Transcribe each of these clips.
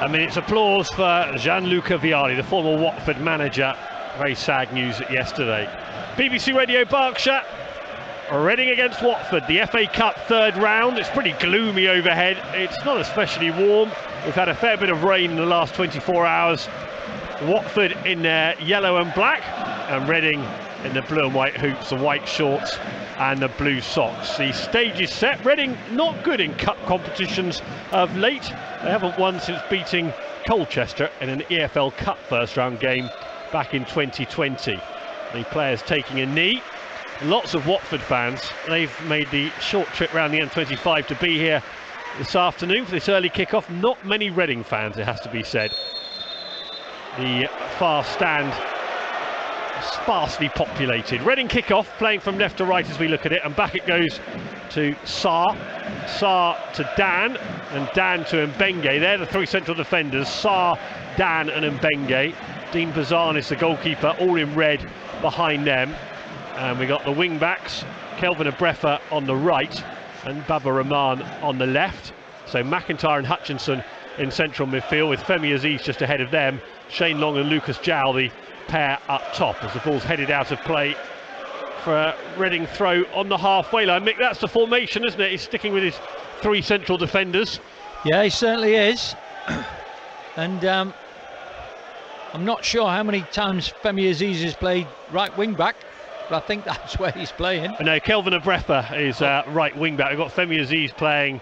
A minute's applause for Gianluca Vialli, the former Watford manager. Very sad news yesterday. BBC Radio Berkshire, Reading against Watford, the FA Cup third round. It's pretty gloomy overhead. It's not especially warm. We've had a fair bit of rain in the last 24 hours. Watford in their yellow and black, and Reading in the blue and white hoops, the white shorts and the blue socks. The stage is set. Reading not good in cup competitions of late. They haven't won since beating Colchester in an EFL Cup first round game back in 2020. The players taking a knee. Lots of Watford fans. They've made the short trip around the M25 to be here this afternoon for this early kick-off. Not many Reading fans, it has to be said. The far stand sparsely populated. Reading kick-off, playing from left to right as we look at it, and back it goes to Sarr to Dan, and Dan to Mbenge. They're the three central defenders, Sarr, Dan and Mbenge. Dean Bazanis, the goalkeeper, all in red behind them. And we got the wing backs, Kelvin Abrefa on the right and Baba Rahman on the left. So McIntyre and Hutchinson in central midfield, with Femi Aziz just ahead of them. Shane Long and Lucas Jowl, the pair up top, as the ball's headed out of play for a Reading throw on the halfway line. Mick, that's the formation, isn't it? He's sticking with his three central defenders. Yeah, he certainly is. And I'm not sure how many times Femi Aziz has played right wing back, but I think that's where he's playing. No, Kelvin Abrefa is right wing back. We've got Femi Aziz playing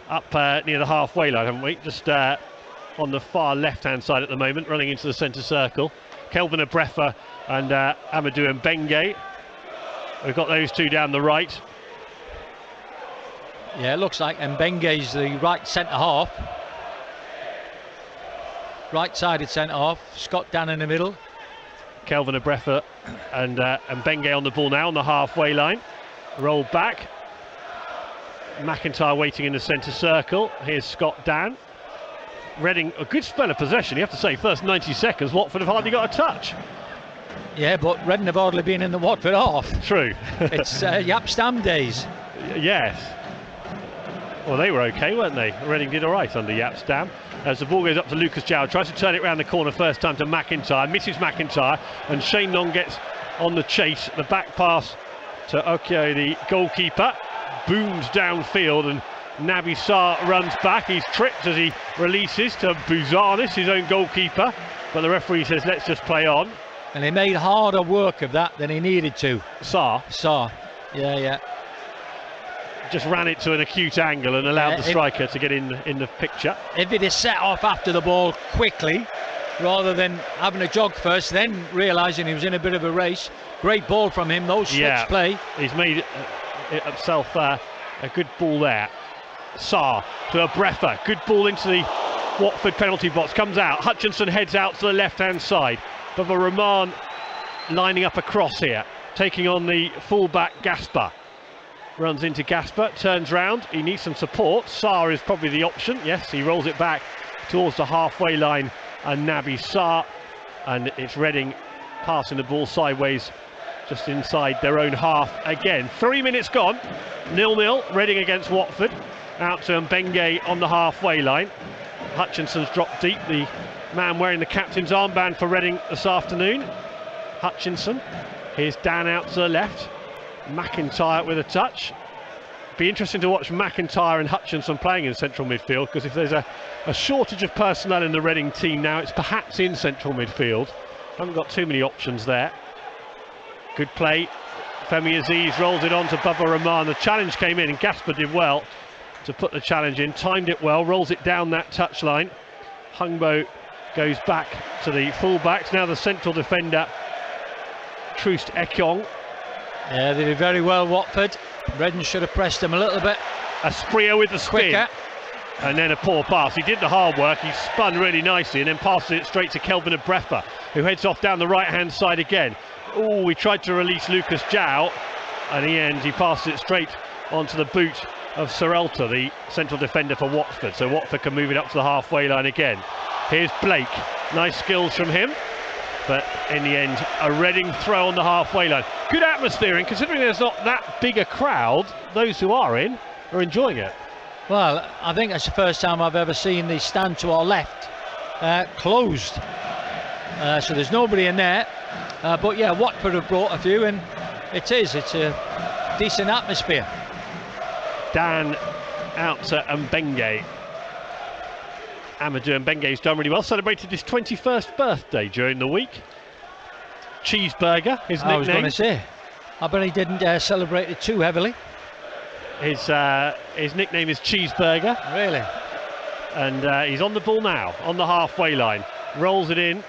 up near the halfway line, haven't we? Just on the far left-hand side at the moment, running into the centre circle. Kelvin Abrefa and Amadou Mbenge. We've got those two down the right. Yeah, it looks like Mbenge's the right centre-half. Right-sided centre-half. Scott Dan in the middle. Kelvin Abrefa and Mbenge on the ball now on the halfway line. Rolled back. McIntyre waiting in the centre circle. Here's Scott Dan. Reading a good spell of possession, you have to say. First 90 seconds, Watford have hardly got a touch. Yeah, but Reading have hardly been in the Watford half. True. It's Jaap Stam days. Yes. Well, they were okay, weren't they? Reading did all right under Jaap Stam. As the ball goes up to Lucas Jowl, tries to turn it around the corner first time to McIntyre, misses McIntyre, and Shane Long gets on the chase. The back pass to Okyo, the goalkeeper, booms downfield, and Naby Sarr runs back. He's tripped as he releases to Buzanis, his own goalkeeper, but the referee says let's just play on. And he made harder work of that than he needed to. Sarr. Yeah. Just ran it to an acute angle and allowed the striker to get in the picture. If it is set off after the ball quickly, rather than having a jog first, then realising he was in a bit of a race, great ball from him, those switch play. He's made himself a good ball there. Sarr to Abrefa, good ball into the Watford penalty box, comes out, Hutchinson heads out to the left hand side. Baba Rahman lining up across here, taking on the full-back Gaspar. Runs into Gaspar, turns round, he needs some support. Sarr is probably the option. Yes, he rolls it back towards the halfway line and Naby Sarr, and it's Reading passing the ball sideways just inside their own half again. 3 minutes gone, 0-0, Reading against Watford. Out to Mbenge on the halfway line. Hutchinson's dropped deep, the man wearing the captain's armband for Reading this afternoon. Hutchinson. Here's Dan out to the left. McIntyre with a touch. Be interesting to watch McIntyre and Hutchinson playing in central midfield, because if there's a shortage of personnel in the Reading team now, it's perhaps in central midfield. Haven't got too many options there. Good play. Femi Aziz rolls it on to Baba Rahman. The challenge came in and Gaspar did well to put the challenge in, timed it well, rolls it down that touchline. Hungbo goes back to the full-backs. Now the central defender, Troost Ekong. Yeah, they did very well, Watford. Reading should have pressed him a little bit. Asprilla with the spin. Quicker. And then a poor pass. He did the hard work, he spun really nicely and then passes it straight to Kelvin Abrefa, who heads off down the right-hand side again. Oh, we tried to release Lucas Jowl, and in the end he passes it straight onto the boot of Serelta, the central defender for Watford. So Watford can move it up to the halfway line again. Here's Blake. Nice skills from him. But in the end, a Reading throw on the halfway line. Good atmosphere, and considering there's not that big a crowd, those who are enjoying it. Well, I think that's the first time I've ever seen the stand to our left closed. So there's nobody in there. But yeah, Watford have brought a few, and it's a decent atmosphere. Dan out to Mbenge. Amadou Mbenge's done really well. Celebrated his 21st birthday during the week. Cheeseburger, his nickname. I was going to say, I bet he didn't celebrate it too heavily. His nickname is Cheeseburger. Really? And he's on the ball now, on the halfway line. Rolls it in.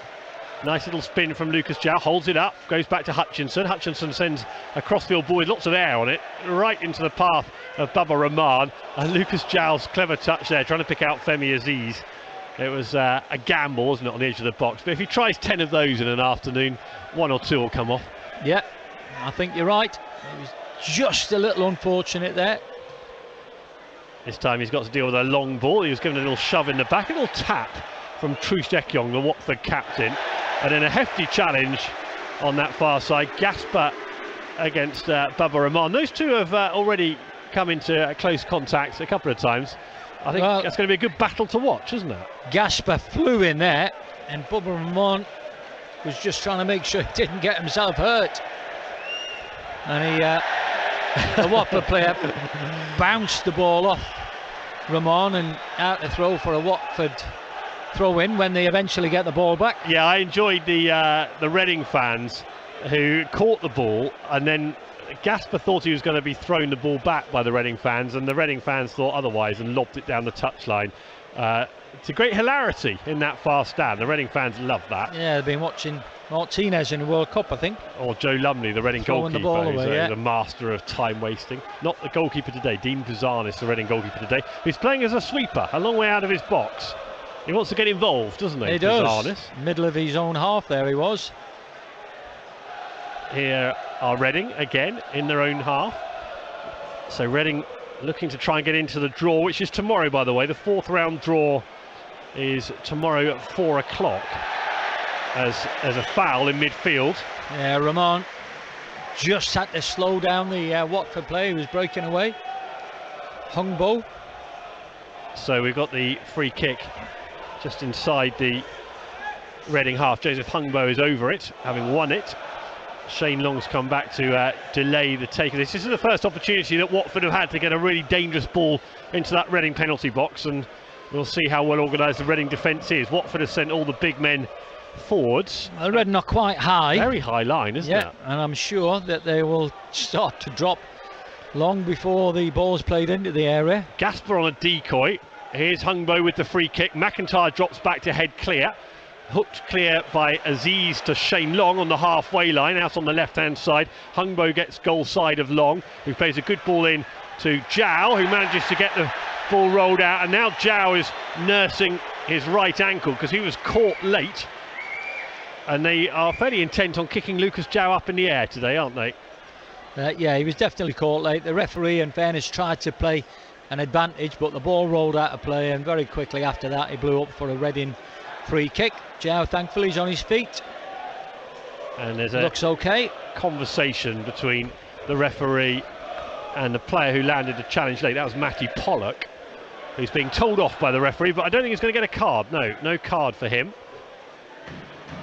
Nice little spin from Lucas João, holds it up, goes back to Hutchinson. Hutchinson sends a crossfield ball with lots of air on it, right into the path of Baba Rahman. And Lucas João's clever touch there, trying to pick out Femi Aziz. It was a gamble, wasn't it, on the edge of the box. But if he tries 10 of those in an afternoon, 1 or 2 will come off. Yeah, I think you're right. It was just a little unfortunate there. This time he's got to deal with a long ball. He was given a little shove in the back, a little tap from Truce Ekyong, the Watford captain. And then a hefty challenge on that far side. Gasper against Baba Rahman. Those two have already come into close contact a couple of times. I think that's going to be a good battle to watch, isn't it? Gasper flew in there, and Baba Rahman was just trying to make sure he didn't get himself hurt. And the Watford player bounced the ball off Rahman and out to throw for a Watford throw in when they eventually get the ball back. Yeah, I enjoyed the Reading fans who caught the ball, and then Gasper thought he was going to be thrown the ball back by the Reading fans, and the Reading fans thought otherwise and lobbed it down the touchline. It's a great hilarity in that far stand. The Reading fans love that. Yeah, they've been watching Martinez in the World Cup, I think. Or Joe Lumley, the Reading goalkeeper, the ball away, the master of time wasting. Not the goalkeeper today, Dean Bouzanis, the Reading goalkeeper today, who's playing as a sweeper, a long way out of his box. He wants to get involved, doesn't he? He does. Middle of his own half there he was. Here are Reading again in their own half. So Reading looking to try and get into the draw, which is tomorrow, by the way. The 4th round draw is tomorrow at 4 o'clock. As a foul in midfield. Yeah, Rahman just had to slow down the Watford player who was breaking away. Hungbo. So we've got the free kick just inside the Reading half. Joseph Hungbo is over it, having won it. Shane Long's come back to delay the take of this. This is the first opportunity that Watford have had to get a really dangerous ball into that Reading penalty box, and we'll see how well organised the Reading defence is. Watford has sent all the big men forwards. Well, Reading are quite high. Very high line, isn't it? Yeah, and I'm sure that they will start to drop long before the ball's played into the area. Gasper on a decoy. Here's Hungbo with the free kick. McIntyre drops back to head clear. Hooked clear by Aziz to Shane Long on the halfway line, out on the left-hand side. Hungbo gets goal side of Long, who plays a good ball in to João, who manages to get the ball rolled out. And now João is nursing his right ankle because he was caught late. And they are fairly intent on kicking Lucas João up in the air today, aren't they? Yeah, he was definitely caught late. The referee, in fairness, tried to play an advantage, but the ball rolled out of play, and very quickly after that he blew up for a Reading free kick. João, thankfully, is on his feet. And there's looks okay. Conversation between the referee and the player who landed the challenge late. That was Matty Pollock, who's being told off by the referee, but I don't think he's going to get a card. No card for him.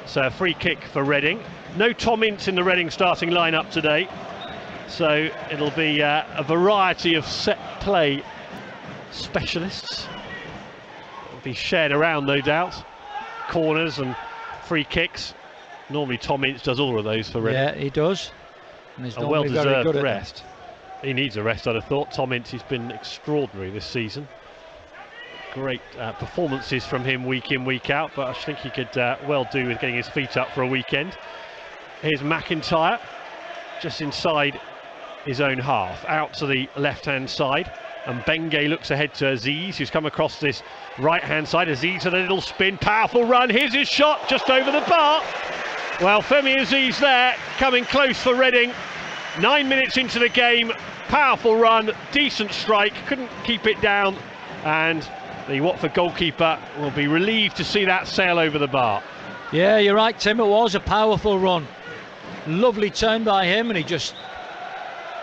So a free kick for Reading. No Tom Ince in the Reading starting lineup today. So it'll be a variety of set play specialists. It'll be shared around, no doubt. Corners and free kicks. Normally Tom Ince does all of those for Reading. Yeah, he does. And he's a well-deserved rest. He needs a rest, I'd have thought. Tom Ince has been extraordinary this season. Great performances from him week in, week out, but I think he could well do with getting his feet up for a weekend. Here's McIntyre, just inside his own half, out to the left-hand side, and Benge looks ahead to Aziz, who's come across this right-hand side. Aziz with a little spin, powerful run, here's his shot, just over the bar. Well, Femi Aziz there, coming close for Reading. 9 minutes into the game, powerful run, decent strike, couldn't keep it down, and the Watford goalkeeper will be relieved to see that sail over the bar. Yeah, you're right, Tim, it was a powerful run. Lovely turn by him, and he just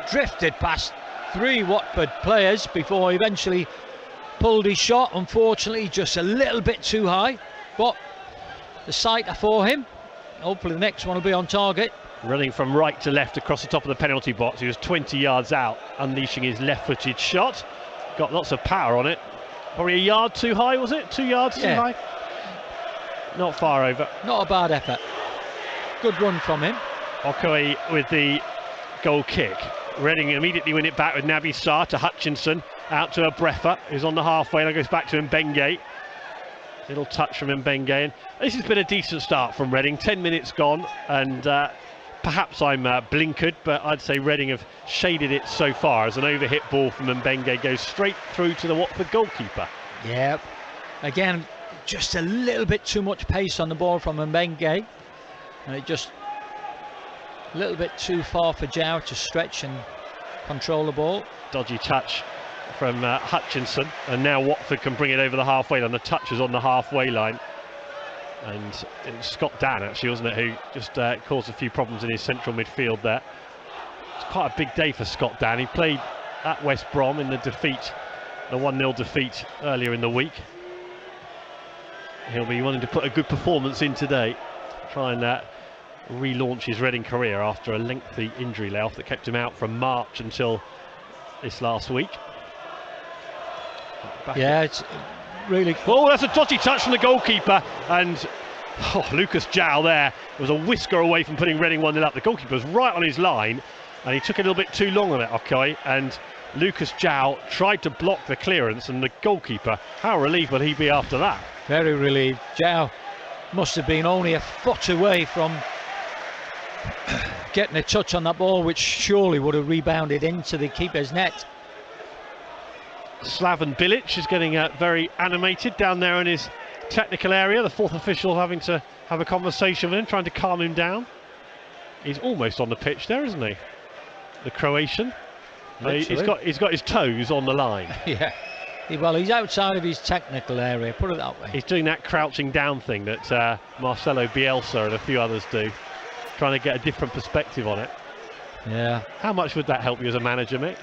drifted past 3 Watford players before he eventually pulled his shot. Unfortunately, just a little bit too high. but the sight are for him. Hopefully the next one will be on target. Running from right to left across the top of the penalty box. He was 20 yards out, unleashing his left-footed shot. Got lots of power on it. Probably a yard too high, was it? 2 yards too high? Not far over. Not a bad effort. Good run from him. Okoye with the goal kick. Reading immediately win it back with Naby Sarr to Hutchinson. Out to Abrefa, who's on the halfway line, goes back to Mbenge. Little touch from Mbenge. And this has been a decent start from Reading. 10 minutes gone, and perhaps I'm blinkered, but I'd say Reading have shaded it so far as an overhit ball from Mbenge goes straight through to the Watford goalkeeper. Yeah, again, just a little bit too much pace on the ball from Mbenge, and it just a little bit too far for Jow to stretch and control the ball. Dodgy touch from Hutchinson, and now Watford can bring it over the halfway line. The touch is on the halfway line, and it was Scott Dan actually, wasn't it, who just caused a few problems in his central midfield there. It's quite a big day for Scott Dan. He played at West Brom in the defeat, the 1-0 defeat earlier in the week. He'll be wanting to put a good performance in today, try and relaunch his Reading career after a lengthy injury layoff that kept him out from March until this last week. It's really cool. Oh, that's a dodgy touch from the goalkeeper, and Lucas Jow there was a whisker away from putting Reading 1-0 up. The goalkeeper was right on his line, and he took a little bit too long on it, okay, and Lucas Jow tried to block the clearance, and the goalkeeper, how relieved will he be after that? Very relieved. Jow must have been only a foot away from getting a touch on that ball, which surely would have rebounded into the keeper's net. Slaven Bilic is getting very animated down there in his technical area. The fourth official having to have a conversation with him, trying to calm him down. He's almost on the pitch there, isn't he? The Croatian. He's got his toes on the line. Yeah. Well, he's outside of his technical area, put it that way. He's doing that crouching down thing that Marcelo Bielsa and a few others do, trying to get a different perspective on it. Yeah. How much would that help you as a manager, Mick?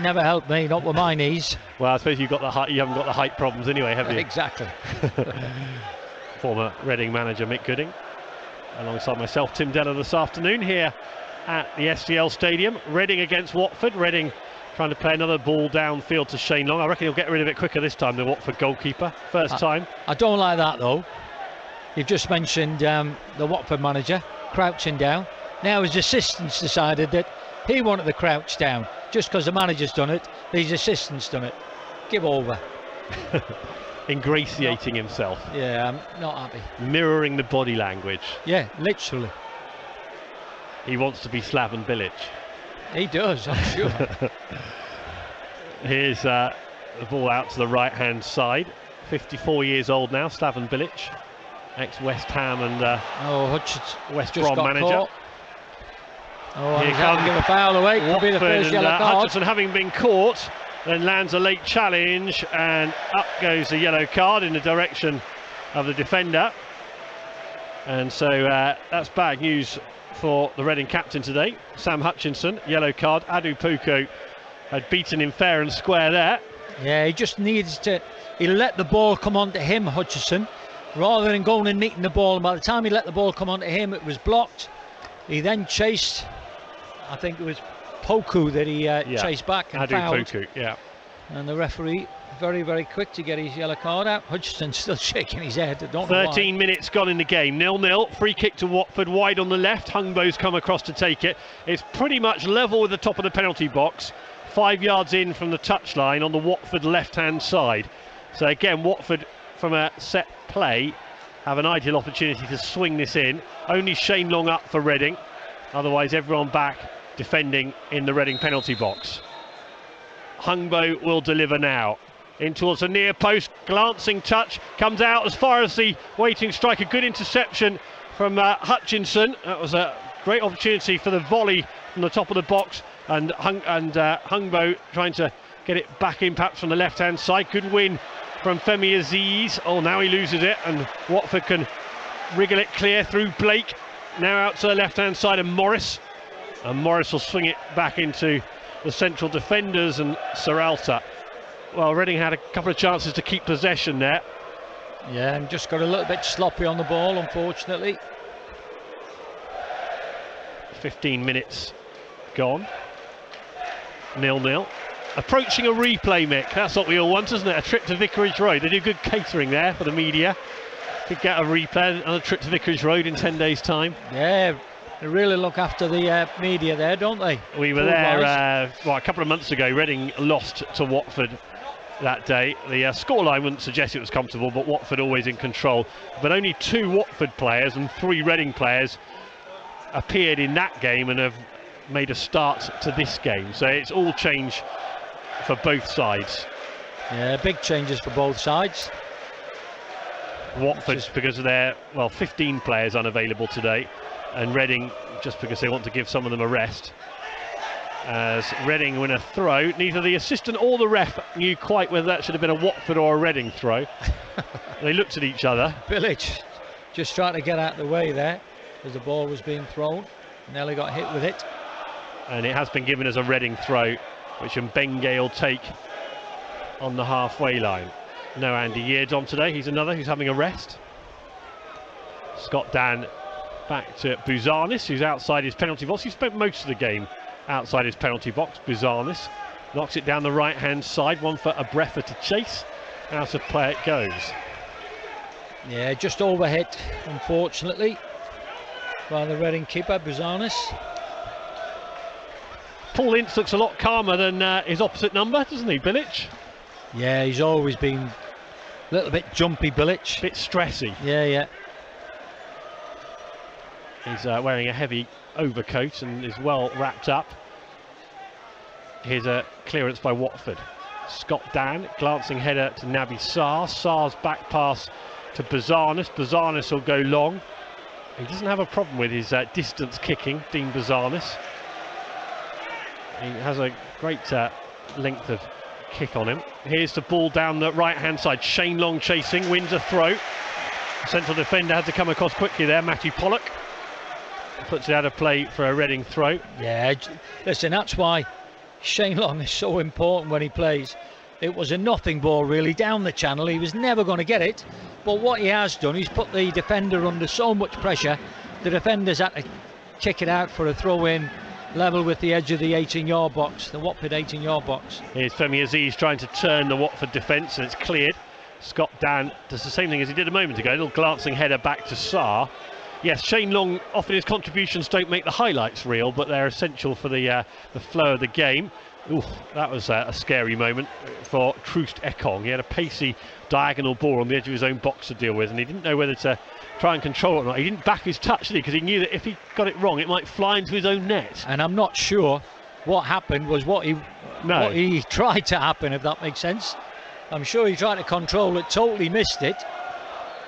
Never helped me, not with my knees. Well, I suppose you haven't got the height problems anyway, have you? Exactly. Former Reading manager Mick Gooding, alongside myself, Tim Della, this afternoon here at the SDL Stadium. Reading against Watford. Reading trying to play another ball downfield to Shane Long. I reckon he'll get rid of it quicker this time, the Watford goalkeeper. First time. I don't like that though. You've just mentioned the Watford manager crouching down. Now his assistants decided that he wanted to crouch down. Just because the manager's done it, these assistants done it. Give over. Ingratiating himself. Yeah, I'm not happy. Mirroring the body language. Yeah, literally. He wants to be Slaven Bilic. He does, I'm sure. Here's the ball out to the right-hand side. 54 years old now, Slaven Bilic. Ex-West Ham and West Brom manager. Caught. Oh, he's having to give a foul away. Could be the first yellow card. Hutchinson, having been caught, then lands a late challenge, and up goes the yellow card in the direction of the defender. And so that's bad news for the Reading captain today, Sam Hutchinson. Yellow card. Adu Puku had beaten him fair and square there. Yeah, he just needs to. He let the ball come onto him, Hutchinson, rather than going and meeting the ball. And by the time he let the ball come onto him, it was blocked. He then chased. I think it was Poku that he chased back and fouled. Poku, yeah. And the referee very, very quick to get his yellow card out. Hutchinson still shaking his head. I don't know 13 minutes gone in the game. 0-0. Free kick to Watford, wide on the left. Hungbo's come across to take it. It's pretty much level with the top of the penalty box. 5 yards in from the touchline on the Watford left-hand side. So again, Watford from a set play have an ideal opportunity to swing this in. Only Shane Long up for Reading. Otherwise, everyone back defending in the Reading penalty box. Hungbo will deliver now. In towards the near post, glancing touch, comes out as far as the waiting striker. Good interception from Hutchinson. That was a great opportunity for the volley from the top of the box, and Hungbo trying to get it back in perhaps from the left-hand side. Good win from Femi Aziz. Oh, now he loses it, and Watford can wriggle it clear through Blake. Now out to the left-hand side of Morris. And Morris will swing it back into the central defenders and Serralta. Well, Reading had a couple of chances to keep possession there. Yeah, and just got a little bit sloppy on the ball, unfortunately. 15 minutes gone. 0-0. Approaching a replay, Mick. That's what we all want, isn't it? A trip to Vicarage Road. They do good catering there for the media. Could get a replay on a trip to Vicarage Road in 10 days' time. Yeah, they really look after the media there, don't they? We were there a couple of months ago. Reading lost to Watford that day. The scoreline wouldn't suggest it was comfortable, but Watford always in control. But only 2 Watford players and 3 Reading players appeared in that game and have made a start to this game. So it's all change for both sides. Yeah, big changes for both sides. Watford because of their 15 players unavailable today, and Reading just because they want to give some of them a rest. As Reading win a throw, neither the assistant or the ref knew quite whether that should have been a Watford or a Reading throw. They looked at each other. Bilic just trying to get out of the way there as the ball was being thrown. Nearly got hit with it. And it has been given as a Reading throw, which Mbenge will take on the halfway line. No Andy Yeardon today, he's another who's having a rest. Scott Dan back to Bouzanis, who's outside his penalty box. He spent most of the game outside his penalty box. Bouzanis knocks it down the right hand side, one for Abrefa to chase. Out of play it goes. Yeah, just overhit, unfortunately, by the Reading keeper, Bouzanis. Paul Ince looks a lot calmer than his opposite number, doesn't he, Bilic? Yeah, he's always been a little bit jumpy, Bilic. Bit stressy. Yeah. He's wearing a heavy overcoat and is well wrapped up. Here's a clearance by Watford. Scott Dan, glancing header to Naby Sarr. Sarr's back pass to Bouzanis. Bouzanis will go long. He doesn't have a problem with his distance kicking, Dean Bouzanis. He has a great length of kick on him. Here's the ball down the right hand side. Shane Long chasing, wins a throw. Central defender had to come across quickly there, Matthew Pollock. Puts it out of play for a Reading throw. Yeah, listen, that's why Shane Long is so important when he plays. It was a nothing ball really down the channel. He was never going to get it, but what he has done, he's put the defender under so much pressure. The defender's had to kick it out for a throw in, level with the edge of the 18-yard box, the Watford 18-yard box. Here's Femi Aziz trying to turn the Watford defence, and it's cleared. Scott Dan does the same thing as he did a moment ago, a little glancing header back to Sarr. Yes, Shane Long, often his contributions don't make the highlights reel, but they're essential for the flow of the game. Ooh, that was a scary moment for Troost Ekong. He had a pacey diagonal ball on the edge of his own box to deal with, and he didn't know whether to try and control it or not. He didn't back his touch, did he? Because he knew that if he got it wrong, it might fly into his own net. And I'm not sure what happened was what he tried to happen, if that makes sense. I'm sure he tried to control it, totally missed it.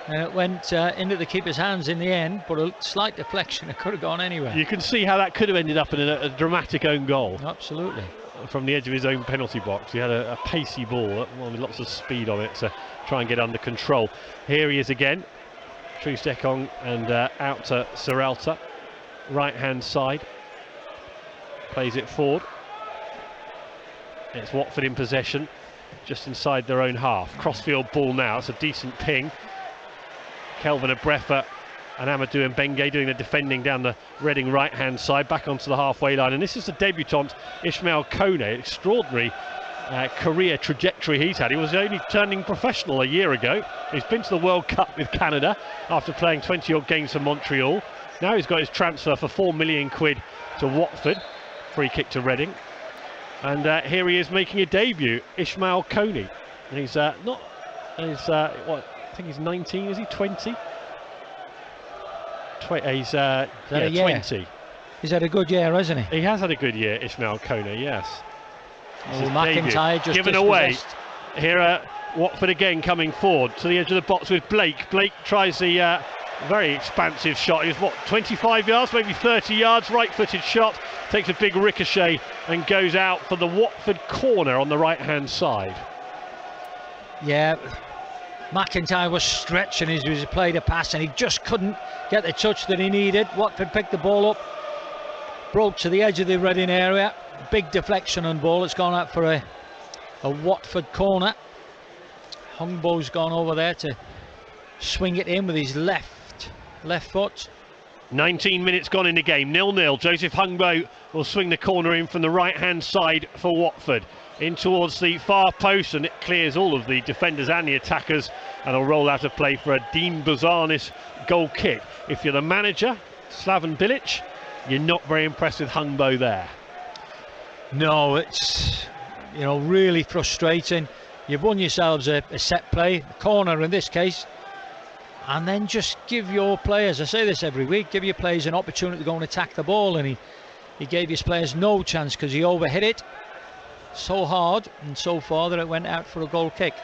And it went into the keeper's hands in the end, but a slight deflection. It could have gone anywhere. You can see how that could have ended up in a dramatic own goal. Absolutely. From the edge of his own penalty box. He had a pacey ball, with lots of speed on it to try and get under control. Here he is again. Troost Ekong and out to Serralta. Right hand side. Plays it forward. It's Watford in possession, just inside their own half. Crossfield ball now. It's a decent ping. Kelvin Abrefa and Amadou Mbenge doing the defending down the Reading right hand side, back onto the halfway line. And this is the debutant Ismail Kone. Extraordinary career trajectory he's had. He was only turning professional a year ago. He's been to the World Cup with Canada after playing 20 odd games for Montreal. Now he's got his transfer for £4 million to Watford. Free kick to Reading. And here he is making a debut, Ismail Kone. He's I think he's 19, is he 20? He's 20. He's had a good year, hasn't he? He has had a good year, Ismail Kone, yes. McIntyre just given away. Here Watford again coming forward to the edge of the box with Blake. Blake tries the very expansive shot. He's 25 yards, maybe 30 yards, right-footed shot. Takes a big ricochet and goes out for the Watford corner on the right-hand side. Yeah. McIntyre was stretching as he played a pass and he just couldn't get the touch that he needed. Watford picked the ball up, broke to the edge of the Reading area. Big deflection on ball. It's gone out for a Watford corner. Hungbo's gone over there to swing it in with his left foot. 19 minutes gone in the game, 0-0. Joseph Hungbo will swing the corner in from the right-hand side for Watford. In towards the far post, and it clears all of the defenders and the attackers, and will roll out of play for a Dean Buzanis goal kick. If you're the manager, Slaven Bilic, you're not very impressed with Hungbo there. No, it's, you know, really frustrating. You've won yourselves a set play, a corner in this case, and then just give your players, I say this every week, give your players an opportunity to go and attack the ball, and he gave his players no chance because he overhit it so hard and so far that it went out for a goal kick.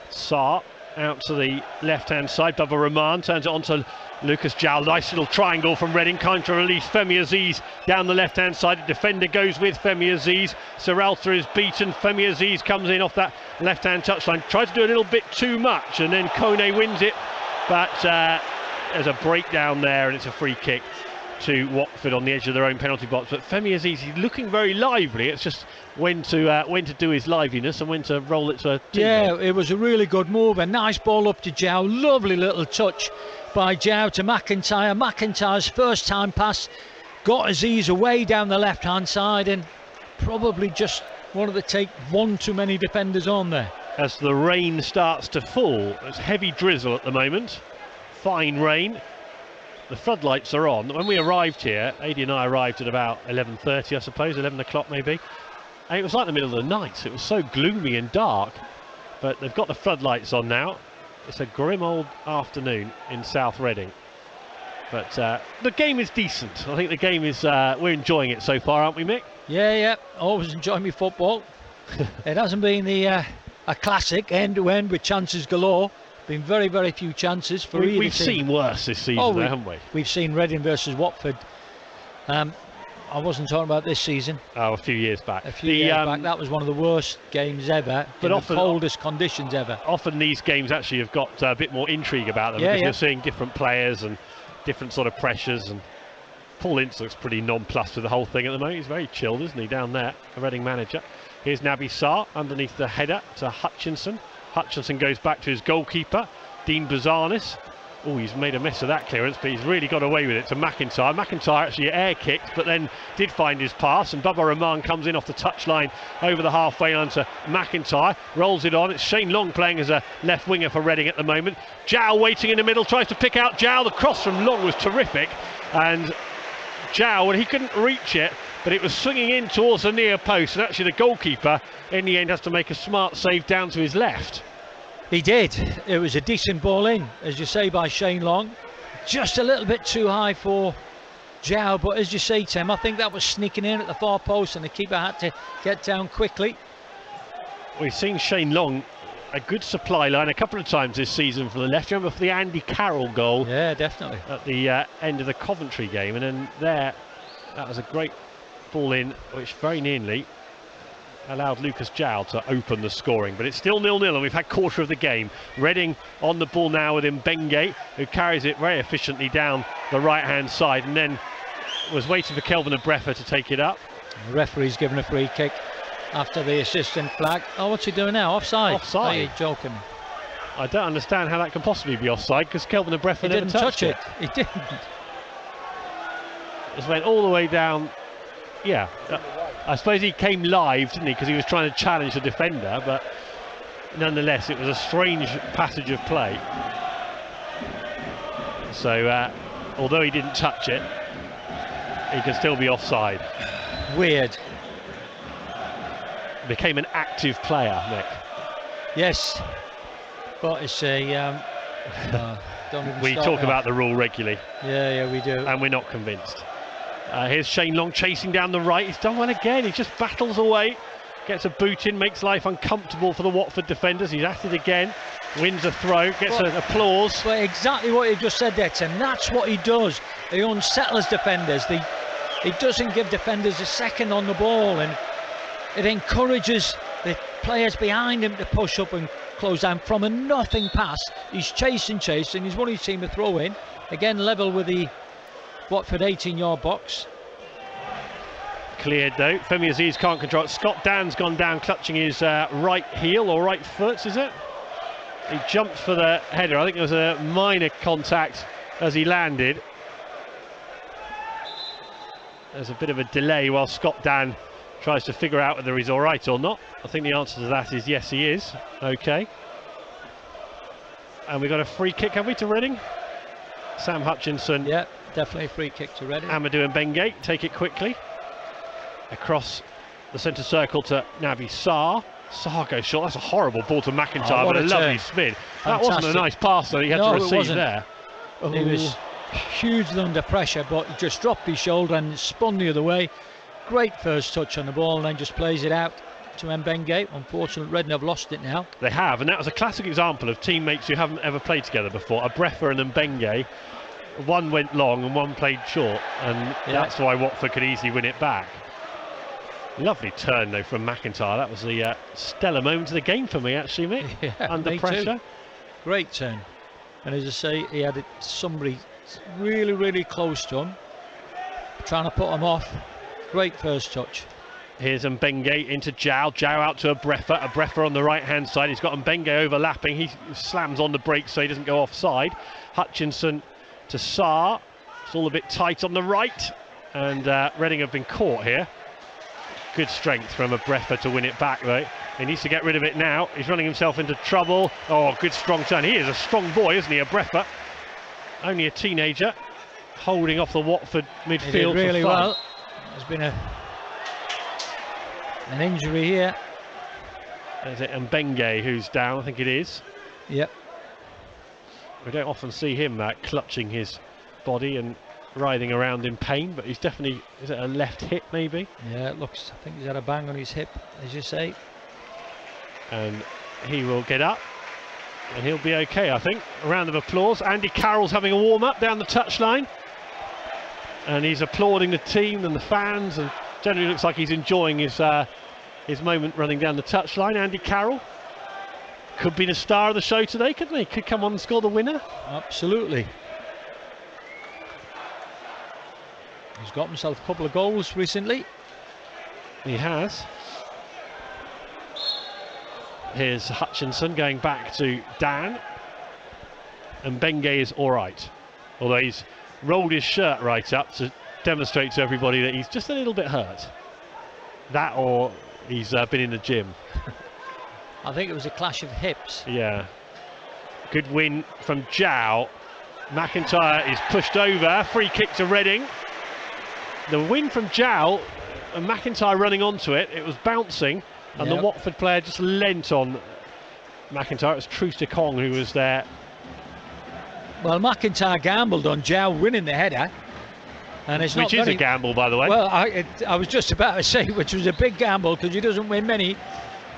Sarr out to the left-hand side. Bubba Rahman turns it on to Lucas Jow. Nice little triangle from Reading. Counter release. Femi Aziz down the left-hand side. The defender goes with Femi Aziz. Seralta is beaten. Femi Aziz comes in off that left-hand touchline. Tries to do a little bit too much, and then Kone wins it. But there's a breakdown there, and it's a free kick to Watford on the edge of their own penalty box. But Femi Aziz, he's looking very lively. It's just when to do his liveliness and when to roll it to a team. Yeah, it was a really good move. A nice ball up to Jow. Lovely little touch by Jow to McIntyre. McIntyre's first time pass got Aziz away down the left hand side, and probably just wanted to take one too many defenders on there. As the rain starts to fall, it's heavy drizzle at the moment, fine rain. The floodlights are on. When we arrived here, Adi and I arrived at about 11:30, I suppose, 11 o'clock maybe. And it was like the middle of the night. It was so gloomy and dark. But they've got the floodlights on now. It's a grim old afternoon in South Reading. But the game is decent. I think the game is, we're enjoying it so far, aren't we, Mick? Yeah. Always enjoy me football. It hasn't been a classic end-to-end with chances galore. Been very, very few chances for either We've team. seen worse this season, though, haven't we? We've seen Reading versus Watford. I wasn't talking about this season. Oh, a few years back. A few years back, that was one of the worst games ever, but in the coldest conditions ever. Often these games actually have got a bit more intrigue about them, because you're seeing different players and different sort of pressures. And Paul Ince looks pretty nonplussed with the whole thing at the moment. He's very chilled, isn't he, down there, the Reading manager. Here's Naby Sarr underneath the header to Hutchinson. Hutchinson goes back to his goalkeeper, Dean Buzanis. Oh, he's made a mess of that clearance, but he's really got away with it to McIntyre. McIntyre actually air kicked, but then did find his pass, and Bubba Rahman comes in off the touchline over the halfway line to McIntyre, rolls it on. It's Shane Long playing as a left winger for Reading at the moment. Jow waiting in the middle, tries to pick out Jow. The cross from Long was terrific, and Jow, well, he couldn't reach it, but it was swinging in towards the near post, and actually the goalkeeper in the end has to make a smart save down to his left. He did. It was a decent ball in, as you say, by Shane Long. Just a little bit too high for Jow, but as you say, Tim, I think that was sneaking in at the far post, and the keeper had to get down quickly. We've seen Shane Long, a good supply line a couple of times this season from the left. Remember for the Andy Carroll goal? Yeah, definitely. At the end of the Coventry game, and then there, that was a great ball in, which very nearly allowed Lucas Jow to open the scoring, but it's still 0-0, and we've had quarter of the game. Reading on the ball now with Mbenge, who carries it very efficiently down the right-hand side, and then was waiting for Kelvin Abrefa to take it up. The referee's given a free kick after the assistant flag. Oh, what's he doing now? Offside? Offside. Are you joking? I don't understand how that can possibly be offside, because Kelvin Abrefa never touched it. He didn't. Just went all the way down. Yeah. I suppose he came live, didn't he, because he was trying to challenge the defender, but nonetheless it was a strange passage of play. So although he didn't touch it, he can still be offside. Weird. Became an active player, Nick. Yes, but it's a don't even we talk about the rule regularly. Yeah, we do, and we're not convinced. Here's Shane Long chasing down the right. He's done one again. He just battles away, gets a boot in, makes life uncomfortable for the Watford defenders. He's at it again, wins a throw, gets an applause. But exactly what you just said there, Tim. That's what he does. He unsettles defenders. He doesn't give defenders a second on the ball, and it encourages the players behind him to push up and close down from a nothing pass. He's chasing. He's won his team a throw in. Again, level with the Watford 18-yard box. Cleared though. Femi Aziz can't control it. Scott Dan's gone down clutching his right heel or right foot, is it? He jumped for the header. I think there was a minor contact as he landed. There's a bit of a delay while Scott Dan tries to figure out whether he's all right or not. I think the answer to that is yes, he is. Okay. And we got a free kick, have we, to Reading? Sam Hutchinson. Yeah, definitely a free kick to Reading. Amadou and Bengay take it quickly. Across the centre circle to Naby Sarr. Sarr goes short. That's a horrible ball to McIntyre, but a lovely spin. That wasn't a nice pass that he had to receive there. He was hugely under pressure, but he just dropped his shoulder and spun the other way. Great first touch on the ball, and then just plays it out to Mbenge. Unfortunately, Reading have lost it now. They have, and that was a classic example of teammates who haven't ever played together before. Abrefa and Mbenge, one went long and one played short, and that's why Watford could easily win it back. Lovely turn though from McIntyre. That was the stellar moment of the game for me, actually, Mick. Yeah, under pressure. Too. Great turn, and as I say, he had somebody really, really close to him, trying to put him off. Great first touch. Here's Mbenge into Jow. Jow out to Abrefa. Abrefa on the right-hand side. He's got Mbenge overlapping. He slams on the brakes so he doesn't go offside. Hutchinson to Sarr. It's all a bit tight on the right. And Reading have been caught here. Good strength from Abrefa to win it back, though. He needs to get rid of it now. He's running himself into trouble. Oh, good strong turn. He is a strong boy, isn't he, Abrefa? Only a teenager. Holding off the Watford midfield. He did really for fun. well. There's been an injury here. Is it Mbenge who's down? I think it is. Yep. We don't often see him clutching his body and writhing around in pain, but he's definitely, is it a left hip maybe? Yeah, it looks, I think he's had a bang on his hip, as you say. And he will get up and he'll be okay, I think. A round of applause. Andy Carroll's having a warm-up down the touchline, and he's applauding the team and the fans, and generally looks like he's enjoying his moment running down the touchline. Andy Carroll could be the star of the show today, couldn't he? Could come on and score the winner. Absolutely. He's got himself a couple of goals recently. He has. Here's Hutchinson going back to Dan, and Mbenge is all right, although he's rolled his shirt right up to demonstrate to everybody that he's just a little bit hurt. That, or he's been in the gym. I think it was a clash of hips. Yeah. Good win from Jow. McIntyre is pushed over. Free kick to Reading. The win from Jow, and McIntyre running onto it. It was bouncing, and the Watford player just leant on McIntyre. It was Truce Kong who was there. Well, McIntyre gambled on Jow winning the header, and it's which is a gamble, by the way. Well, I was just about to say, which was a big gamble because he doesn't win many,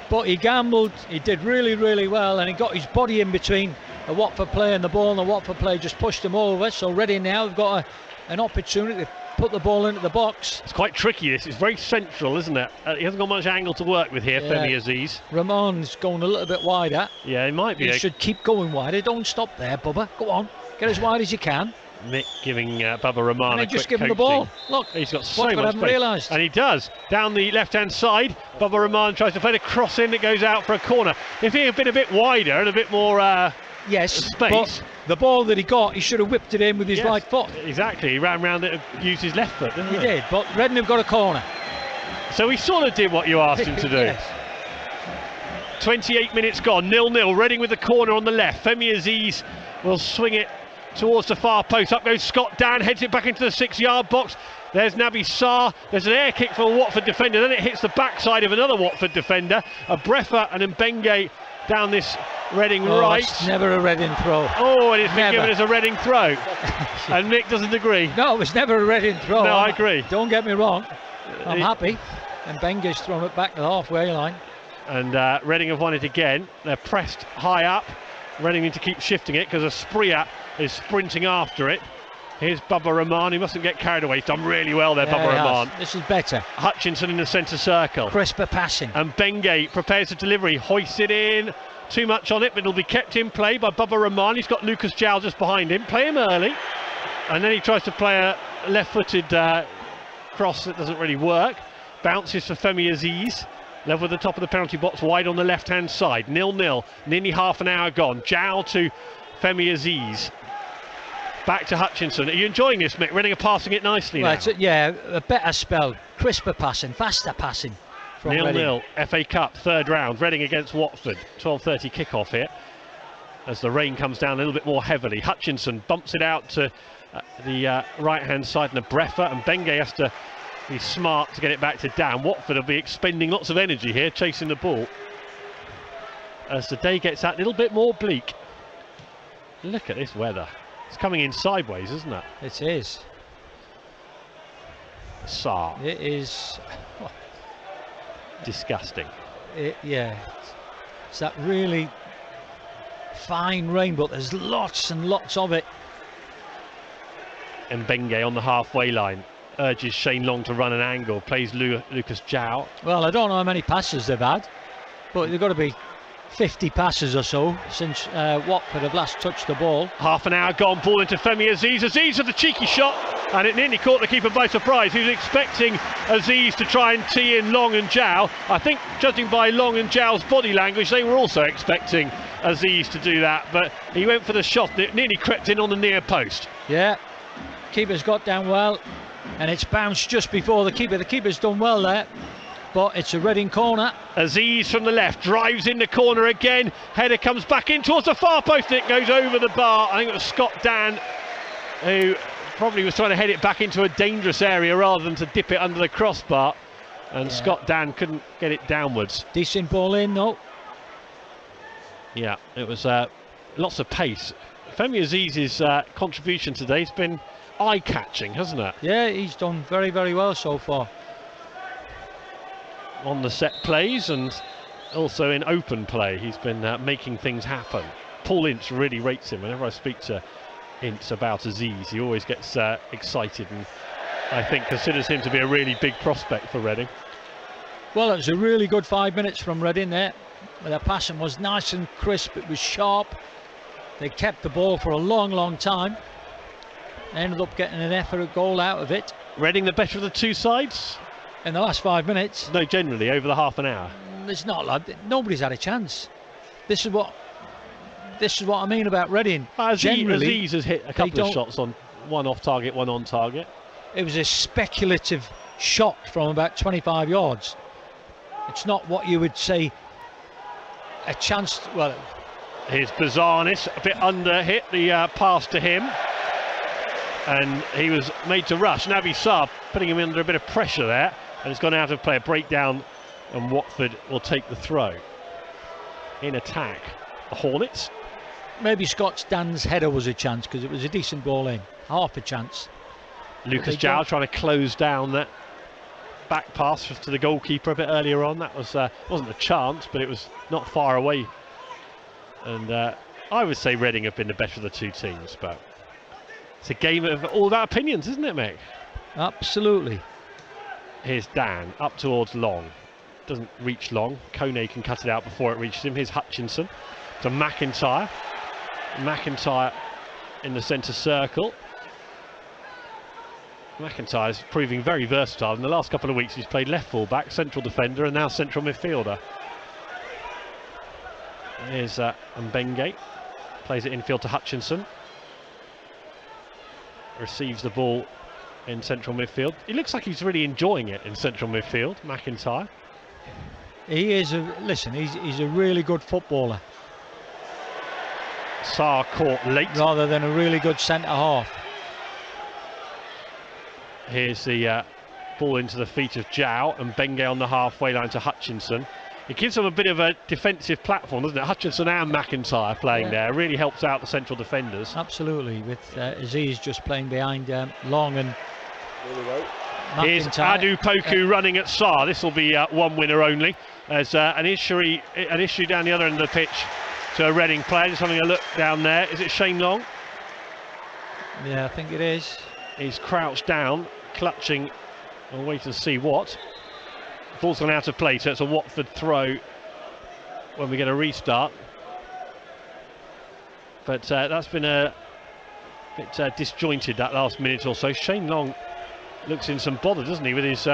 but he gambled. He did really, really well, and he got his body in between the Watford player and the ball, and the Watford player just pushed him over. So Reading now have got an opportunity to put the ball into the box. It's quite tricky, this. It's very central, isn't it? He hasn't got much angle to work with here, Femi Aziz. Ramon's going a little bit wider. Yeah, he might be. He should keep going wider. Don't stop there, Bubba. Go on. Get as wide as you can. Mick giving Bubba Rahman a quick just give him coaching. the ball. Look, he's got so much space. Realised. And he does. Down the left-hand side, Bubba Rahman tries to play the cross in that goes out for a corner. If he had been a bit wider and a bit more space. But the ball that he got, he should have whipped it in with his right foot. Exactly. He ran round it and used his left foot, didn't he? He did, but Reading have got a corner. So he sort of did what you asked him to do. Yes. 28 minutes gone, 0-0. Reading with the corner on the left. Femi Aziz will swing it towards the far post. Up goes Scott Dan, heads it back into the 6-yard box. There's Naby Sarr. There's an air kick for a Watford defender. Then it hits the backside of another Watford defender. Abrefa and Mbenge down this Reading right. It's never a Reading throw. Oh, and it's been given as a Reading throw. And Mick doesn't agree. No, it was never a Reading throw. No, I agree. Don't get me wrong. I'm happy. And Benge's thrown it back to the halfway line. And Reading have won it again. They're pressed high up. Reading need to keep shifting it because Asprilla is sprinting after it. Here's Bubba Rahman. He mustn't get carried away. He's done really well there, Bubba Rahman. This is better. Hutchinson in the centre circle. Crisper passing. And Benge prepares the delivery. Hoists it in. Too much on it, but it'll be kept in play by Bubba Rahman. He's got Lucas Jow just behind him. Play him early. And then he tries to play a left-footed cross that doesn't really work. Bounces for Femi Aziz. level with the top of the penalty box, wide on the left-hand side. 0-0, nearly half an hour gone. Zhao to Femi Aziz. Back to Hutchinson. Are you enjoying this, Mick? Reading are passing it nicely now. Yeah, a better spell, crisper passing, faster passing. 0-0, FA Cup, third round. Reading against Watford. 12:30 kickoff here. As the rain comes down a little bit more heavily. Hutchinson bumps it out to the right-hand side and a Breffer, and Benge has to be smart to get it back to Dan. Watford will be expending lots of energy here, chasing the ball. As the day gets that little bit more bleak. Look at this weather. It's coming in sideways, isn't it? It is. Sarr. It is. Disgusting. Yeah. It's that really fine rain, but there's lots and lots of it. And Benge on the halfway line urges Shane Long to run an angle, plays Lucas Zhao. Well, I don't know how many passes they've had, but they've got to be 50 passes or so since Watford have last touched the ball. Half an hour gone, ball into Femi Aziz. Aziz with a cheeky shot, and it nearly caught the keeper by surprise. He was expecting Aziz to try and tee in Long and Zhao. I think, judging by Long and Zhao's body language, they were also expecting Aziz to do that, but he went for the shot that nearly crept in on the near post. Yeah, keeper's got down well, and it's bounced just before the keeper. The keeper's done well there, but it's a Reading corner. Aziz from the left drives in the corner again. Header comes back in towards the far post. It goes over the bar. I think it was Scott Dan who probably was trying to head it back into a dangerous area rather than to dip it under the crossbar. And yeah, Scott Dan couldn't get it downwards. Decent ball in, though. Yeah, it was lots of pace. Femi Aziz's contribution today has been eye-catching, hasn't it? Yeah, he's done very, very well so far. On the set plays and also in open play, he's been making things happen. Paul Ince really rates him. Whenever I speak to Ince about Aziz, he always gets excited and I think considers him to be a really big prospect for Reading. Well, it was a really good 5 minutes from Reading there. Their passing was nice and crisp, it was sharp. They kept the ball for a long, long time. They ended up getting an effort goal out of it. Reading the better of the two sides? In the last 5 minutes? No, generally, over the half an hour. It's not like nobody's had a chance. This is what I mean about Reading. Aziz has hit a couple of shots, on one off target, one on target. It was a speculative shot from about 25 yards. It's not what you would say a chance. Well, here's Bizarnis, a bit under hit the pass to him, and he was made to rush. Naby Sarr putting him under a bit of pressure there, and it's gone out of play. A breakdown, and Watford will take the throw. In attack, the Hornets. Maybe Scott Dan's header was a chance because it was a decent ball in, half a chance. Lucas Zhao trying to close down that back pass to the goalkeeper a bit earlier on. That was wasn't a chance, but it was not far away. And I would say Reading have been the better of the two teams, but it's a game of all about opinions, isn't it, Mick? Absolutely. Here's Dan up towards Long. Doesn't reach Long. Kone can cut it out before it reaches him. Here's Hutchinson to McIntyre. McIntyre in the centre circle. McIntyre's proving very versatile. In the last couple of weeks he's played left full back, central defender and now central midfielder. Here's Mbenge, plays it infield to Hutchinson. Receives the ball in central midfield. He looks like he's really enjoying it in central midfield, McIntyre. He is, he's a really good footballer. Sarr caught late. Rather than a really good centre half. Here's the ball into the feet of Zhao, and Benge on the halfway line to Hutchinson. It gives them a bit of a defensive platform, doesn't it? Hutchinson and McIntyre playing there. Really helps out the central defenders. Absolutely, with Aziz just playing behind Long and McIntyre. Here's Adu Poku running at Sarr. This will be one winner only. There's an issue down the other end of the pitch to a Reading player. Just having a look down there. Is it Shane Long? Yeah, I think it is. He's crouched down, clutching. We'll wait and see what. Ball's gone out of play, so it's a Watford throw when we get a restart. But that's been a bit disjointed, that last minute or so. Shane Long looks in some bother, doesn't he, with his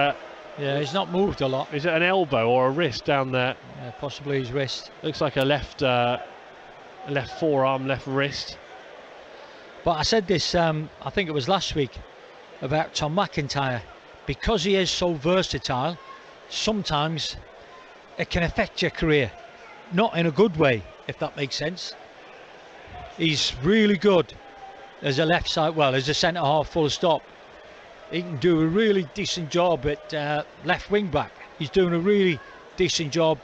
Yeah, he's not moved a lot. Is it an elbow or a wrist down there? Yeah, possibly his wrist. Looks like a left forearm, left wrist. But I said this, I think it was last week, about Tom McIntyre. Because he is so versatile, sometimes it can affect your career. Not in a good way, if that makes sense. He's really good as a left side, well, as a centre half full stop. He can do a really decent job at left wing back. He's doing a really decent job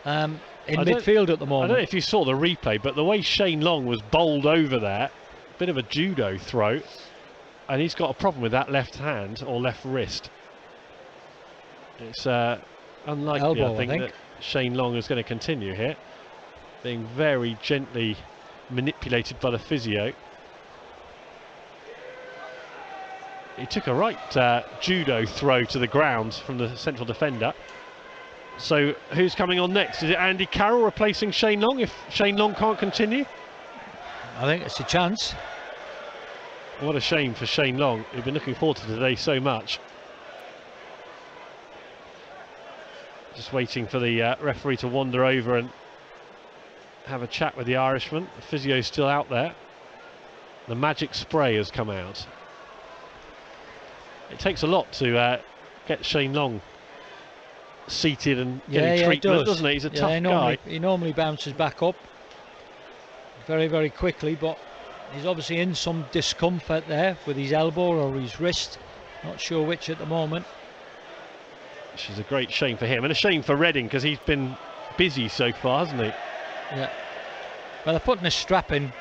in midfield at the moment. I don't know if you saw the replay, but the way Shane Long was bowled over there, bit of a judo throw, and he's got a problem with that left hand or left wrist. It's unlikely, Elbow, I think, that Shane Long is going to continue here, being very gently manipulated by the physio. He took a right judo throw to the ground from the central defender. So who's coming on next? Is it Andy Carroll replacing Shane Long if Shane Long can't continue? I think it's a chance. What a shame for Shane Long. He'd been looking forward to today so much. Just waiting for the referee to wander over and have a chat with the Irishman. The physio's still out there. The magic spray has come out. It takes a lot to get Shane Long seated and getting treatment, doesn't it? He's a tough guy. He normally bounces back up very, very quickly, but he's obviously in some discomfort there with his elbow or his wrist. Not sure which at the moment. Which is a great shame for him and a shame for Reading, because he's been busy so far, hasn't he? Yeah. Well, they're putting a strap in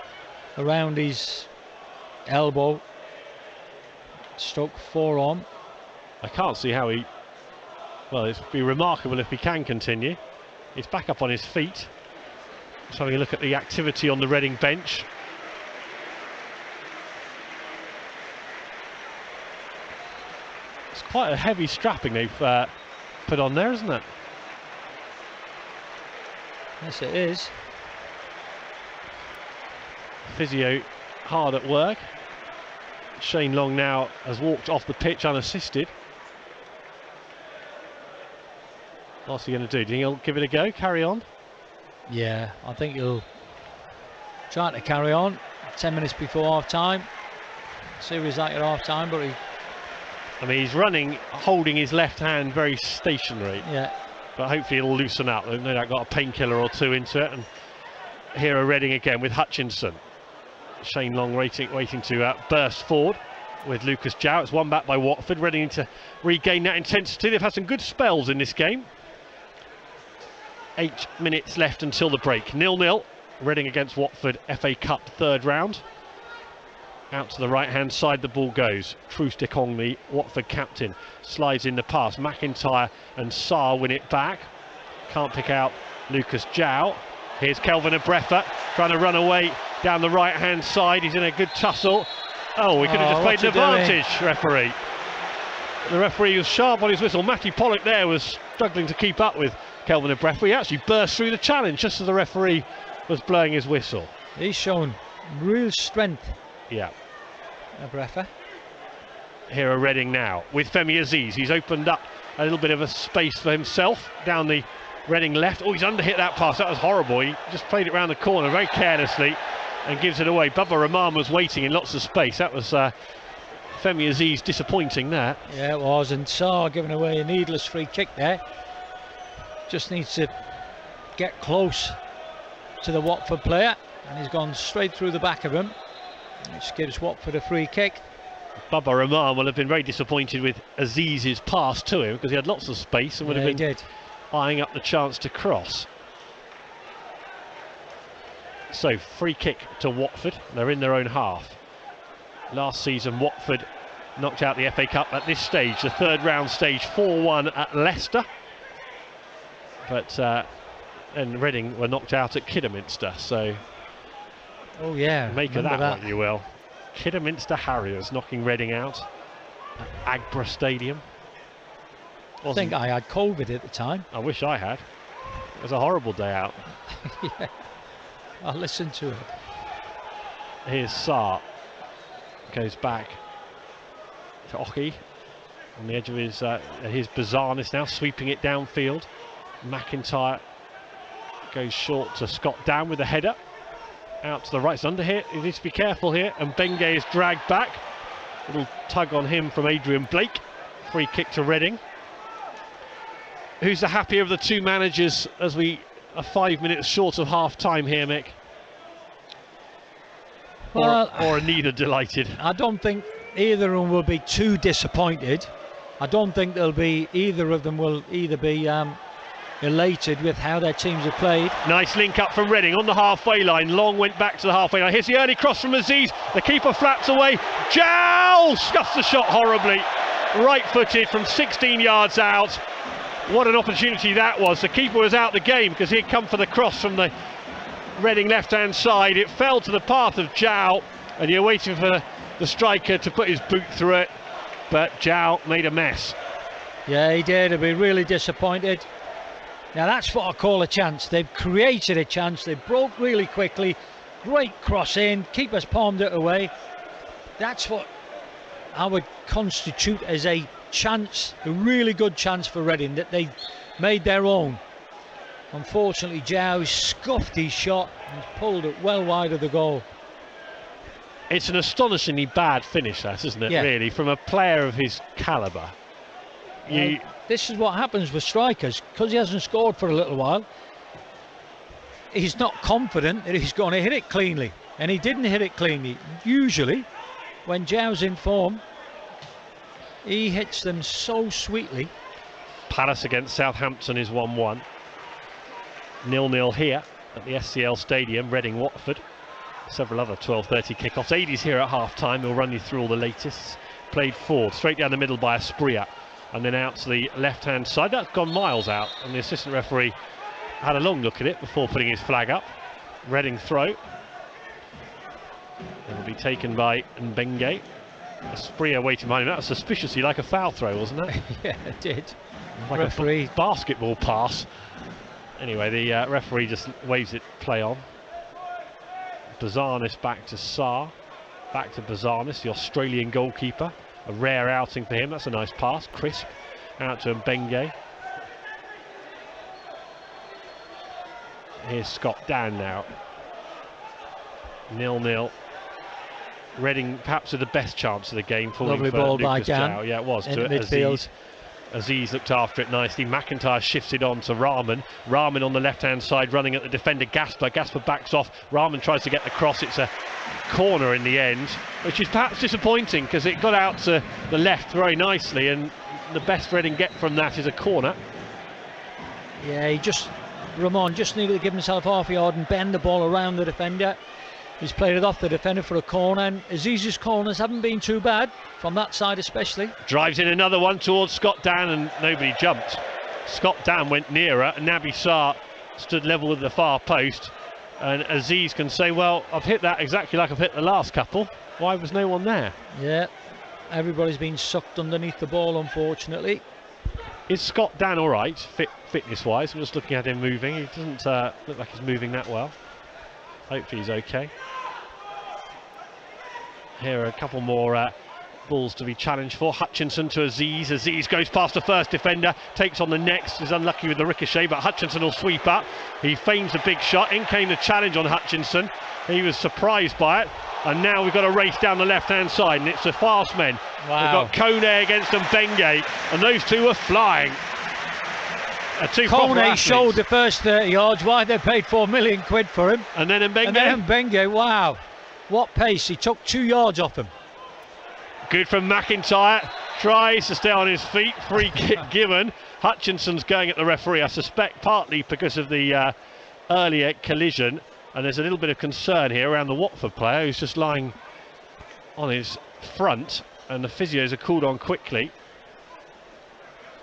around his elbow, stroke forearm. I can't see how he... Well, it'd be remarkable if he can continue. He's back up on his feet. Just having a look at the activity on the Reading bench. It's quite a heavy strapping they've put on there, isn't it? Yes, it is. Physio hard at work. Shane Long now has walked off the pitch unassisted. What's he going to do? Do you think he'll give it a go, carry on? Yeah, I think he'll try to carry on. 10 minutes before half time. Series like at half time, but I mean, he's running, holding his left hand very stationary. Yeah. But hopefully it'll loosen up. They've no doubt got a painkiller or two into it. And here are Reading again with Hutchinson. Shane Long waiting to burst forward with Lucas Jow. It's one back by Watford. Reading need to regain that intensity. They've had some good spells in this game. 8 minutes left until the break. 0-0. Reading against Watford, FA Cup third round. Out to the right hand side the ball goes. Troost-Ekong, the Watford captain, slides in the pass. McIntyre and Sarr win it back. Can't pick out Lucas Jow. Here's Kelvin Abrefa trying to run away down the right hand side. He's in a good tussle. Oh, we could have just played an advantage, referee. The referee was sharp on his whistle. Matty Pollock there was struggling to keep up with Kelvin Abrefa. He actually burst through the challenge just as the referee was blowing his whistle. He's shown real strength. Yeah. Abrefa. Here are Reading now with Femi Aziz. He's opened up a little bit of a space for himself down the Reading left. Oh, he's underhit that pass. That was horrible. He just played it round the corner very carelessly and gives it away. Bubba Rahman was waiting in lots of space. That was Femi Aziz disappointing there. Yeah, it was. And Sarr giving away a needless free kick there. Just needs to get close to the Watford player, and he's gone straight through the back of him, which gives Watford a free kick. Bubba Rahman will have been very disappointed with Aziz's pass to him, because he had lots of space and would have been eyeing up the chance to cross. So free kick to Watford. They're in their own half. Last season Watford knocked out the FA Cup at this stage, the third round stage, 4-1 at Leicester. But and Reading were knocked out at Kidderminster, so oh yeah, make of that what you will. Kidderminster Harriers knocking Reading out at Agbra Stadium. I think I had COVID at the time. I wish I had. It was a horrible day out. Yeah, I listened to it. Here's Sarr. Goes back to Oki. on the edge of his bizarreness now, sweeping it downfield. McIntyre goes short to Scott Down with a header. Out to the right, it's under here, he needs to be careful here, and Benge is dragged back. Little tug on him from Adrian Blake. Free kick to Reading. Who's the happier of the two managers as we are 5 minutes short of half time here, Mick? Well, or neither delighted? I don't think either of them will be too disappointed. I don't think either of them will either be elated with how their teams have played. Nice link up from Reading on the halfway line. Long went back to the halfway line. Here's the early cross from Aziz. The keeper flaps away. Jow scuffs the shot horribly. Right footed from 16 yards out. What an opportunity that was. The keeper was out the game because he'd come for the cross from the Reading left hand side. It fell to the path of Jow, and you're waiting for the striker to put his boot through it, but Jow made a mess. Yeah, he did. He'll be really disappointed. Now that's what I call a chance. They've created a chance. They broke really quickly. Great cross in. Keeper's palmed it away. That's what I would constitute as a chance, a really good chance for Reading that they made their own. Unfortunately, Jow scuffed his shot and pulled it well wide of the goal. It's an astonishingly bad finish, that, isn't it? Yeah. Really, from a player of his calibre. This is what happens with strikers, because he hasn't scored for a little while. He's not confident that he's going to hit it cleanly, and he didn't hit it cleanly. Usually, when Jow's in form, he hits them so sweetly. Palace against Southampton is 1-1. 0-0 here at the SCL Stadium, Reading Watford. Several other 12:30 kickoffs. 80s here at half time. We'll run you through all the latest. Played forward, straight down the middle by Aspria, and then out to the left hand side. That's gone miles out, and the assistant referee had a long look at it before putting his flag up. Reading throw. It will be taken by Mbenge. Aspria waiting behind him. That was suspiciously like a foul throw, wasn't it? Yeah, it did. Like Referee. a basketball pass. Anyway, the referee just waves it play on. Bizarreness back to Sarr. Back to Bizarreness, the Australian goalkeeper. A rare outing for him. That's a nice pass. Crisp. Out to Mbenge. Here's Scott Dan now. 0-0. Reading perhaps with the best chance of the game. Lovely for ball Lucas by Dan. Jow. Yeah, it was. In To midfield. Aziz looked after it nicely. McIntyre shifts it on to Rahman. Rahman on the left-hand side, running at the defender Gasper. Gasper backs off. Rahman tries to get the cross. It's a corner in the end, which is perhaps disappointing because it got out to the left very nicely, and the best Reading get from that is a corner. Yeah, Ramon just needed to give himself half a yard and bend the ball around the defender. He's played it off the defender for a corner, and Aziz's corners haven't been too bad from that side especially. Drives in another one towards Scott Dan, and nobody jumped. Scott Dan went nearer, and Naby Sarr stood level with the far post, and Aziz can say, well, I've hit that exactly like I've hit the last couple. Why was no one there? Yeah, everybody's been sucked underneath the ball, unfortunately. Is Scott Dan all right, fitness wise? I'm just looking at him moving. He doesn't look like he's moving that well. Hopefully he's okay. Here are a couple more balls to be challenged for. Hutchinson to Aziz. Aziz goes past the first defender, takes on the next, is unlucky with the ricochet, but Hutchinson will sweep up. He feigns a big shot. In came the challenge on Hutchinson. He was surprised by it, and now we've got a race down the left-hand side, and it's the fast men. Wow. We've got Kone against Mbenge, and those two are flying. Kone showed the first 30 yards why they paid £4 million for him. And then Mbenge. And then Mbenge, wow, what pace. He took 2 yards off him. Good from McIntyre. Tries to stay on his feet. Free kick given. Hutchinson's going at the referee, I suspect partly because of the earlier collision. And there's a little bit of concern here around the Watford player who's just lying on his front. And the physios are called on quickly.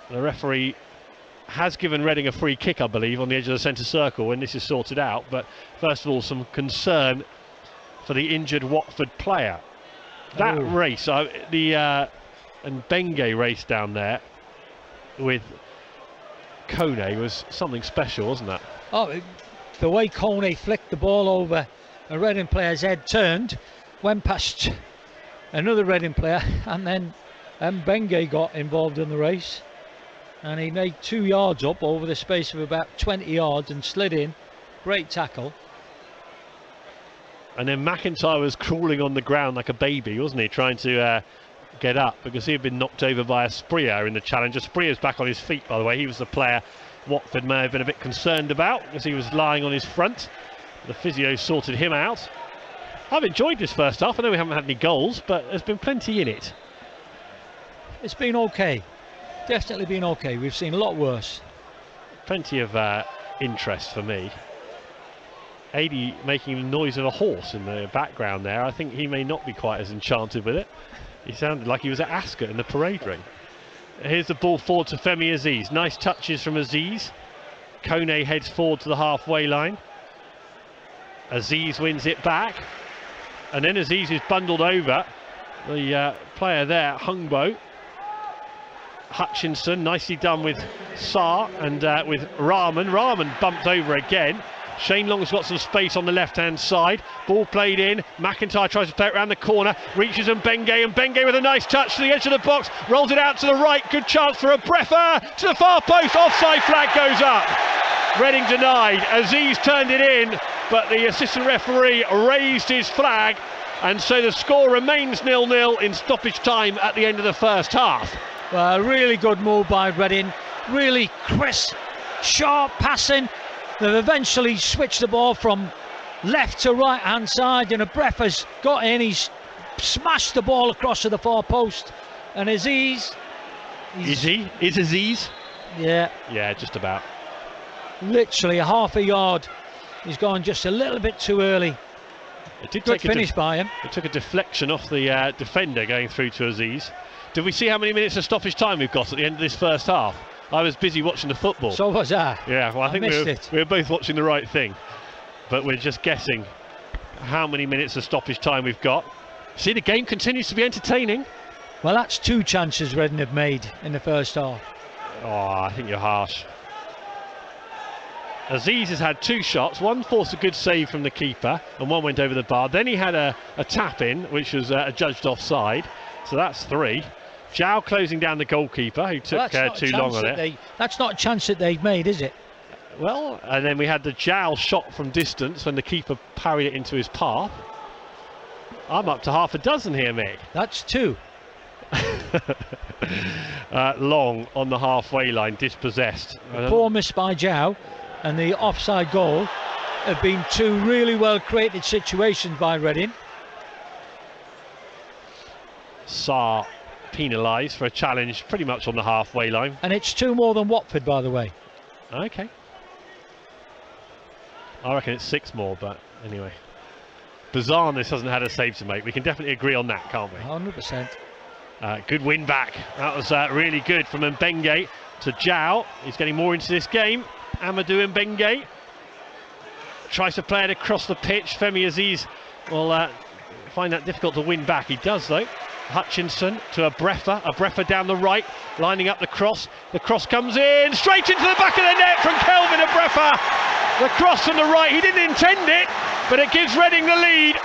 The referee has given Reading a free kick, I believe, on the edge of the centre circle when this is sorted out. But first of all, some concern for the injured Watford player. That race, and Mbenge race down there with Kone was something special, wasn't that? Oh, the way Kone flicked the ball over a Reading player's head, turned, went past another Reading player, and then Bengay got involved in the race, and he made 2 yards up over the space of about 20 yards and slid in. Great tackle. And then McIntyre was crawling on the ground like a baby, wasn't he, trying to get up, because he had been knocked over by a Asprilla in the challenge. Asprilla's back on his feet, by the way. He was the player Watford may have been a bit concerned about, because he was lying on his front. The physio sorted him out. I've enjoyed this first half. I know we haven't had any goals, but there's been plenty in it. It's been okay. Definitely been okay. We've seen a lot worse. Plenty of interest for me. Adi making the noise of a horse in the background there. I think he may not be quite as enchanted with it. He sounded like he was at Ascot in the parade ring. Here's the ball forward to Femi Aziz. Nice touches from Aziz. Kone heads forward to the halfway line. Aziz wins it back. And then Aziz is bundled over. The player there, Hungbo. Hutchinson, nicely done with Sarr and with Rahman. Rahman bumped over again. Shane Long's got some space on the left-hand side. Ball played in. McIntyre tries to play it around the corner. Reaches and Bengay with a nice touch to the edge of the box. Rolls it out to the right. Good chance for a Breffer to the far post. Offside flag goes up. Reading denied. Aziz turned it in, but the assistant referee raised his flag, and so the score remains 0-0 in stoppage time at the end of the first half. Well, really good move by Reading. Really crisp, sharp passing. They've eventually switched the ball from left to right hand side, and Breffer's got in. He's smashed the ball across to the far post, and Aziz. Is Aziz? Yeah, just about. Literally a half a yard. He's gone just a little bit too early. It did Good take finish by him. It took a deflection off the defender going through to Aziz. Did we see how many minutes of stoppage time we've got at the end of this first half? I was busy watching the football. So was I. Yeah, well, I think we were both watching the right thing, but we're just guessing how many minutes of stoppage time we've got. See, the game continues to be entertaining. Well, that's 2 chances Reading have made in the first half. Oh, I think you're harsh. Aziz has had 2 shots. One forced a good save from the keeper, and one went over the bar. Then he had a tap in, which was adjudged offside. So that's 3. Zhao closing down the goalkeeper, who took too long on it. That's not a chance that they've made, is it? Well, and then we had the Zhao shot from distance when the keeper parried it into his path. I'm up to half a dozen here, Mick. That's 2. Long on the halfway line, dispossessed. Poor miss by Zhao, and the offside goal have been 2 really well created situations by Reading. Sarr penalised for a challenge pretty much on the halfway line. And it's 2 more than Watford, by the way. Okay. I reckon it's 6 more, but anyway. Bazarness hasn't had a save to make. We can definitely agree on that, can't we? 100%. Good win back. That was really good from Mbenge to Zhao. He's getting more into this game. Amadou Mbenge tries to play it across the pitch. Femi Aziz will find that difficult to win back. He does, though. Hutchinson to a Breffer down the right, lining up the cross. The cross comes in, straight into the back of the net from Kelvin Breffer. The cross from the right, he didn't intend it, but it gives Reading the lead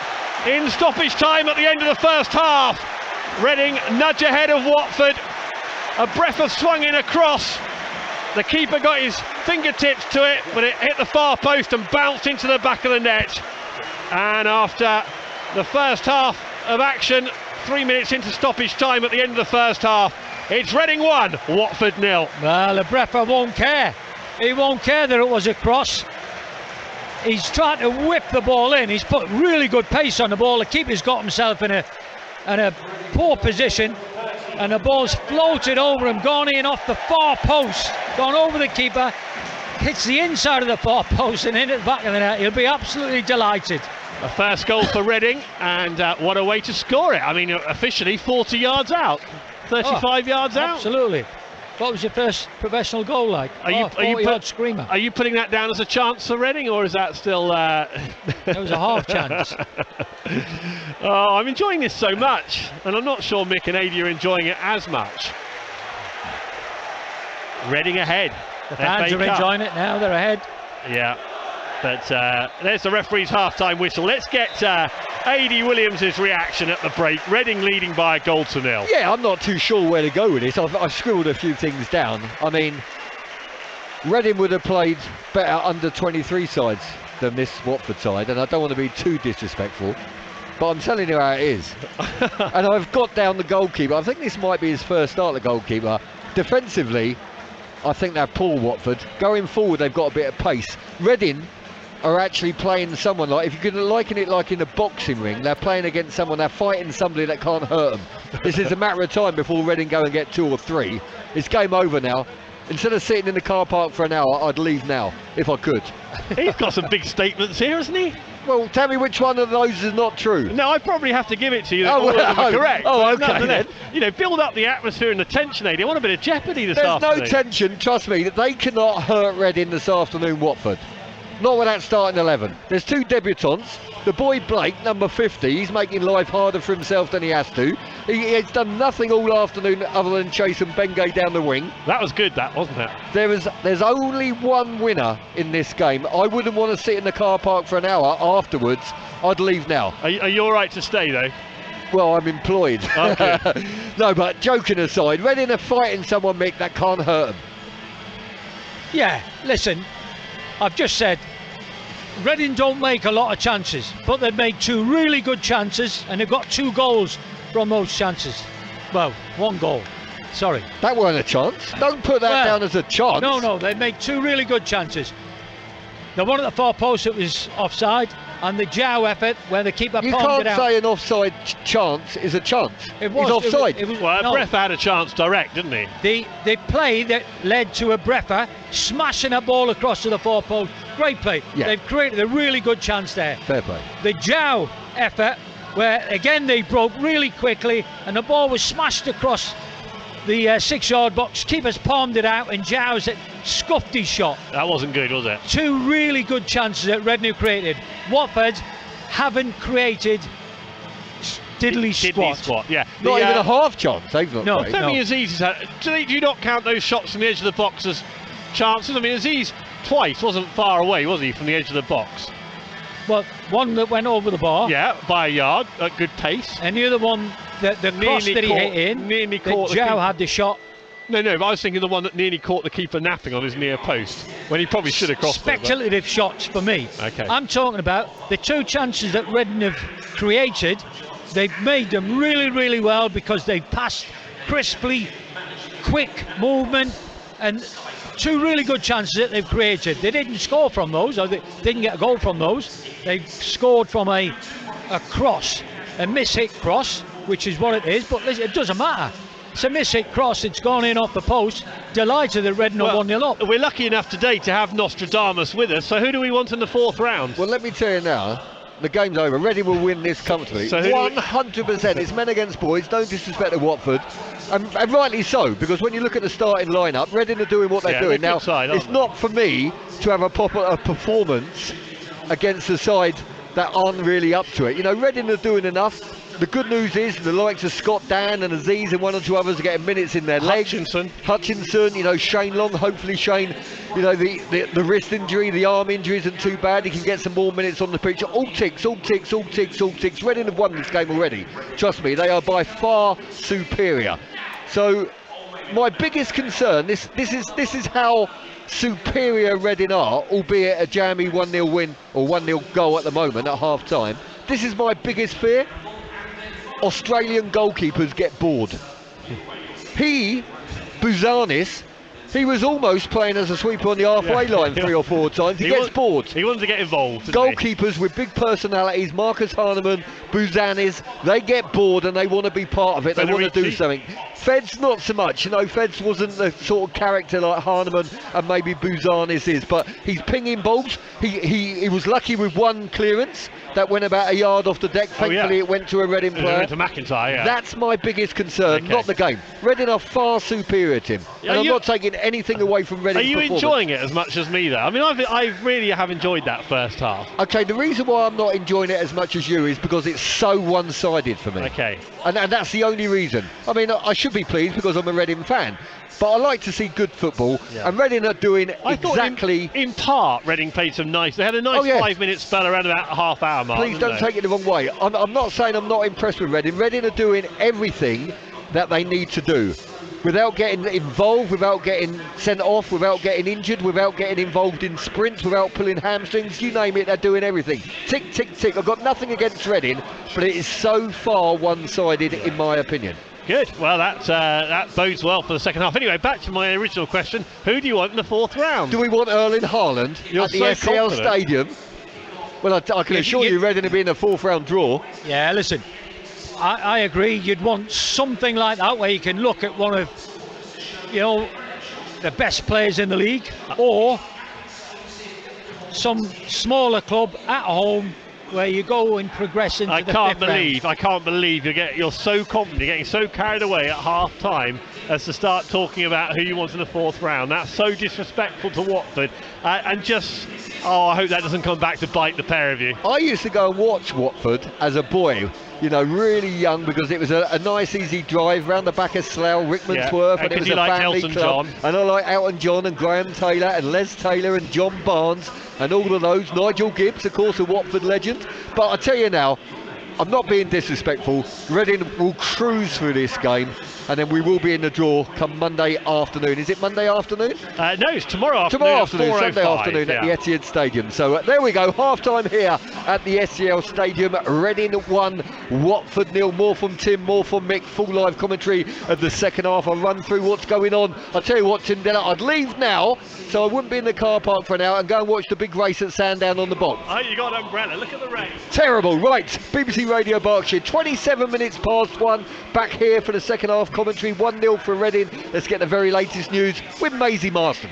in stoppage time at the end of the first half. Reading nudge ahead of Watford. Breffer swung in across. The keeper got his fingertips to it, but it hit the far post and bounced into the back of the net. And after the first half of action, 3 minutes into stoppage time at the end of the first half, it's Reading 1, Watford 0. Well, Breffer won't care. He won't care that it was a cross. He's trying to whip the ball in. He's put really good pace on the ball. The keeper's got himself in a poor position, and the ball's floated over him, gone in off the far post, gone over the keeper, hits the inside of the far post and in at the back of the net. He'll be absolutely delighted. A first goal for Reading, and what a way to score it. I mean, officially 40 yards out, 35 yards out. Absolutely. What was your first professional goal like? Screamer. Are you putting that down as a chance for Reading, or is that still... It was a half chance. Oh, I'm enjoying this so much, and I'm not sure Mick and Adi are enjoying it as much. Reading ahead. The fans are enjoying it now, they're ahead. Yeah. But there's the referee's half-time whistle. Let's get A.D. Williams' reaction at the break. Reading leading by 1-0. Yeah, I'm not too sure where to go with this. I've scribbled a few things down. I mean, Reading would have played better under 23 sides than this Watford side, and I don't want to be too disrespectful, but I'm telling you how it is. And I've got down the goalkeeper. I think this might be his first start, the goalkeeper. Defensively, I think they're poor, Watford. Going forward, they've got a bit of pace. Reading are actually playing someone like, if you could liken it like in a boxing ring, they're playing against someone, they're fighting somebody that can't hurt them. This is a matter of time before Reading go and get 2 or 3. It's game over now. Instead of sitting in the car park for an hour, I'd leave now, if I could. He's got some big statements here, hasn't he? Well, tell me which one of those is not true. No, I probably have to give it to you that all of them are correct. Oh, okay then. You know, build up the atmosphere and the tension, AD. I want a bit of jeopardy this afternoon. There's no tension, trust me, that they cannot hurt Reading this afternoon, Watford. Not without starting 11. There's 2 debutants. The boy Blake, number 50, he's making life harder for himself than he has to. He's done nothing all afternoon other than chasing Bengay down the wing. That was good, that, wasn't it? There's only one winner in this game. I wouldn't want to sit in the car park for an hour afterwards. I'd leave now. Are you all right to stay, though? Well, I'm employed. Okay. No, but joking aside, Reading are fighting someone, Mick, that can't hurt them. Yeah, listen, I've just said Reading don't make a lot of chances, but they've made 2 really good chances, and they've got 2 goals from those chances. Well, 1 goal. Sorry. That weren't a chance. Don't put that down as a chance. No, they made 2 really good chances. The one at the far post that was offside, and the Jow effort where the keeper palmed it out. You can't say an offside chance is a chance. It was. He's offside. Breffer had a chance direct, didn't he? The play that led to a Breffer smashing a ball across to the far post. Great play. Yeah. They've created a really good chance there. Fair play. The Jow effort where again they broke really quickly and the ball was smashed across the 6-yard box. Keeper's palmed it out and Jow's scuffed his shot. That wasn't good, was it? 2 really good chances that Reading created. Watford haven't created diddly squat. Yeah. Not even a half chance. They've not. No, played. Femi Aziz, do you not count those shots from the edge of the box as chances? I mean, Aziz twice wasn't far away, was he, from the edge of the box? Well, one that went over the bar. Yeah, by a yard, at good pace. And the other one, the cross that he hit in, nearly caught Jow had the shot. No, but I was thinking the one that nearly caught the keeper napping on his near post, when he probably should have crossed Speculative shots for me. Okay. I'm talking about the 2 chances that Reading have created. They've made them really, really well because they've passed crisply, quick movement, and 2 really good chances that they've created. They didn't score from those, or they didn't get a goal from those. They scored from a cross, a miss-hit cross, which is what it is, but it doesn't matter. It's a miss-hit cross, it's gone in off the post. Delighted that Reading are 1-0 up. We're lucky enough today to have Nostradamus with us, so who do we want in the 4th round? Well, let me tell you now, the game's over. Reading will win this comfortably. So 100%. It's men against boys. Don't disrespect the Watford. And rightly so, because when you look at the starting lineup, Reading are doing what they're doing. Now, it's not for me to have a performance against a side that aren't really up to it. You know, Reading are doing enough. The good news is the likes of Scott Dan and Aziz and 1 or 2 others are getting minutes in their legs. Hutchinson, you know, Shane Long, hopefully Shane, you know, the wrist injury, the arm injury isn't too bad. He can get some more minutes on the pitch. All ticks. Reading have won this game already. Trust me, they are by far superior. So my biggest concern, this is how superior Reading are, albeit a jammy 1-0 win or 1-0 goal at the moment at half time. This is my biggest fear. Australian goalkeepers get bored. Bouzanis, he was almost playing as a sweeper on the halfway line 3 or 4 times. He gets bored. He wanted to get involved. Goalkeepers with big personalities, Marcus Hahnemann, Bouzanis, they get bored and they want to be part of it. They want to do something. Feds not so much. You know, Feds wasn't the sort of character like Hahnemann and maybe Bouzanis is, but he's pinging balls. He was lucky with 1 clearance. that went about a yard off the deck. Thankfully, it went to a Reading player. It went to McIntyre, yeah. That's my biggest concern, not the game. Reading are far superior, Tim. And I'm not taking anything away from Reading's performance. Are you enjoying it as much as me, though? I mean, I really have enjoyed that first half. Okay, the reason why I'm not enjoying it as much as you is because it's so one-sided for me. Okay. And that's the only reason. I mean, I should be pleased because I'm a Reading fan. But I like to see good football, and Reading are doing exactly... In part, Reading played some nice... They had a nice 5-minute spell around about a half-hour mark. Please don't take it the wrong way. I'm not saying I'm not impressed with Reading. Reading are doing everything that they need to do without getting involved, without getting sent off, without getting injured, without getting involved in sprints, without pulling hamstrings. You name it, they're doing everything. Tick, tick, tick. I've got nothing against Reading, but it is so far one-sided in my opinion. Good. Well, that bodes well for the second half. Anyway, back to my original question. Who do you want in the fourth round? Do we want Erling Haaland at the SCL Stadium? Well, I can assure you Reading will be in a fourth round draw. Yeah, listen, I agree. You'd want something like that where you can look at one of, the best players in the league, or some smaller club at home where you go and progress into the fifth round. I can't believe you're so confident, you're getting so carried away at half time as to start talking about who you want in the fourth round. That's so disrespectful to Watford, and just I hope that doesn't come back to bite the pair of you. I used to go and watch Watford as a boy, really young, because it was a nice easy drive round the back of Slough, Rickmansworth, and it was a family club. John. And I like Elton John and Graham Taylor and Les Taylor and John Barnes and all of those. Nigel Gibbs, of course, a Watford legend. But I tell you now, I'm not being disrespectful. Reading will cruise through this game, and then we will be in the draw come Monday afternoon. Is it Monday afternoon? No, it's tomorrow afternoon. Tomorrow afternoon, Sunday afternoon at the Etihad Stadium. So there we go, half-time here at the SCL Stadium. Reading 1, Watford 0. More from Tim, more from Mick. Full live commentary of the second half. I'll run through what's going on. I'll tell you what, Tim Dennett, I'd leave now, so I wouldn't be in the car park for an hour, and go and watch the big race at Sandown on the box. Oh, you got an umbrella. Look at the race. Terrible. Right, BBC Radio Berkshire, 27 minutes past 1. Back here for the second half commentary. 1-0 for Reading. Let's get the very latest news with Maisie Marston.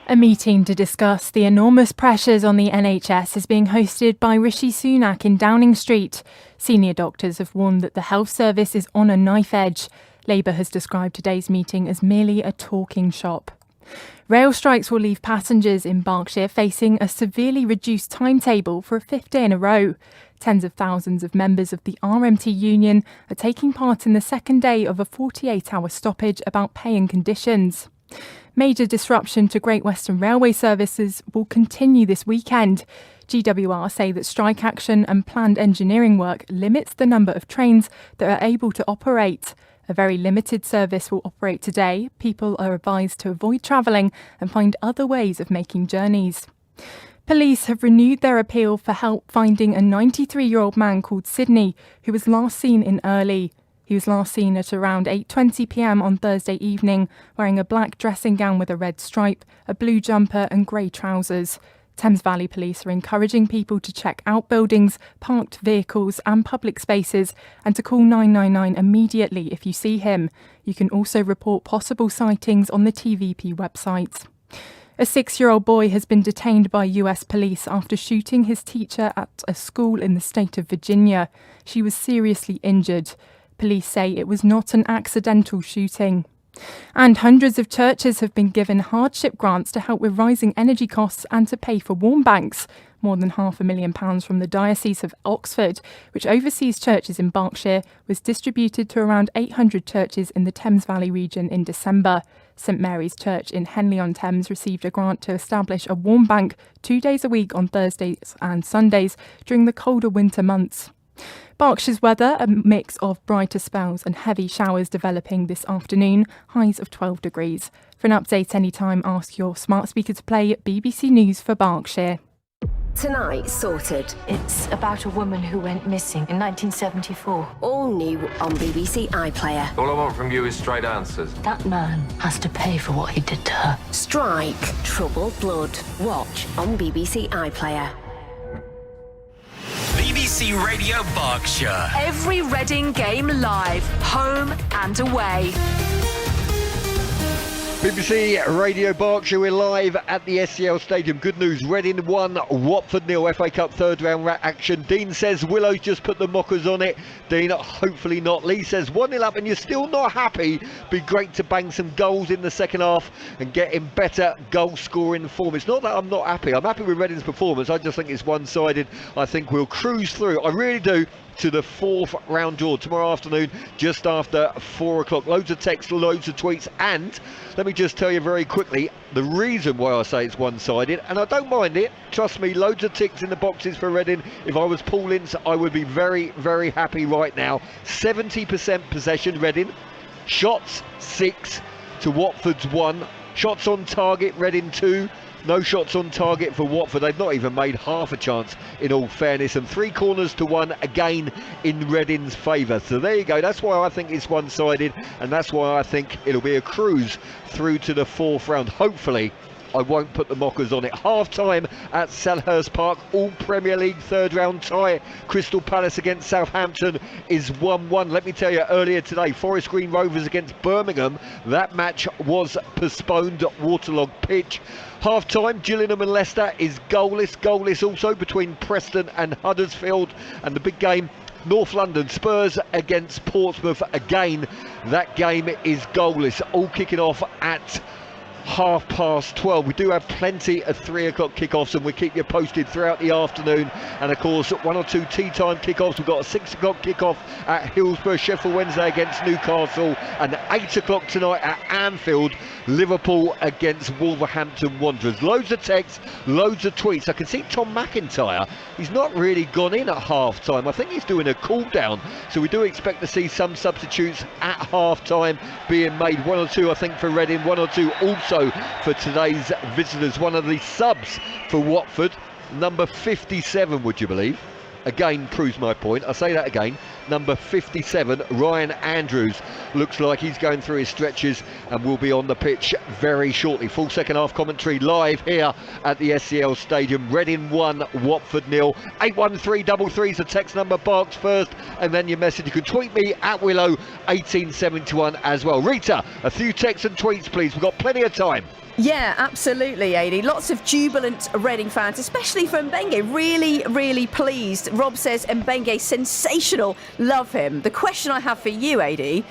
A meeting to discuss the enormous pressures on the NHS is being hosted by Rishi Sunak in Downing Street. Senior doctors have warned that the health service is on a knife edge. Labour has described today's meeting as merely a talking shop. Rail strikes will leave passengers in Berkshire facing a severely reduced timetable for a fifth day in a row. Tens of thousands of members of the RMT union are taking part in the second day of a 48-hour stoppage about pay and conditions. Major disruption to Great Western Railway services will continue this weekend. GWR say that strike action and planned engineering work limits the number of trains that are able to operate. A very limited service will operate today. People are advised to avoid travelling and find other ways of making journeys. Police have renewed their appeal for help finding a 93-year-old man called Sydney, who was last seen in Early. He was last seen at around 8:20 p.m. on Thursday evening, wearing a black dressing gown with a red stripe, a blue jumper and grey trousers. Thames Valley Police are encouraging people to check outbuildings, parked vehicles and public spaces, and to call 999 immediately if you see him. You can also report possible sightings on the TVP website. A 6-year-old boy has been detained by US police after shooting his teacher at a school in the state of Virginia. She was seriously injured. Police say it was not an accidental shooting. And hundreds of churches have been given hardship grants to help with rising energy costs and to pay for warm banks. More than £500,000 from the Diocese of Oxford, which oversees churches in Berkshire, was distributed to around 800 churches in the Thames Valley region in December. St Mary's Church in Henley-on-Thames received a grant to establish a warm bank 2 days a week on Thursdays and Sundays during the colder winter months. Berkshire's weather, a mix of brighter spells and heavy showers developing this afternoon, highs of 12 degrees. For an update anytime, ask your smart speaker to play BBC News for Berkshire. Tonight, Sorted. It's about a woman who went missing in 1974. All new on BBC iPlayer. All I want from you is straight answers. That man has to pay for what he did to her. Strike. Troubled Blood. Watch on BBC iPlayer. BBC Radio Berkshire. Every Reading game live, home and away. BBC Radio Berkshire, we're live at the SCL Stadium. Good news, Reading 1, Watford 0, FA Cup third round action. Dean says Willow's just put the mockers on it. Dean, hopefully not. Lee says 1-0 up and you're still not happy. Be great to bang some goals in the second half and get in better goal scoring form. It's not that I'm not happy. I'm happy with Reading's performance. I just think it's one-sided. I think we'll cruise through. I really do. To the fourth round draw tomorrow afternoon, just after 4 o'clock. Loads of text, loads of tweets, and let me just tell you very quickly the reason why I say it's one-sided, and I don't mind it. Trust me, loads of ticks in the boxes for Reading. If I was Paul Ince, I would be very, very happy right now. 70% possession, Reading. Shots 6 to Watford's 1. Shots on target, Reading 2. No shots on target for Watford. They've not even made half a chance, in all fairness. And 3 corners to 1 again in Reading's favour. So there you go. That's why I think it's one-sided, and that's why I think it'll be a cruise through to the fourth round. Hopefully, I won't put the mockers on it. Half-time at Selhurst Park. All Premier League third round tie. Crystal Palace against Southampton is 1-1. Let me tell you, earlier today, Forest Green Rovers against Birmingham. That match was postponed at waterlogged pitch. Half-time, Gillingham and Leicester is goalless. Goalless also between Preston and Huddersfield. And the big game, North London Spurs against Portsmouth. Again, that game is goalless. All kicking off at 12:30. We do have plenty of 3 o'clock kickoffs, and we keep you posted throughout the afternoon. And of course, 1 or 2 tea time kickoffs. We've got a 6 o'clock kickoff at Hillsborough, Sheffield Wednesday against Newcastle, and 8 o'clock tonight at Anfield, Liverpool against Wolverhampton Wanderers. Loads of texts, loads of tweets. I can see Tom McIntyre, he's not really gone in at half time. I think he's doing a cool down, so we do expect to see some substitutes at half time being made. 1 or 2 I think for Reading, 1 or 2 also for today's visitors. One of the subs for Watford, number 57, would you believe? Again, proves my point. I say that again. Number 57, Ryan Andrews, looks like he's going through his stretches and will be on the pitch very shortly. Full second half commentary live here at the SCL Stadium. Reading 1, Watford 0. 81333 is the text number. Barks first, and then your message. You can tweet me at Willow 1871 as well. Rita, a few texts and tweets, please. We've got plenty of time. Yeah, absolutely, Adi. Lots of jubilant Reading fans, especially from Mbenge. Really, really pleased. Rob says Mbenge, sensational. Love him. The question I have for you, Adi,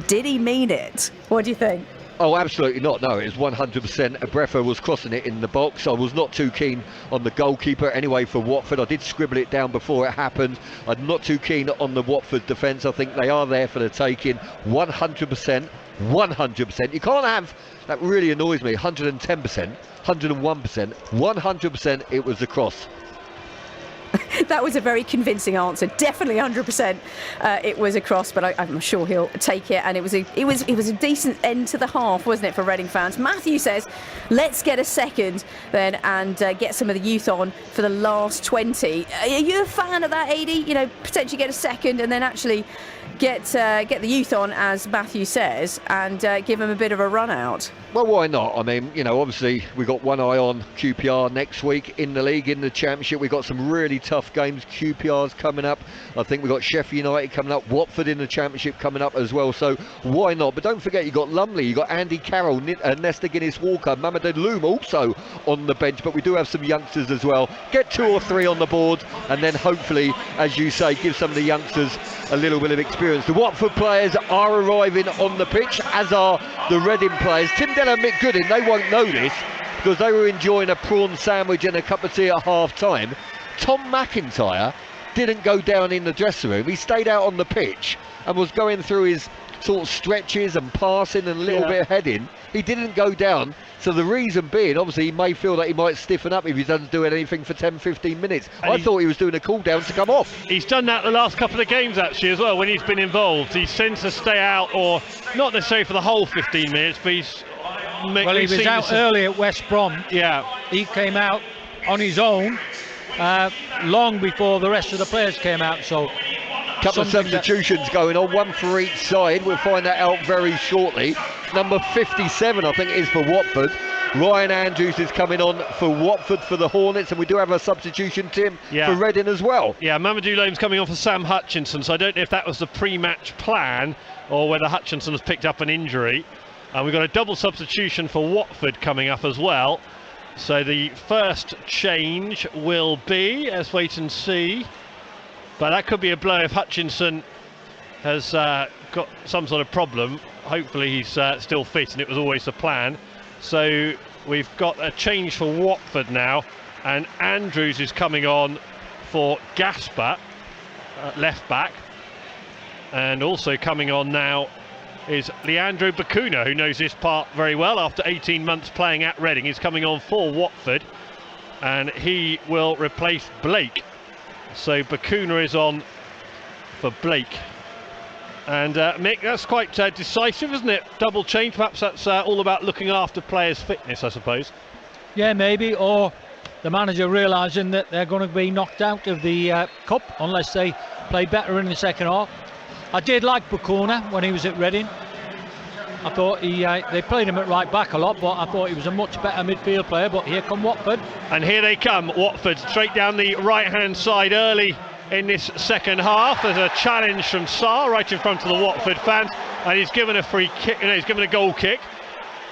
did he mean it? What do you think? Oh, absolutely not. No, it was 100%. Brefa was crossing it in the box. I was not too keen on the goalkeeper anyway for Watford. I did scribble it down before it happened. I'm not too keen on the Watford defence. I think they are there for the taking. 100%. 100%. You can't have, that really annoys me, 110%, 101%, 100% it was a cross. That was a very convincing answer. Definitely 100% it was a cross, but I'm sure he'll take it. And it was a decent end to the half, wasn't it, for Reading fans? Matthew says, let's get a second then and get some of the youth on for the last 20. Are you a fan of that, Adi? You know, potentially get a second and then actually get the youth on, as Matthew says, and give them a bit of a run out. Well, why not? I mean, you know, obviously we've got one eye on QPR next week in the league, in the Championship. We've got some really tough games. QPR's coming up. I think we've got Sheffield United coming up, Watford in the Championship coming up as well. So why not? But don't forget, you've got Lumley, you've got Andy Carroll, Nesta Guinness-Walker, Mamadou Loom also on the bench. But we do have some youngsters as well. Get 2 or 3 on the board, and then hopefully, as you say, give some of the youngsters a little bit of experience. The Watford players are arriving on the pitch, as are the Reading players. Tim Dell and Mick Goodin, they won't know this because they were enjoying a prawn sandwich and a cup of tea at half time. Tom McIntyre didn't go down in the dressing room. He stayed out on the pitch and was going through his sort of stretches and passing and a little bit of heading. He didn't go down. So the reason being, obviously, he may feel that he might stiffen up if he doesn't do anything for 10-15 minutes. And I thought he was doing a cool down to come off. He's done that the last couple of games actually as well when he's been involved. He tends to stay out, or not necessarily for the whole 15 minutes, but he's... Well, he was out early at West Brom. Yeah. He came out on his own long before the rest of the players came out, so... Couple of substitutions going on, one for each side. We'll find that out very shortly. Number 57, I think it is for Watford. Ryan Andrews is coming on for Watford for the Hornets, and we do have a substitution, Tim, for Reading as well. Yeah, Mamadou Loam's coming on for Sam Hutchinson, so I don't know if that was the pre-match plan or whether Hutchinson has picked up an injury. And we've got a double substitution for Watford coming up as well. So the first change will be, let's wait and see. But that could be a blow if Hutchinson has got some sort of problem. Hopefully he's still fit, and it was always the plan. So we've got a change for Watford now, and Andrews is coming on for Gasper, left back. And also coming on now is Leandro Bacuna, who knows this part very well after 18 months playing at Reading. He's coming on for Watford, and he will replace Blake. So Bacuna is on for Blake. And Mick, that's quite decisive, isn't it? Double change. Perhaps that's all about looking after players' fitness, I suppose. Yeah, maybe, or the manager realising that they're going to be knocked out of the cup unless they play better in the second half. I did like Bacuna when he was at Reading. I thought they played him at right back a lot, but I thought he was a much better midfield player. But here come Watford. And here they come, Watford, straight down the right-hand side early in this second half. There's a challenge from Sarr right in front of the Watford fans, and he's given a free kick. He's given a goal kick,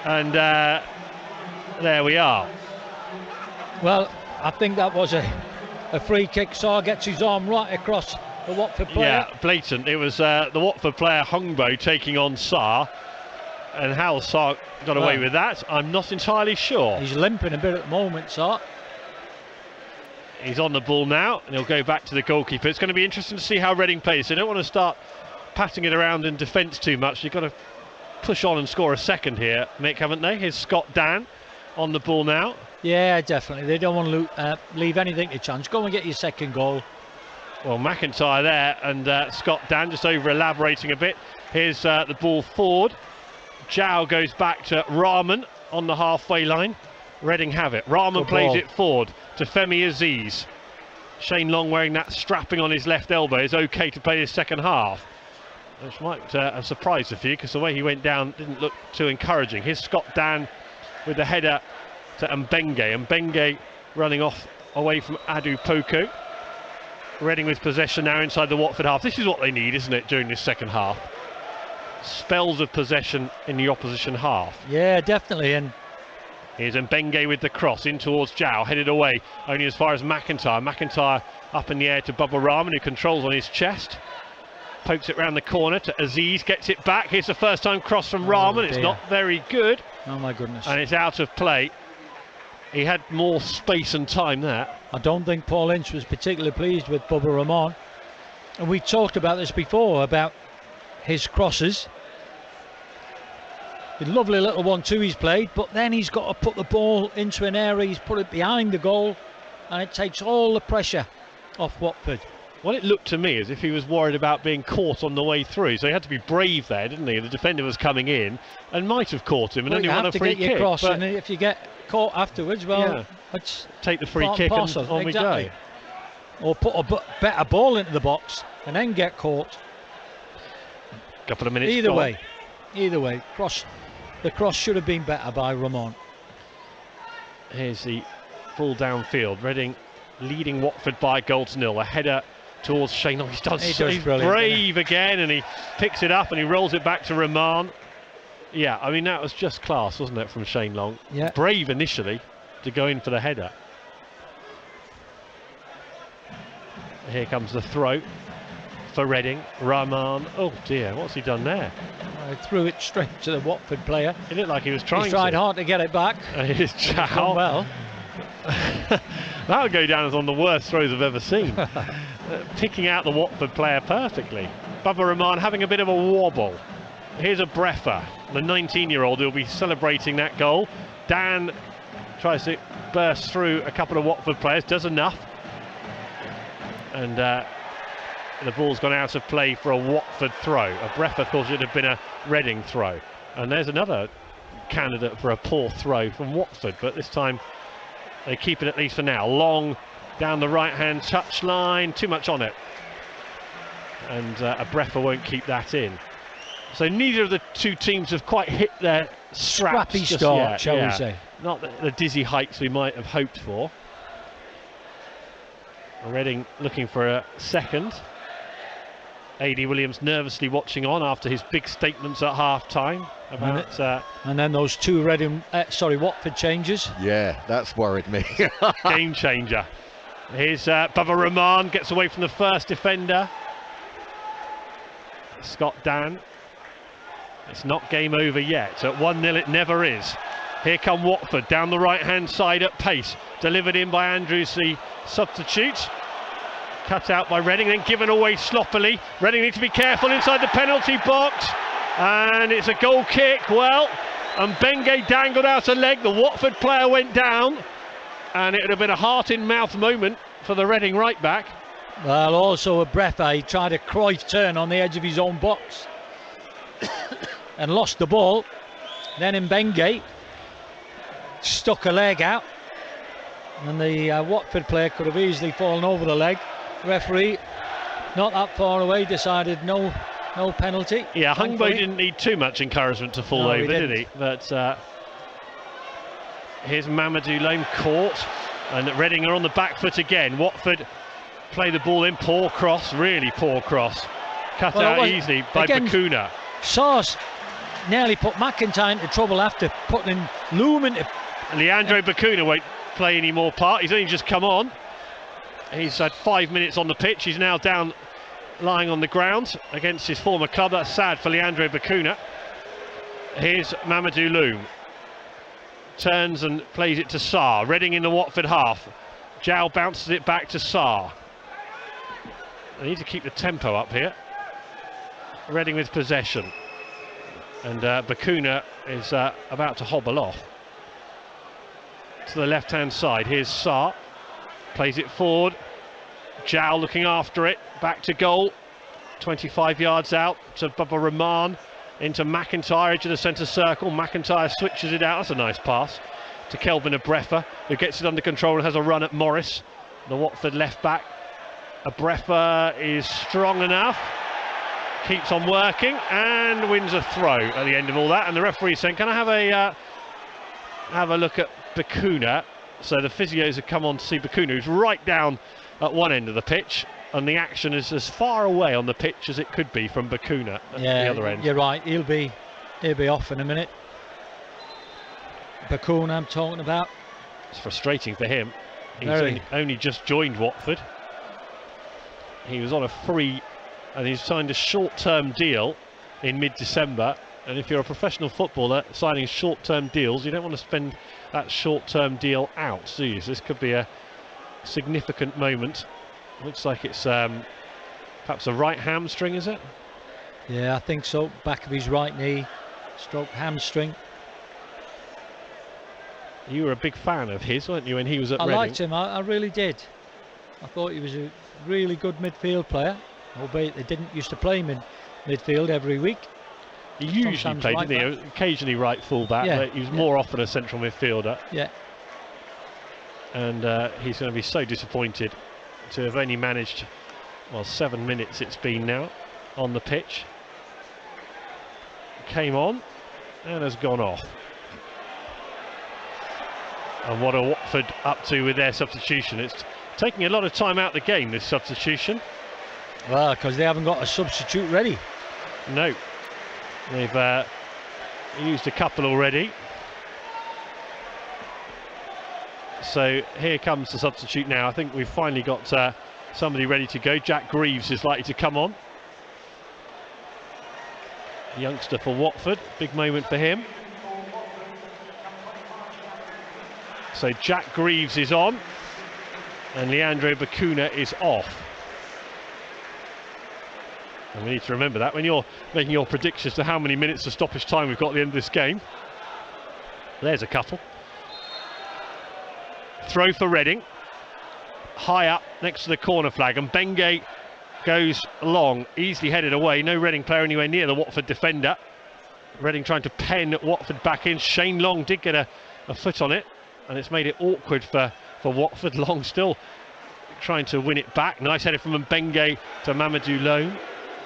and there we are. Well, I think that was a free kick. Sarr gets his arm right across the Watford player. Yeah, blatant. It was the Watford player Hungbo taking on Sarr, and how Sarr got away with that, I'm not entirely sure. He's limping a bit at the moment, Sarr. He's on the ball now, and he'll go back to the goalkeeper. It's going to be interesting to see how Reading plays. They don't want to start patting it around in defence too much. You've got to push on and score a second here, Mick, haven't they? Here's Scott Dan on the ball now. Yeah, definitely. They don't want to leave anything to chance. Go and get your second goal. Well, McIntyre there, and Scott Dan just over-elaborating a bit. Here's the ball forward. Zhao goes back to Rahman on the halfway line. Reading have it. Rahman plays it forward to Femi Aziz. Shane Long, wearing that strapping on his left elbow, is okay to play his second half. Which might have surprised a few, because the way he went down didn't look too encouraging. Here's Scott Dan with the header to Mbenge. Mbenge running off away from Adu Poku. Reading with possession now inside the Watford half. This is what they need, isn't it, during this second half? Spells of possession in the opposition half. Yeah, definitely. And here's Mbenge with the cross in towards Zhao, headed away only as far as McIntyre. McIntyre up in the air to Bubba Rahman, who controls on his chest. Pokes it round the corner to Aziz, gets it back. Here's the first time cross from Rahman. It's not very good. Oh my goodness. And it's out of play. He had more space and time there. I don't think Paul Ince was particularly pleased with Bubba Rahman. And we talked about this before, about his crosses. A lovely little 1-2 he's played, but then he's got to put the ball into an area, he's put it behind the goal, and it takes all the pressure off Watford. Well, it looked to me as if he was worried about being caught on the way through, so he had to be brave there, didn't he? The defender was coming in and might have caught him and only won a free kick. You have to get your cross, and if you get caught afterwards, well, let's take the free kick and on we go. Or put a better ball into the box and then get caught. Couple of minutes. Either way, the cross should have been better by Rahman. Here's the ball downfield. Reading leading Watford by a goal to nil. A header towards Shane Long. He's brave again, and he picks it up and he rolls it back to Rahman. Yeah, I mean, that was just class, wasn't it, from Shane Long? Yeah. Brave initially to go in for the header. Here comes the throw for Reading. Rahman, oh dear, what's he done there? I threw it straight to the Watford player. It looked like he was trying. He tried hard to get it back. Here's Zhao. Well, that would go down as one of the worst throws I've ever seen. Picking out the Watford player perfectly. Bubba Rahman having a bit of a wobble. Here's a Breffer, the 19-year-old who will be celebrating that goal. Dan tries to burst through a couple of Watford players, does enough. And the ball's gone out of play for a Watford throw. A Breffer, of course, should have been a Reading throw. And there's another candidate for a poor throw from Watford, but this time they keep it at least for now. Long down the right-hand touchline, too much on it. And a Breffer won't keep that in. So neither of the two teams have quite hit their straps scrappy just start, yet. shall we say. Not the dizzy heights we might have hoped for. Reading looking for a second. A.D. Williams nervously watching on after his big statements at half-time about... and then those two Watford changes. Yeah, that's worried me. Game changer. Here's Bubba Rahman, gets away from the first defender. Scott Dan. It's not game over yet. At 1-0 it never is. Here come Watford down the right-hand side at pace. Delivered in by Andrews, the substitute. Cut out by Reading, then given away sloppily. Reading need to be careful inside the penalty box. And it's a goal kick. Well, and Benge dangled out a leg. The Watford player went down. And it would have been a heart-in-mouth moment for the Reading right-back. Well, also a Brefa, he tried a Cruyff turn on the edge of his own box. And lost the ball. Then Mbenge stuck a leg out. And the Watford player could have easily fallen over the leg. Referee, not that far away, decided no penalty. Yeah, Hungbo didn't need too much encouragement to fall over, did he? But here's Mamadou Lame caught, and Reading are on the back foot again. Watford play the ball in, poor cross, really poor cross. Cut out easily by Bakuna. Sauce nearly put McIntyre into trouble after putting Loom into... Leandro Bakuna won't play any more part, he's only just come on. He's had 5 minutes on the pitch. He's now down, lying on the ground against his former club. That's sad for Leandro Bakuna. Here's Mamadou Loum. Turns and plays it to Sarr. Reading in the Watford half. Jow bounces it back to Sarr. They need to keep the tempo up here. Reading with possession. And Bakuna is about to hobble off. To the left-hand side. Here's Sarr. Plays it forward. Jow looking after it. Back to goal. 25 yards out to Bubba Rahman. Into McIntyre, edge of the centre circle. McIntyre switches it out. That's a nice pass to Kelvin Abrefa, who gets it under control and has a run at Morris, the Watford left back. Abrefa is strong enough. Keeps on working and wins a throw at the end of all that. And the referee saying, can I have a look at Bakuna? So the physios have come on to see Bakuna, who's right down at one end of the pitch, and the action is as far away on the pitch as it could be from Bakuna at the other end. You're right, he'll be off in a minute. Bakuna I'm talking about. It's frustrating for him. He's only just joined Watford. He was on a free, and he's signed a short-term deal in mid-December. And if you're a professional footballer signing short-term deals, you don't want to spend that short-term deal out, do you? So this could be a significant moment. Looks like it's perhaps a right hamstring, is it? Yeah, I think so. Back of his right knee, stroke hamstring. You were a big fan of his, weren't you, when he was at Reading? I liked him, I really did. I thought he was a really good midfield player, albeit they didn't used to play him in midfield every week. He usually played, didn't he? Occasionally right full-back, but he was more often a central midfielder. Yeah. And he's going to be so disappointed to have only managed, well, 7 minutes it's been now on the pitch. Came on and has gone off. And what are Watford up to with their substitution? It's taking a lot of time out of the game, this substitution. Well, because they haven't got a substitute ready. No. They've used a couple already. So here comes the substitute now. I think we've finally got somebody ready to go. Jack Greaves is likely to come on. Youngster for Watford, big moment for him. So Jack Greaves is on and Leandro Bakuna is off. And we need to remember that when you're making your predictions to how many minutes of stoppage time we've got at the end of this game. There's a couple. Throw for Reading. High up next to the corner flag, and Benge goes long, easily headed away. No Reading player anywhere near the Watford defender. Reading trying to pen Watford back in. Shane Long did get a foot on it, and it's made it awkward for Watford. Long still trying to win it back. Nice header from Benge to Mamadou Loam.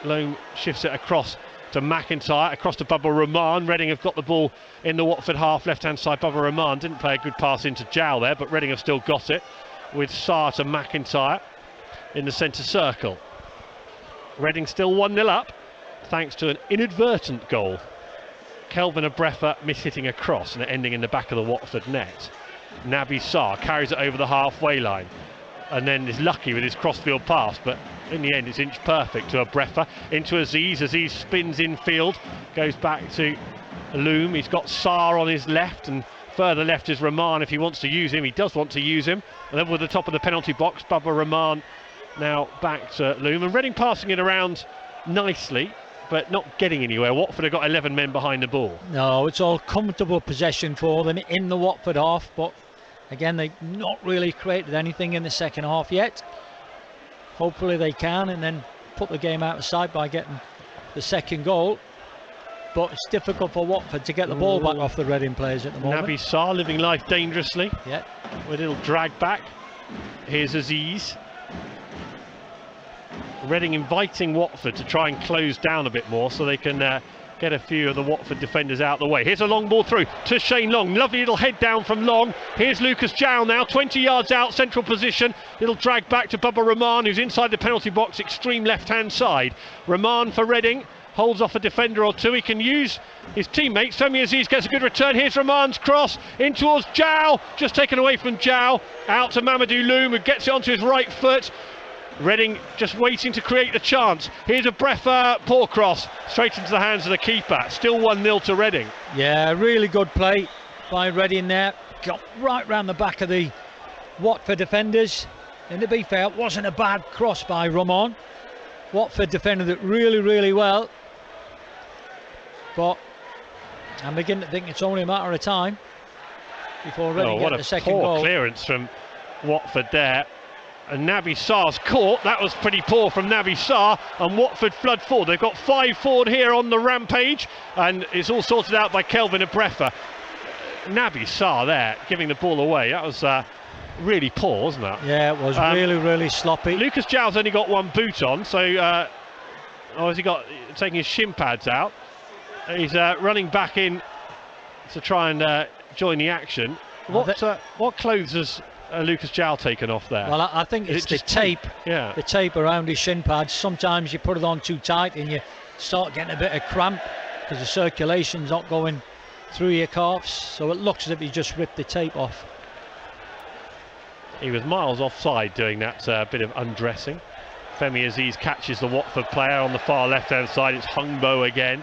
Loam shifts it across to McIntyre, across to Bubba Rahman. Reading have got the ball in the Watford half, left-hand side. Bubba Rahman didn't play a good pass into Jow there, but Reading have still got it with Sarr to McIntyre in the centre circle. Reading still 1-0 up, thanks to an inadvertent goal. Kelvin Abrefa mishitting a cross and ending in the back of the Watford net. Naby Sarr carries it over the halfway line and then is lucky with his crossfield pass, but in the end it's inch perfect to Abrefa, into Aziz. Aziz spins infield, goes back to Loom. He's got Sarr on his left, and further left is Rahman if he wants to use him. He does want to use him. And then with the top of the penalty box, Bubba Rahman now back to Loom, and Reading passing it around nicely but not getting anywhere. Watford have got 11 men behind the ball. No, it's all comfortable possession for them in the Watford half, but again they've not really created anything in the second half yet. Hopefully they can, and then put the game out of sight by getting the second goal. But it's difficult for Watford to get the ball back off the Reading players at the moment. Naby Sarr living life dangerously. Yeah. With a little drag back. Here's Aziz. Reading inviting Watford to try and close down a bit more so they can get a few of the Watford defenders out of the way. Here's a long ball through to Shane Long. Lovely little head down from Long. Here's Lucas Jow now, 20 yards out, central position. Little drag back to Bubba Rahman, who's inside the penalty box, extreme left-hand side. Rahman for Reading. Holds off a defender or two. He can use his teammates. Femi Aziz gets a good return. Here's Rahman's cross in towards Jow. Just taken away from Jow. Out to Mamadou Loom, who gets it onto his right foot. Reading just waiting to create the chance. Here's a Brefa, poor cross. Straight into the hands of the keeper. Still 1-0 to Reading. Yeah, really good play by Reading there. Got right round the back of the Watford defenders. And to be fair, it wasn't a bad cross by Rahman. Watford defended it really, really well. But I'm beginning to think it's only a matter of time before Reading get the second goal. What a poor clearance from Watford there. And Naby Sarr's caught. That was pretty poor from Naby Sarr. And Watford flood forward. They've got 5 forward here on the rampage. And it's all sorted out by Kelvin Abrefa. Naby Sarr there, giving the ball away. That was really poor, wasn't it? Yeah, it was really, really sloppy. Lucas Jow's only got one boot on. So, has he got taking his shin pads out? He's running back in to try and join the action. What clothes has Lucas Jow taken off there? Well, I think it's the tape. Yeah. The tape around his shin pads. Sometimes you put it on too tight and you start getting a bit of cramp because the circulation's not going through your calves. So it looks as if he just ripped the tape off. He was miles offside doing that bit of undressing. Femi Aziz catches the Watford player on the far left-hand side. It's Hungbo again.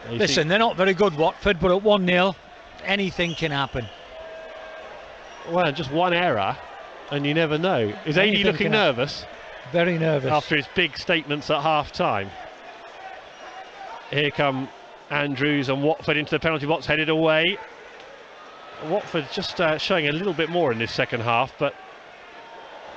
Listen, they're not very good, Watford, but at 1-0, anything can happen. Well, just one error, and you never know. Is Ady looking nervous? Very nervous. After his big statements at half-time. Here come Andrews and Watford into the penalty box, headed away. Watford just showing a little bit more in this second half, but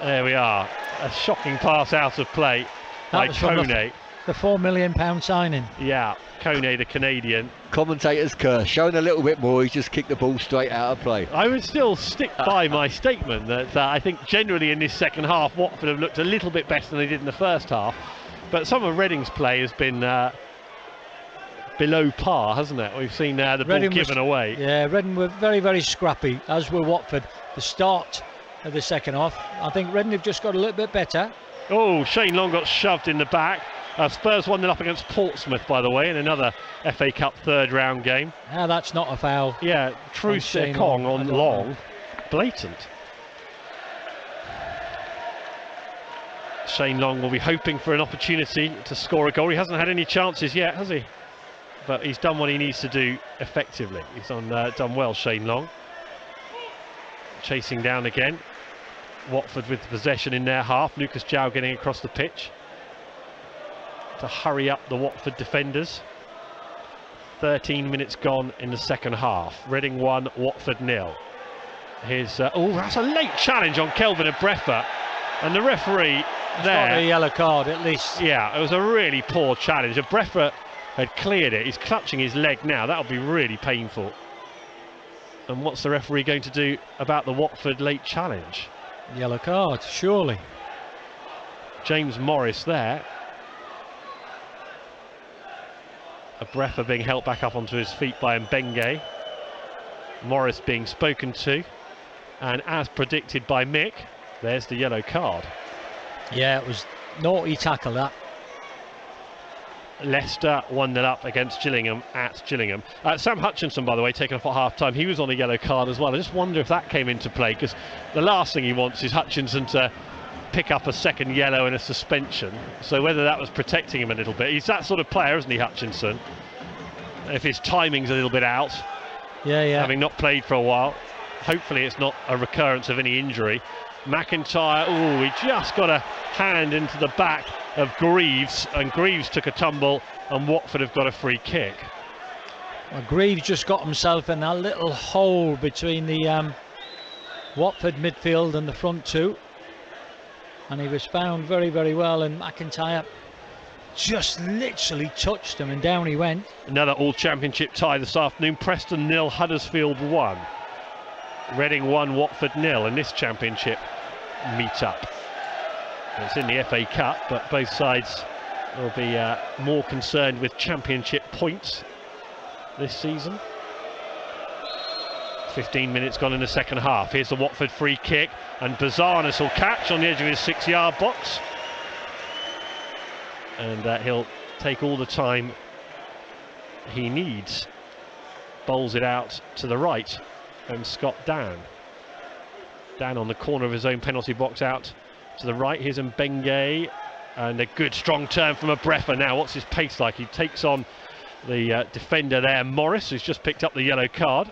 there we are. A shocking pass out of play by Kone. The £4 million signing. Yeah, Kone, the Canadian. Commentator's curse, showing a little bit more. He's just kicked the ball straight out of play. I would still stick by my statement that I think generally in this second half Watford have looked a little bit better than they did in the first half, but some of Reading's play has been below par, hasn't it? We've seen the ball given away. Yeah, Reading were very, very scrappy, as were Watford. The start of the second half, I think Reading have just got a little bit better. Oh, Shane Long got shoved in the back. Spurs 1-0 up against Portsmouth, by the way, in another FA Cup third round game. Now that's not a foul. Yeah, true Kong on Long. Blatant. Shane Long will be hoping for an opportunity to score a goal. He hasn't had any chances yet, has he? But he's done what he needs to do effectively. He's done well, Shane Long. Chasing down again. Watford with possession in their half. Lucas Jow getting across the pitch to hurry up the Watford defenders. 13 minutes gone in the second half. Reading 1, Watford 0. Here's that's a late challenge on Kelvin Abrefa, and the referee there. Got a yellow card at least. Yeah, it was a really poor challenge. Abrefa had cleared it. He's clutching his leg now. That'll be really painful. And what's the referee going to do about the Watford late challenge? Yellow card, surely. James Morris there. Abrefa being helped back up onto his feet by Mbenge. Morris being spoken to. And as predicted by Mick, there's the yellow card. Yeah, it was Naughty tackle that. Leicester 1-0 up against Gillingham at Gillingham. Sam Hutchinson, by the way, taken off at half-time. He was on a yellow card as well. I just wonder if that came into play, because the last thing he wants is Hutchinson to pick up a second yellow and a suspension. So whether that was protecting him a little bit. He's that sort of player, isn't he, Hutchinson? If his timing's a little bit out, having not played for a while. Hopefully it's not a recurrence of any injury. McIntyre, he just got a hand into the back of Greaves, and Greaves took a tumble, and Watford have got a free kick. Well, Greaves just got himself in that little hole between the Watford midfield and the front two, and he was found very, very well, and McIntyre just literally touched him and down he went. Another all-championship tie this afternoon. Preston 0, Huddersfield 1. Reading 1, Watford 0 in this championship meet-up. It's in the FA Cup, but both sides will be more concerned with championship points this season. 15 minutes gone in the second half. Here's the Watford free kick, and Bazanis will catch on the edge of his 6-yard box. And he'll take all the time he needs. Bowls it out to the right, and Scott Dan. Dan on the corner of his own penalty box out to the right. Here's Mbenge, and a good strong turn from Abrefa. Now, what's his pace like? He takes on the defender there, Morris, who's just picked up the yellow card.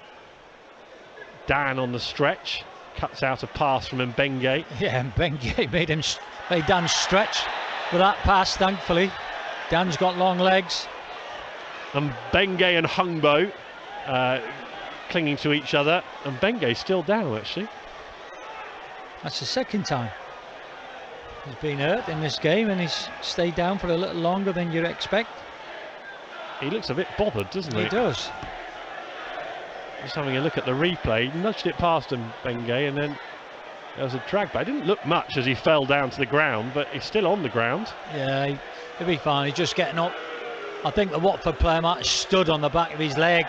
Dan on the stretch, cuts out a pass from Mbenge. Yeah, Mbenge made Dan stretch with that pass, thankfully. Dan's got long legs. Mbenge and Hungbo clinging to each other, and Benge's still down, actually. That's the second time he's been hurt in this game, and he's stayed down for a little longer than you'd expect. He looks a bit bothered, doesn't he? He does. Just having a look at the replay, he nudged it past him, Mbenge, and then there was a drag, but it didn't look much as he fell down to the ground, but he's still on the ground. Yeah, he'll be fine. He's just getting up. I think the Watford player might have stood on the back of his leg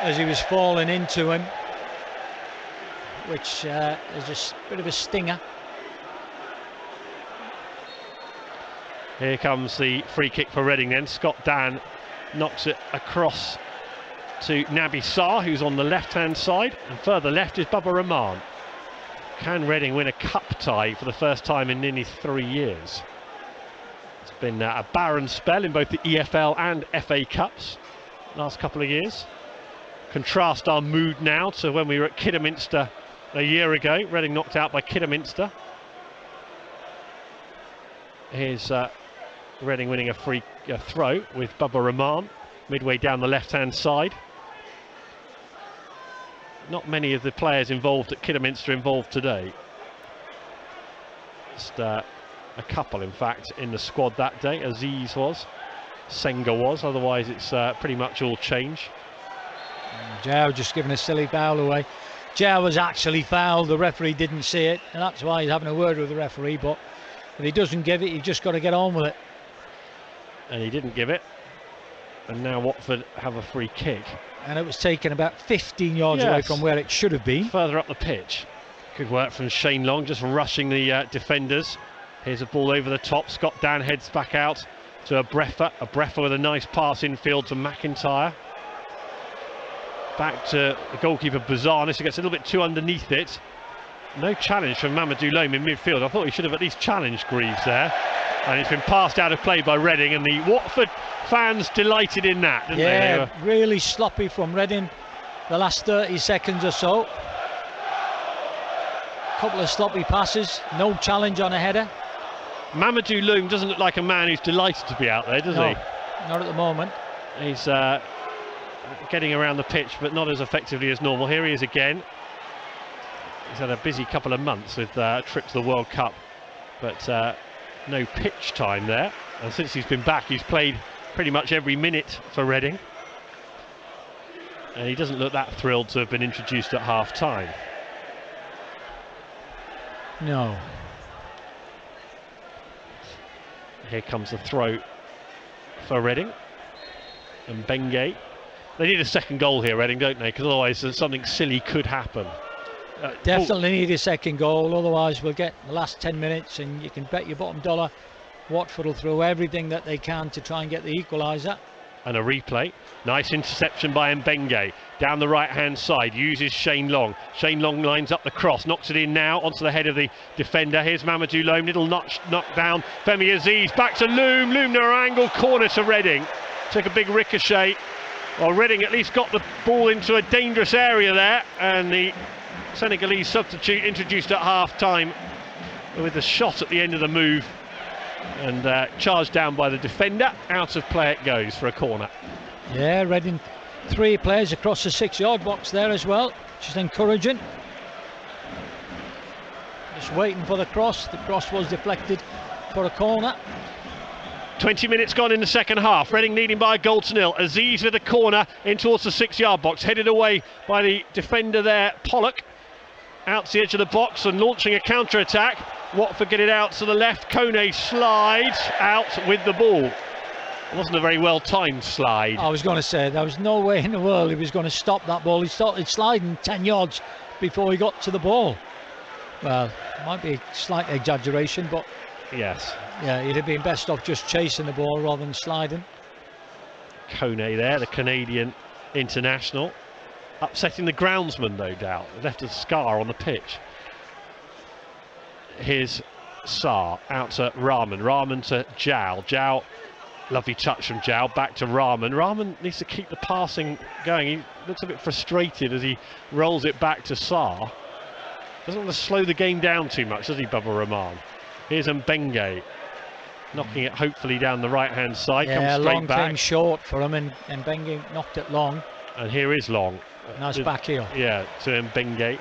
as he was falling into him, which is a bit of a stinger. Here comes the free kick for Reading then. Scott Dan knocks it across to Naby Sarr, who's on the left-hand side, and further left is Bubba Rahman. Can Reading win a cup tie for the first time in nearly 3 years? It's been a barren spell in both the EFL and FA Cups last couple of years. Contrast our mood now to when we were at Kidderminster a year ago. Reading knocked out by Kidderminster. Here's Reading winning a free throw with Bubba Rahman midway down the left-hand side. Not many of the players involved at Kidderminster involved today. Just a couple, in fact, in the squad that day. Aziz was, Senga was, otherwise it's pretty much all change. Joe just giving a silly foul away. Joe was actually fouled, the referee didn't see it, and that's why he's having a word with the referee, but if he doesn't give it, you've just got to get on with it. And he didn't give it, and now Watford have a free kick. And it was taken about 15 yards away from where it should have been. Further up the pitch. Good work from Shane Long, just rushing the defenders. Here's a ball over the top. Scott Dan heads back out to Abrefa. Abrefa with a nice pass infield to McIntyre. Back to the goalkeeper Bazanis, who gets a little bit too underneath it. No challenge from Mamadou Lome in midfield. I thought he should have at least challenged Greaves there. And it's been passed out of play by Reading, and the Watford fans delighted in that, didn't they? Yeah, really sloppy from Reading the last 30 seconds or so. Couple of sloppy passes, no challenge on a header. Mamadou Loum doesn't look like a man who's delighted to be out there, does he? Not at the moment. He's getting around the pitch, but not as effectively as normal. Here he is again. He's had a busy couple of months with a trip to the World Cup, but no pitch time there. And since he's been back, he's played pretty much every minute for Reading. And he doesn't look that thrilled to have been introduced at half-time. No. Here comes the throw for Reading. And Mbenge. They need a second goal here, Reading, don't they? Because otherwise something silly could happen. Definitely need a second goal, otherwise we'll get the last 10 minutes and you can bet your bottom dollar Watford will throw everything that they can to try and get the equaliser. And a replay. Nice interception by Mbenge down the right hand side, uses Shane Long. Shane Long lines up the cross, knocks it in now onto the head of the defender. Here's Mamadou Loam, little knock down. Femi Aziz back to Loom. Loom narrow angle corner to Reading. Took a big ricochet. Well, Reading at least got the ball into a dangerous area there, and the Senegalese substitute introduced at half time with a shot at the end of the move, and charged down by the defender. Out of play it goes for a corner. Yeah, Reading 3 players across the 6-yard box there as well, which is encouraging. Just waiting for the cross. The cross was deflected for a corner. 20 minutes gone in the second half. Reading leading by a goal to nil. Aziz with a corner in towards the 6-yard box, headed away by the defender there, Pollock. Out to the edge of the box and launching a counter-attack. Watford get it out to the left. Kone slides out with the ball. It wasn't a very well-timed slide. I was going to say, there was no way in the world he was going to stop that ball. He started sliding 10 yards before he got to the ball. Well, it might be a slight exaggeration, but yes. Yeah, he'd have been best off just chasing the ball rather than sliding. Kone there, the Canadian international. Upsetting the groundsman, no doubt. Left a scar on the pitch. Here's Sarr out to Rahman. Rahman to Jow. Jow, lovely touch from Jow. Back to Rahman. Rahman needs to keep the passing going. He looks a bit frustrated as he rolls it back to Sarr. Doesn't want to slow the game down too much, does he, Bubba Rahman? Here's Mbenge. Knocking it hopefully down the right hand side. Yeah, comes straight Long back. came short for him, and Mbenge knocked it long. And here is Long. Nice back heel. Yeah, to Mbenge.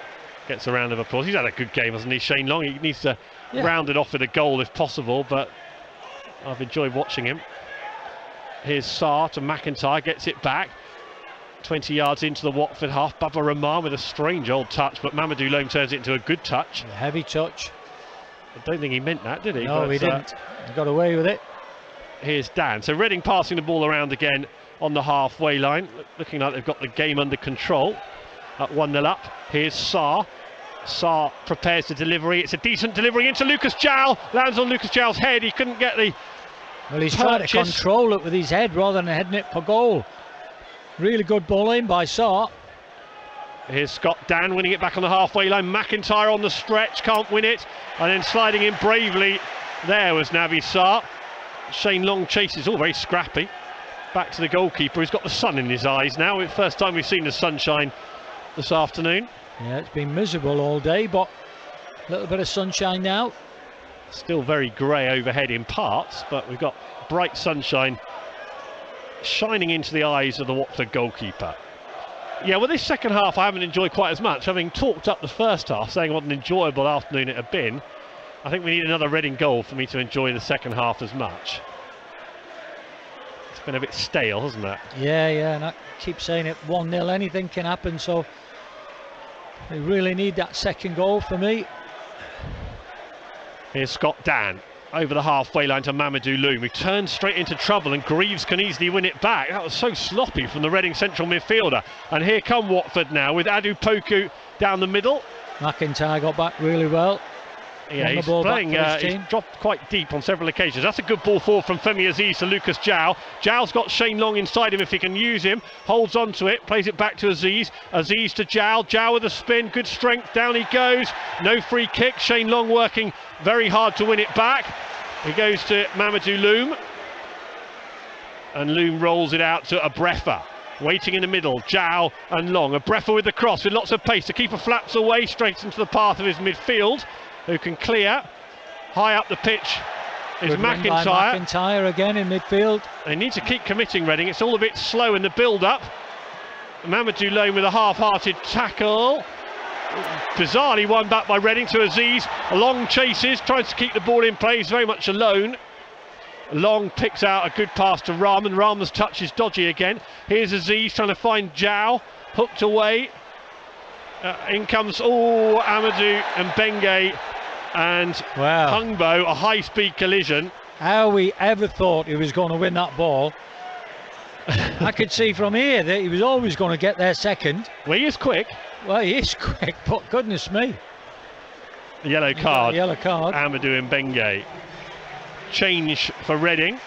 Gets a round of applause. He's had a good game, hasn't he, Shane Long? He needs to round it off with a goal if possible, but I've enjoyed watching him. Here's Sarr to McIntyre, gets it back. 20 yards into the Watford half. Bubba Rahman with a strange old touch, but Mamadou Loam turns it into a good touch. A heavy touch. I don't think he meant that, did he? No, but, he didn't. He got away with it. Here's Dan. So Reading passing the ball around again on the halfway line, looking like they've got the game under control. At 1-0 up. Here's Sarr. Sarr prepares the delivery. It's a decent delivery into Lucas Jow. Lands on Lucas Jow's head. He couldn't get the Well, he's trying to control it with his head rather than heading it for goal. Really good ball in by Sarr. Here's Scott Dan winning it back on the halfway line. McIntyre on the stretch, can't win it. And then sliding in bravely, there was Naby Sarr. Shane Long chases, all very scrappy. Back to the goalkeeper, he's got the sun in his eyes now. It's the first time we've seen the sunshine this afternoon. Yeah, it's been miserable all day, but a little bit of sunshine now. Still very grey overhead in parts, but we've got bright sunshine shining into the eyes of the Watford goalkeeper. Yeah, well, this second half I haven't enjoyed quite as much. Having talked up the first half, saying what an enjoyable afternoon it had been, I think we need another Reading goal for me to enjoy the second half as much. It's been a bit stale, hasn't it? Yeah, and I keep saying it, 1-0, anything can happen, so we really need that second goal for me. Here's Scott Dan over the halfway line to Mamadou Loom, who turns straight into trouble, and Greaves can easily win it back. That was so sloppy from the Reading central midfielder. And here come Watford now with Adu Poku down the middle. McIntyre got back really well. Yeah, he's playing, he's dropped quite deep on several occasions. That's a good ball forward from Femi Aziz to Lucas Jow. Jow's got Shane Long inside him if he can use him. Holds on to it, plays it back to Aziz. Aziz to Jow. Jow with a spin, good strength, down he goes. No free kick. Shane Long working very hard to win it back. He goes to Mamadou Loom. And Loom rolls it out to Abrefa. Waiting in the middle, Jow and Long. Abrefa with the cross with lots of pace. The keeper flaps away straight into the path of his midfield, who can clear. High up the pitch is McIntyre. McIntyre again in midfield. They need to keep committing, Reading. It's all a bit slow in the build-up. Mamadou Loam with a half-hearted tackle. Bizarrely won back by Reading to Aziz. Long chases, tries to keep the ball in play. He's very much alone. Long picks out a good pass to Rahman. Rahman's touch is dodgy again. Here's Aziz trying to find Jow. Hooked away. In comes Amadou and Mbenge and Hungbo, a high-speed collision. How we ever thought he was going to win that ball. I could see from here that he was always going to get there second. Well, he is quick. Well, he is quick, but goodness me. Yellow card. Yellow card. Amadou Mbenge. Change for Reading.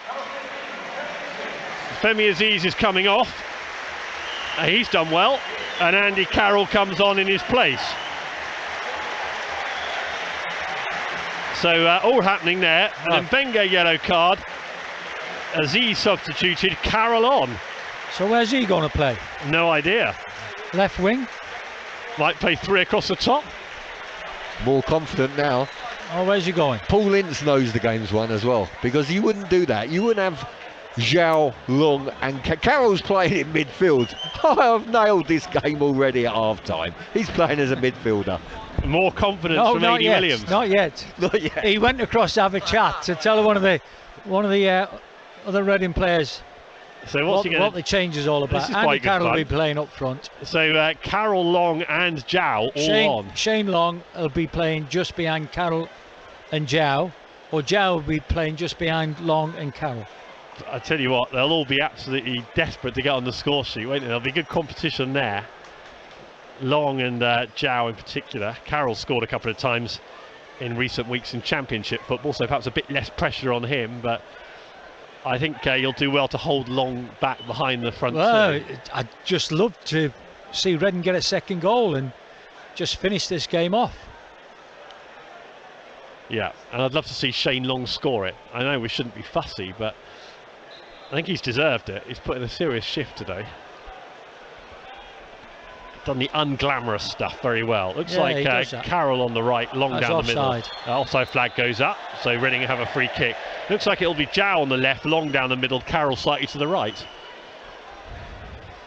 Femi Aziz is coming off. He's done well. And Andy Carroll comes on in his place. So all happening there. And Mbenge yellow card. Aziz substituted, Carroll on. So where's he going to play? No idea. Left wing? Might play 3 across the top. More confident now. Oh, where's he going? Paul Ince knows the game's won as well, because you wouldn't do that. You wouldn't have Zhao, Long and Carroll's playing in midfield. I've nailed this game already at half-time. He's playing as a midfielder. More confidence from Aidy Williams. Not yet. Not yet. He went across to have a chat to tell one of the other Reading players so what the change is all about. Andy Carroll will be playing up front. So Carroll, Long and Zhao all on. Shane Long will be playing just behind Carroll and Zhao, or Zhao will be playing just behind Long and Carroll. I tell you what, they'll all be absolutely desperate to get on the score sheet, won't they? There'll be good competition there. Long and Zhao in particular. Carroll scored a couple of times in recent weeks in Championship football, so perhaps a bit less pressure on him, but I think you'll do well to hold Long back behind the front. Well, I'd just love to see Reading get a second goal and just finish this game off. Yeah, and I'd love to see Shane Long score it. I know we shouldn't be fussy, but I think he's deserved it. He's put in a serious shift today. Done the unglamorous stuff very well. Looks like Carroll on the right, Long That's down offside. the middle. Offside flag goes up, so Reading have a free kick. Looks like it'll be Zhao on the left, Long down the middle, Carroll slightly to the right.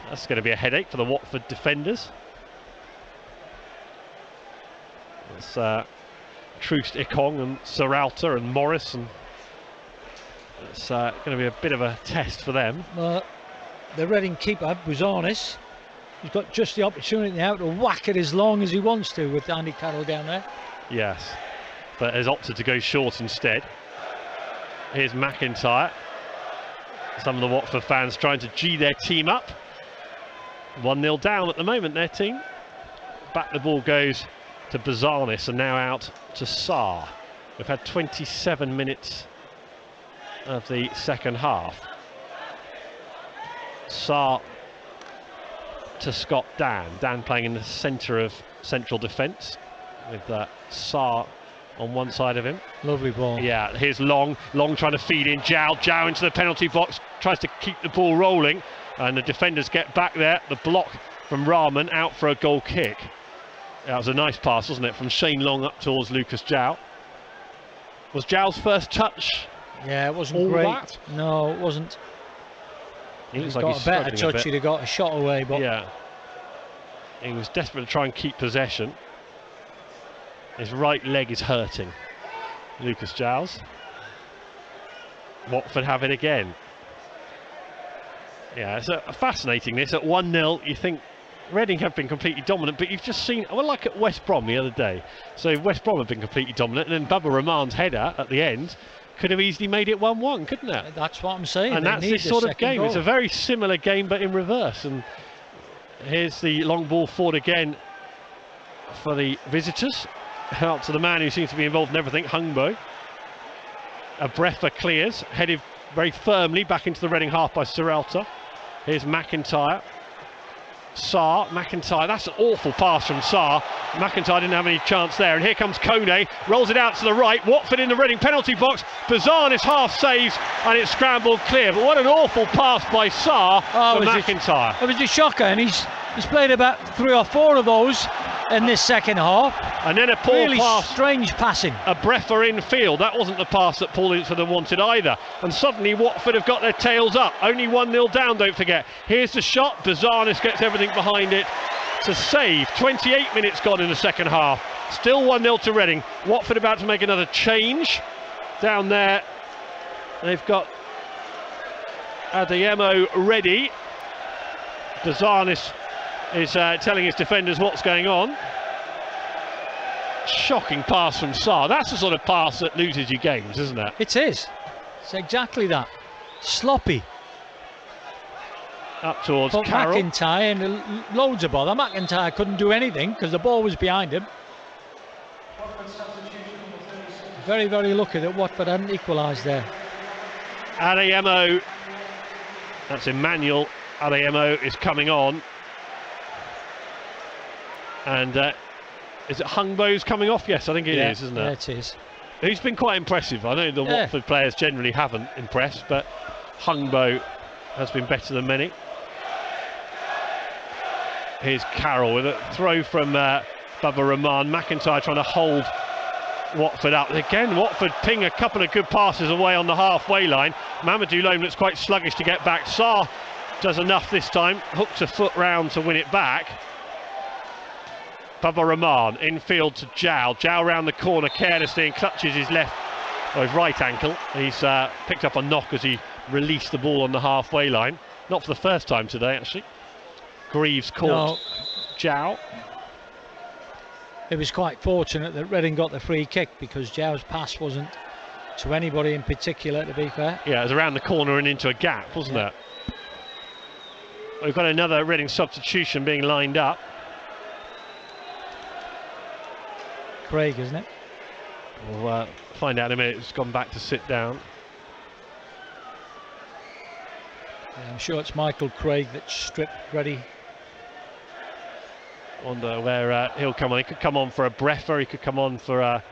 That's going to be a headache for the Watford defenders. It's Troost Ikong and Serralta and Morris, and it's going to be a bit of a test for them. The Reading keeper, Buzanis, he's got just the opportunity now to whack it as long as he wants to with Andy Carroll down there. Yes, but has opted to go short instead. Here's McIntyre. Some of the Watford fans trying to G their team up. 1-0 down at the moment, their team. Back the ball goes to Buzanis and now out to Sarr. We've had 27 minutes of the second half. Sarr to Scott Dan. Dan playing in the centre of central defence with Sarr on one side of him. Lovely ball. Yeah, here's Long trying to feed in Zhao into the penalty box, tries to keep the ball rolling, and the defenders get back there. The block from Rahman out for a goal kick. That was a nice pass, wasn't it, from Shane Long up towards Lucas Zhao. Was Zhao's first touch? Yeah, it wasn't great. That? No, it wasn't. He looks he's like got he's a better struggling touch, he'd have got a shot away, but yeah, he was desperate to try and keep possession. His right leg is hurting. Lucas Zhao's. Watford have it again. Yeah, it's fascinating this. At 1-0, you think Reading have been completely dominant, but you've just seen, well, like at West Brom the other day. So West Brom have been completely dominant, and then Bubba Rahman's header at the end could have easily made it 1-1, couldn't it? That's what I'm saying. And that's this sort of game. Goal. It's a very similar game, but in reverse. And here's the long ball forward again for the visitors. Out to the man who seems to be involved in everything, Hungbo. Abrefa clears, headed very firmly back into the Reading half by Serralta. Here's McIntyre. Sarr, McIntyre, that's an awful pass from Sarr. McIntyre didn't have any chance there, and here comes Kone, rolls it out to the right. Watford in the Reading penalty box. Buzanis half saves, and it's scrambled clear. But what an awful pass by Sarr for McIntyre. It was a shocker, and he's played about 3 or 4 of those in this second half. And then a poor really pass, strange passing. A Brefa infield. That wasn't the pass that Paul Ince wanted either. And suddenly Watford have got their tails up. Only 1-0 down, don't forget. Here's the shot. Buzanis gets everything behind it to save. 28 minutes gone in the second half. Still 1-0 to Reading. Watford about to make another change. Down there, they've got Adeyemo ready. Buzanis is telling his defenders what's going on. Shocking pass from Sarr. That's the sort of pass that loses you games, isn't it? It is. It's exactly that. Sloppy. Up towards But Carroll. McIntyre, and loads of bother. McIntyre couldn't do anything because the ball was behind him. Very, very lucky that Watford hadn't equalised there. Adeyemo, that's Emmanuel Adeyemo, is coming on. And is it Hungbo's coming off? Yes, I think it is, isn't it? Yeah, it is. He's been quite impressive. I know the Watford players generally haven't impressed, but Hungbo has been better than many. Here's Carroll with a throw from Bubba Rahman. McIntyre trying to hold Watford up. Again, Watford ping a couple of good passes away on the halfway line. Mamadou Loam looks quite sluggish to get back. Sarr does enough this time. Hooks a foot round to win it back. Bubba Rahman infield to Zhao. Zhao round the corner carelessly and clutches his his right ankle. He's picked up a knock as he released the ball on the halfway line. Not for the first time today, actually. Greaves caught Zhao. It was quite fortunate that Reading got the free kick because Zhao's pass wasn't to anybody in particular, to be fair. Yeah, it was around the corner and into a gap, wasn't it? We've got another Reading substitution being lined up. Craig, isn't it? We'll find out in a minute. It's gone back to sit down. Yeah, I'm sure it's Michael Craig that stripped Reddy. Wonder where he'll come on. He could come on for a breath, or he could come on for well,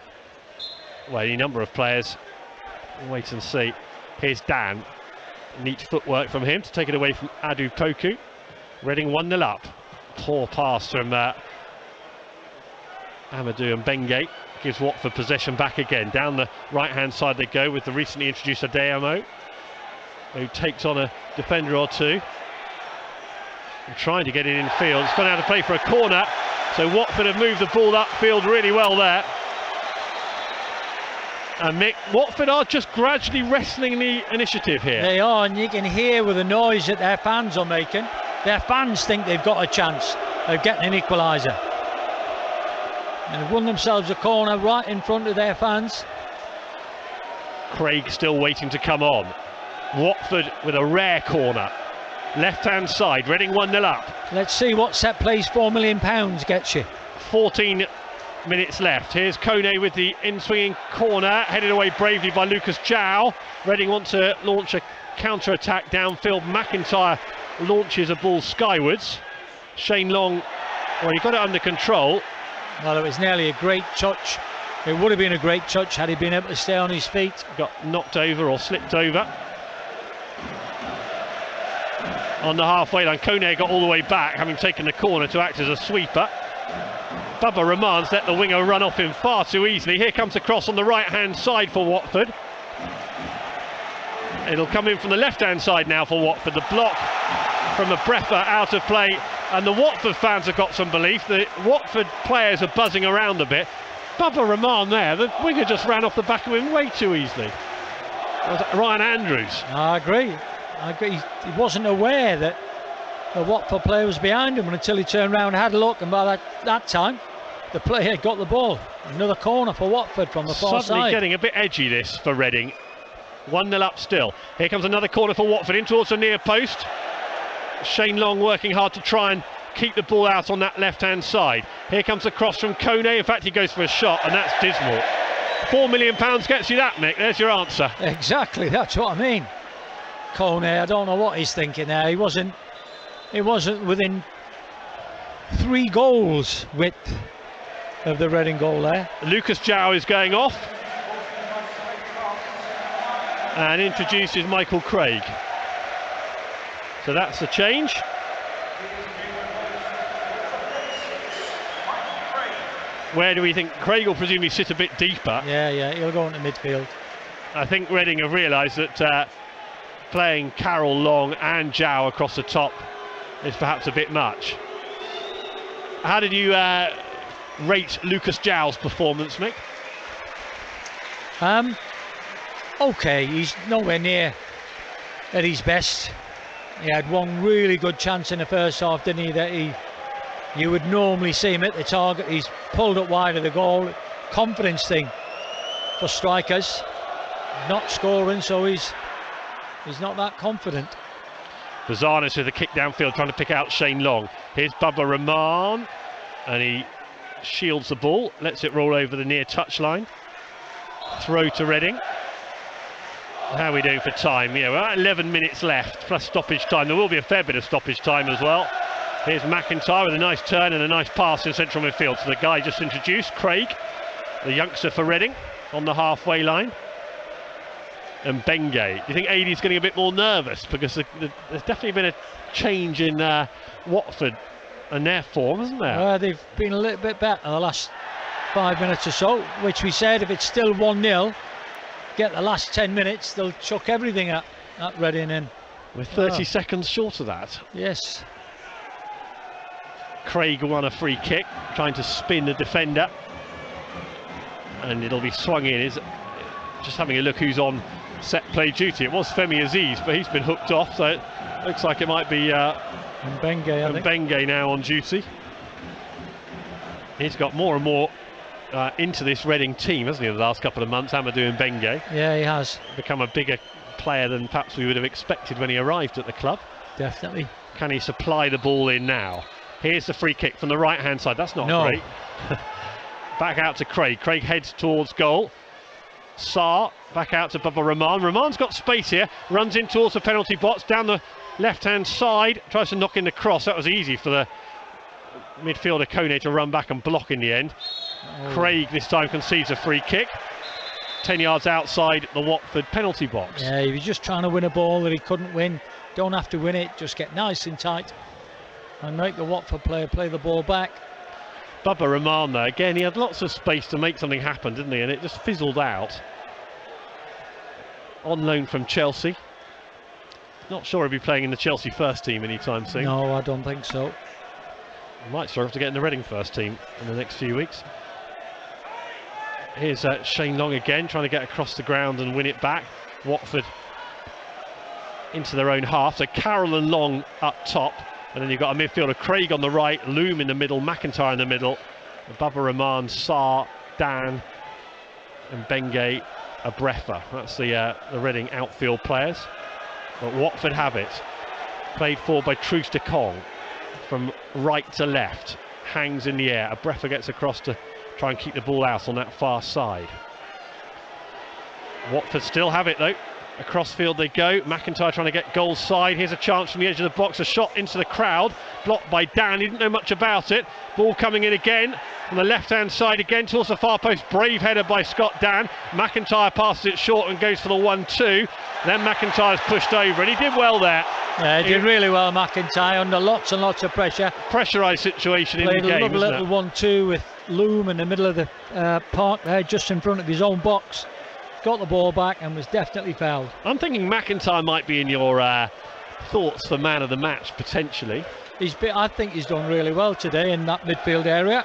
any number of players. We'll wait and see. Here's Dan. Neat footwork from him to take it away from Adu Poku. Reading 1-0 up. Poor pass from Amadou and Bengay. Gives Watford possession back again. Down the right-hand side they go with the recently introduced Adeyemo, who takes on a defender or two. And trying to get it in field. It's gone out to play for a corner. So Watford have moved the ball upfield really well there. And Mick, Watford are just gradually wrestling the initiative here. They are, and you can hear with the noise that their fans are making. Their fans think they've got a chance of getting an equaliser. And they've won themselves a corner right in front of their fans. Craig still waiting to come on. Watford with a rare corner. Left-hand side, Reading 1-0 up. Let's see what set plays £4 million gets you. 14 minutes left. Here's Kone with the in-swinging corner, headed away bravely by Lucas Zhao. Reading want to launch a counter-attack downfield. McIntyre launches a ball skywards. Shane Long, well, he got it under control. Well, it was nearly a great touch. It would have been a great touch had he been able to stay on his feet. Got knocked over or slipped over. On the halfway line, Kone got all the way back, having taken the corner to act as a sweeper. Bubba Rahman's let the winger run off him far too easily. Here comes a cross on the right-hand side for Watford. It'll come in from the left-hand side now for Watford. The block from a Brefa out of play, and the Watford fans have got some belief. The Watford players are buzzing around a bit. Bubba Rahman there, the winger just ran off the back of him way too easily. Was it Ryan Andrews? I agree. He wasn't aware that the Watford player was behind him until he turned around and had a look, and by that time the player had got the ball. Another corner for Watford from the far Suddenly side. Getting a bit edgy this for Reading. 1-0 up still. Here comes another corner for Watford in towards the near post. Shane Long working hard to try and keep the ball out on that left-hand side. Here comes a cross from Kone. In fact, he goes for a shot, and that's dismal. £4 million gets you that, Mick. There's your answer. Exactly, that's what I mean. Kone, I don't know what he's thinking there. He wasn't within 3 goals width of the Reading goal there. Lucas Zhao is going off and introduces Michael Craig. So that's the change. Where do we think Craig will presumably sit a bit deeper? Yeah, he'll go into midfield. I think Reading have realised that playing Carroll, Long and Zhao across the top is perhaps a bit much. How did you rate Lucas Zhao's performance, Mick? Okay, he's nowhere near at his best. He had one really good chance in the first half, didn't he, that you would normally see him at the target. He's pulled it wide of the goal. Confidence thing for strikers. Not scoring, so he's not that confident. Bazanis with a kick downfield, trying to pick out Shane Long. Here's Bubba Rahman, and he shields the ball, lets it roll over the near touchline. Throw to Reading. How are we doing for time? Yeah, we're at 11 minutes left, plus stoppage time. There will be a fair bit of stoppage time as well. Here's McIntyre with a nice turn and a nice pass in central midfield. So the guy just introduced, Craig, the youngster for Reading, on the halfway line. And Bengay. Do you think AD's getting a bit more nervous? Because there's definitely been a change in Watford and their form, hasn't there? They've been a little bit better the last 5 minutes or so, which we said if it's still 1-0, get the last 10 minutes, they'll chuck everything at Reading in. We're 30 seconds short of that. Yes. Craig won a free kick, trying to spin the defender. And it'll be swung in. Just having a look who's on set play duty. It was Femi Aziz, but he's been hooked off, so it looks like it might be Bengay now on duty. He's got more and more into this Reading team, hasn't he, the last couple of months, Amadou Bengay. Yeah, he has. Become a bigger player than perhaps we would have expected when he arrived at the club. Definitely. Can he supply the ball in now? Here's the free kick from the right-hand side. That's not great. Back out to Craig. Craig heads towards goal. Sarr back out to Bubba Rahman. Rahman's got space here. Runs in towards the penalty box. Down the left-hand side. Tries to knock in the cross. That was easy for the midfielder Kone to run back and block in the end. Craig this time concedes a free kick. 10 yards outside the Watford penalty box. Yeah, he was just trying to win a ball that he couldn't win. Don't have to win it. Just get nice and tight and make the Watford player play the ball back. Bubba Rahman there, again, he had lots of space to make something happen, didn't he? And it just fizzled out. On loan from Chelsea. Not sure he'll be playing in the Chelsea first team anytime soon. No, I don't think so. Might struggle to get in the Reading first team in the next few weeks. Here's Shane Long again, trying to get across the ground and win it back. Watford into their own half. So Carroll and Long up top. And then you've got a midfielder, Craig on the right, Loom in the middle, McIntyre in the middle, Bubba Rahman, Sarr, Dan, and Bengay Abrefa. That's the Reading outfield players. But Watford have it. Played for by Truce de Kong. From right to left, hangs in the air. Abrefa gets across to try and keep the ball out on that far side. Watford still have it though. Across field they go. McIntyre trying to get goal side. Here's a chance from the edge of the box. A shot into the crowd. Blocked by Dan. He didn't know much about it. Ball coming in again. On the left-hand side again towards the far post. Brave header by Scott Dan. McIntyre passes it short and goes for the 1-2. Then McIntyre's pushed over and he did well there. Yeah, he did really well, McIntyre, under lots and lots of pressure. Pressurised situation in the game, Played a little 1-2 with Loom in the middle of the park there, just in front of his own box. Got the ball back and was definitely fouled. I'm thinking McIntyre might be in your thoughts for man of the match, potentially. I think he's done really well today in that midfield area.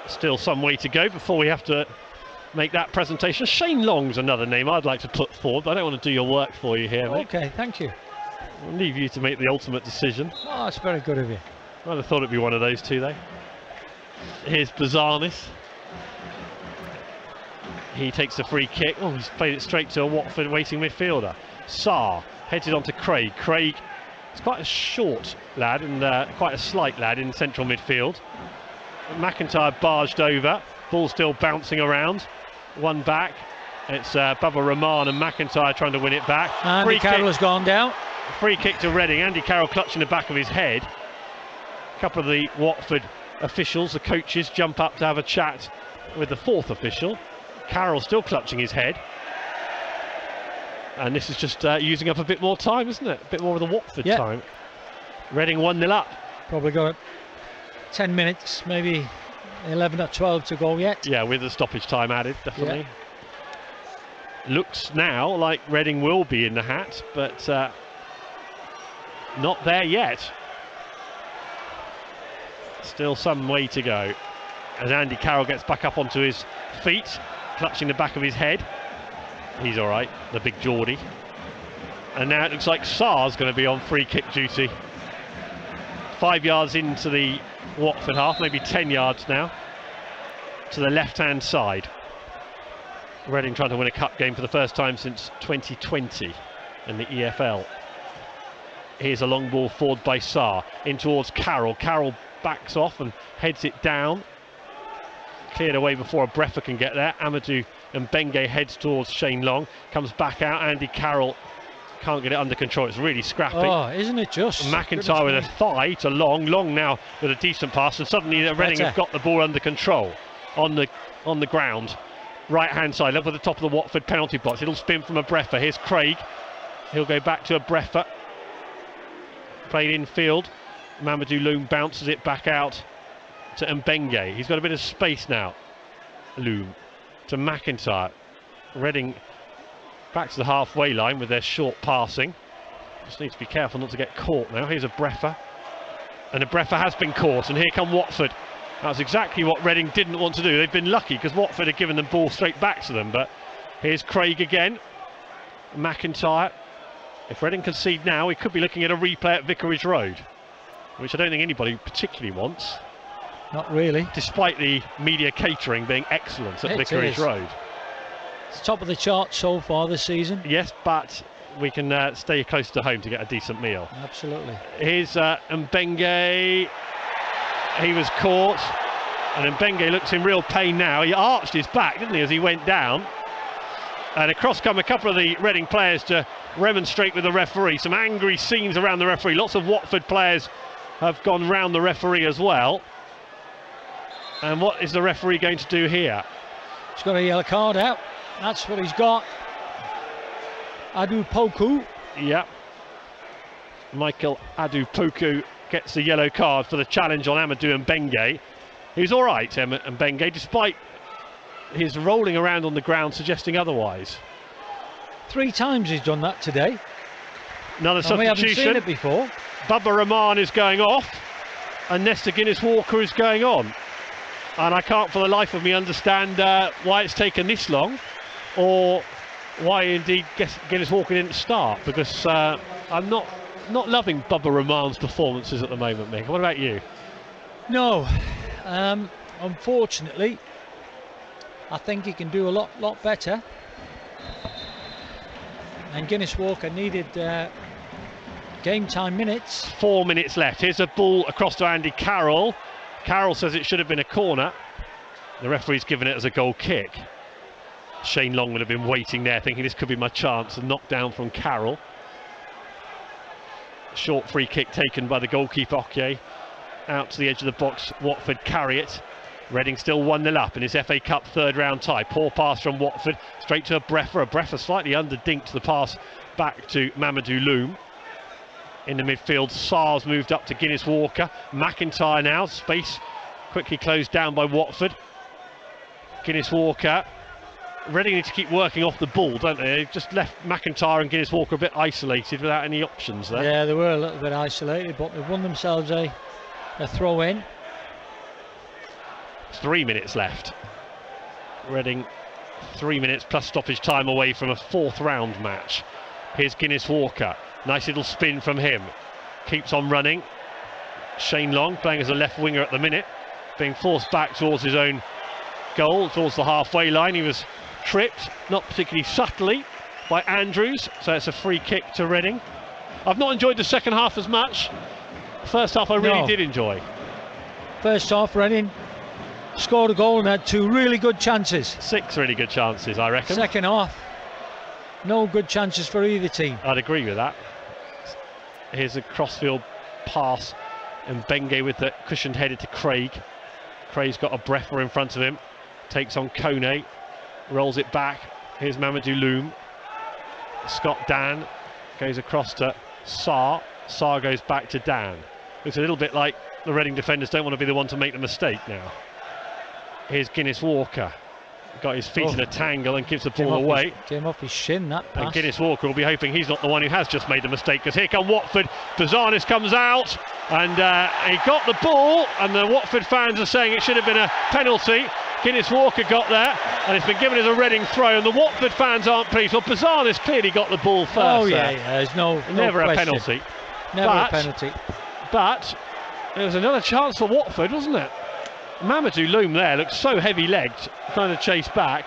Still some way to go before we have to make that presentation. Shane Long's another name I'd like to put forward, but I don't want to do your work for you here, mate. Okay, thank you. I'll leave you to make the ultimate decision. Oh, that's very good of you. I'd have thought it'd be one of those two, though. Here's Bazanis. He takes the free kick. Oh, he's played it straight to a Watford waiting midfielder. Sarr headed on to Craig. Craig is quite a short lad and quite a slight lad in central midfield. McIntyre barged over. Ball still bouncing around. One back. It's Bubba Rahman and McIntyre trying to win it back. Andy Carroll has gone down. Free kick to Reading. Andy Carroll clutching the back of his head. A couple of the Watford officials, the coaches, jump up to have a chat with the fourth official. Carroll still clutching his head. And this is just using up a bit more time, isn't it? A bit more of the Watford time. Reading 1-0 up. Probably got 10 minutes, maybe 11 or 12 to go yet. Yeah, with the stoppage time added, definitely. Yeah. Looks now like Reading will be in the hat, but not there yet. Still some way to go. As Andy Carroll gets back up onto his feet, clutching the back of his head. He's all right, the big Geordie. And now it looks like Sarr's going to be on free kick duty. 5 yards into the Watford half, maybe 10 yards now. To the left-hand side. Reading trying to win a cup game for the first time since 2020. in the EFL. Here's a long ball forward by Sarr, in towards Carroll. Carroll backs off and heads it down. Cleared away before a Breffer can get there. Amadou Mbenge heads towards Shane Long, comes back out. Andy Carroll can't get it under control. It's really scrappy. Oh, isn't it just? McIntyre with a thigh to Long. Long now with a decent pass, and suddenly Reading have got the ball under control on the ground. Right hand side, up at the top of the Watford penalty box. It'll spin from a Breffer. Here's Craig. He'll go back to a Breffer. Played infield. Mamadou Loum bounces it back out to Mbenge. He's got a bit of space now. Loum to McIntyre. Reading back to the halfway line with their short passing. Just need to be careful not to get caught now. Here's a Breffer. And a Breffer has been caught, and here come Watford. That's exactly what Reading didn't want to do. They've been lucky because Watford had given the ball straight back to them. But here's Craig again. McIntyre. If Reading concede now, we could be looking at a replay at Vicarage Road, which I don't think anybody particularly wants. Not really. Despite the media catering being excellent at Vicarage Road. It's top of the chart so far this season. Yes, but we can stay close to home to get a decent meal. Absolutely. Here's Mbenge. He was caught, and Mbenge looks in real pain now. He arched his back, didn't he, as he went down? And across come a couple of the Reading players to remonstrate with the referee. Some angry scenes around the referee. Lots of Watford players have gone round the referee as well. And what is the referee going to do here? He's got a yellow card out. That's what he's got. Adupoku. Yep. Michael Adupoku gets the yellow card for the challenge on Amadou Mbenge. He's all right, Mbenge, despite his rolling around on the ground suggesting otherwise. 3 times he's done that today. Another substitution. We haven't seen it before. Bubba Rahman is going off, and Nesta Guinness-Walker is going on. And I can't for the life of me understand why it's taken this long, or why indeed Guinness-Walker didn't start, because I'm not loving Bubba Rahman's performances at the moment, Mick. What about you? No, unfortunately, I think he can do a lot better. And Guinness-Walker needed game time minutes. 4 minutes left. Here's a ball across to Andy Carroll. Carroll says it should have been a corner. The referee's given it as a goal kick. Shane Long would have been waiting there thinking this could be my chance. A knockdown from Carroll. Short free kick taken by the goalkeeper Okie. Out to the edge of the box. Watford carry it. Reading still 1-0 up in his FA Cup third round tie. Poor pass from Watford straight to a Breffer. A Breffer slightly underdinked the pass back to Mamadou Loum. In the midfield, Sarr's moved up to Guinness-Walker. McIntyre now, space quickly closed down by Watford. Guinness-Walker. Reading need to keep working off the ball, don't they? They've just left McIntyre and Guinness-Walker a bit isolated without any options there. Yeah, they were a little bit isolated, but they've won themselves a throw in. 3 minutes left. Reading 3 minutes plus stoppage time away from a 4th round match. Here's Guinness-Walker. Nice little spin from him. Keeps on running. Shane Long playing as a left winger at the minute, being forced back towards his own goal, towards the halfway line. He was tripped, not particularly subtly, by Andrews, so it's a free kick to Reading. I've not enjoyed the second half as much. First half I really did enjoy. First half, Reading scored a goal and had 2 really good chances. 6 really good chances, I reckon. Second half, no good chances for either team. I'd agree with that. Here's a crossfield pass, and Mbenge with the cushioned header to Craig. Craig's got a Breffer in front of him, takes on Kone, rolls it back. Here's Mamadou Loum. Scott Dan goes across to Sarr. Sarr goes back to Dan. It's a little bit like the Reading defenders don't want to be the one to make the mistake now. Here's Guinness-Walker. Got his feet in a tangle and gives the ball away. Came off his shin, that pass. And Guinness-Walker will be hoping he's not the one who has just made the mistake, because here come Watford. Bazanis comes out, and he got the ball, and the Watford fans are saying it should have been a penalty. Guinness-Walker got there, and it's been given as a Reading throw, and the Watford fans aren't pleased. Well, Bazanis clearly got the ball first. Oh yeah, there's no never question. a penalty. Never a penalty. But there was another chance for Watford, wasn't it? Mamadou Loum there looked so heavy-legged, trying to chase back.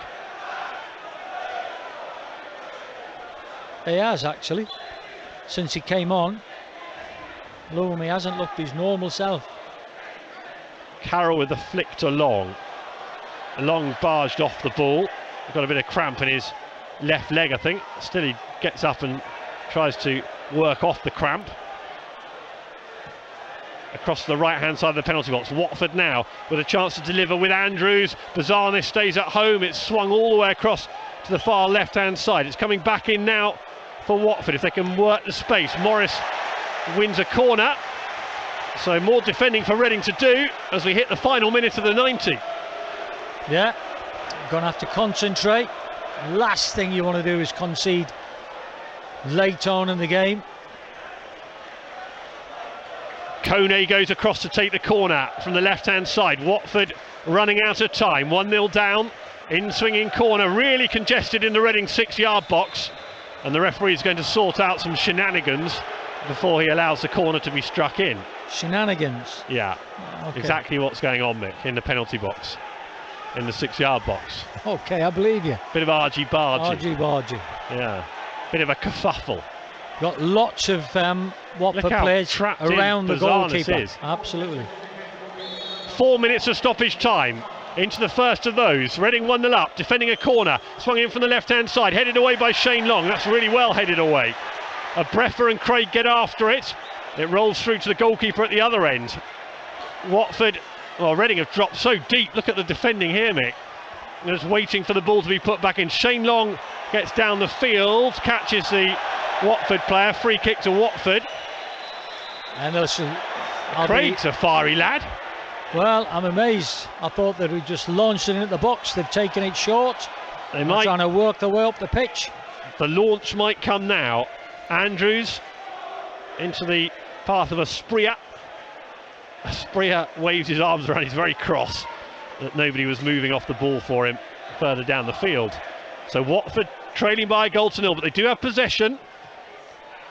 He has, actually. Since he came on, Loam, he hasn't looked his normal self. Carroll with the flick to Long. Long barged off the ball. Got a bit of cramp in his left leg, I think. Still he gets up and tries to work off the cramp. Across the right-hand side of the penalty box. Watford now with a chance to deliver with Andrews. Bazanis stays at home. It's swung all the way across to the far left-hand side. It's coming back in now for Watford if they can work the space. Morris wins a corner. So more defending for Reading to do as we hit the final minute of the 90. Yeah, going to have to concentrate. Last thing you want to do is concede late on in the game. Kone goes across to take the corner from the left-hand side. Watford running out of time. 1-0 down. In swinging corner, really congested in the Reading 6-yard box. And the referee is going to sort out some shenanigans before he allows the corner to be struck in. Shenanigans? Yeah, okay. Exactly what's going on, Mick, in the penalty box. In the 6-yard box. Okay, I believe you. Bit of argy-bargy. Argy-bargy. Yeah, bit of a kerfuffle. Got lots of Watford players around the goalkeeper. Is. Absolutely. 4 minutes of stoppage time. Into the first of those. Reading 1-0 up, defending a corner. Swung in from the left-hand side, headed away by Shane Long. That's really well headed away. Breffer and Craig get after it. It rolls through to the goalkeeper at the other end. Watford, well, Reading have dropped so deep. Look at the defending here, Mick. Just waiting for the ball to be put back in. Shane Long gets down the field, catches the Watford player. Free kick to Watford. And listen, Craig's a fiery lad. Well, I'm amazed. I thought that we just launched it into the box. They've taken it short. They're trying to work their way up the pitch. The launch might come now. Andrews into the path of Asprilla. Asprilla waves his arms around. He's very cross that nobody was moving off the ball for him further down the field. So Watford trailing by a goal to 0, but they do have possession.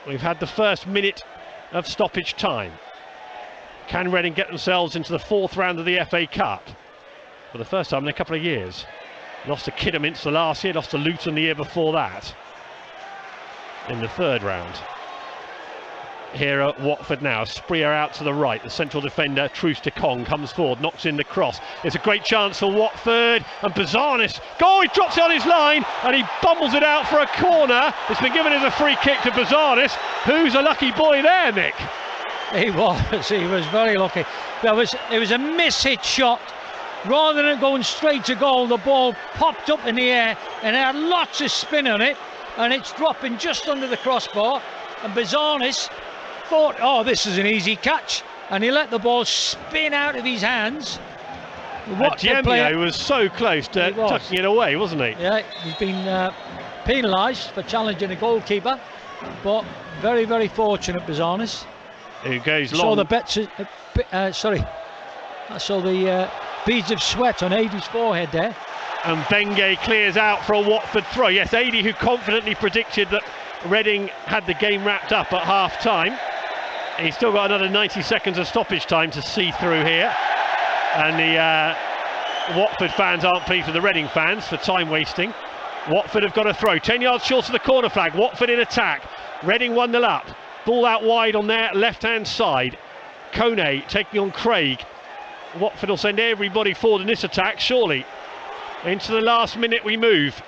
We've had the first minute of stoppage time. Can Reading get themselves into the 4th round of the FA Cup for the first time in a couple of years? Lost to Kidderminster last year, lost to Luton the year before that in the 3rd round. Here at Watford now, Spreer out to the right, the central defender Truce de Kong comes forward, knocks in the cross. It's a great chance for Watford, and Bazanis, goal, he drops it on his line and he bumbles it out for a corner. It's been given as a free kick to Bazanis. Who's a lucky boy there, Mick? He was very lucky. It was a miss-hit shot. Rather than going straight to goal, the ball popped up in the air and had lots of spin on it, and it's dropping just under the crossbar, and Bazanis thought, oh, this is an easy catch, and he let the ball spin out of his hands. Djemio was so close to tucking it away, wasn't he? Yeah, he's been penalised for challenging a goalkeeper, but very, very fortunate, Bazanis. Who goes long. Saw the bets. I saw the beads of sweat on Adie's forehead there. And Benge clears out for a Watford throw. Yes, Adie, who confidently predicted that Reading had the game wrapped up at half-time. He's still got another 90 seconds of stoppage time to see through here. And the Watford fans aren't pleased with the Reading fans for time wasting. Watford have got a throw. 10 yards short of the corner flag. Watford in attack. Reading 1-0 up. Ball out wide on their left-hand side. Kone taking on Craig. Watford will send everybody forward in this attack, surely. Into the last minute we move.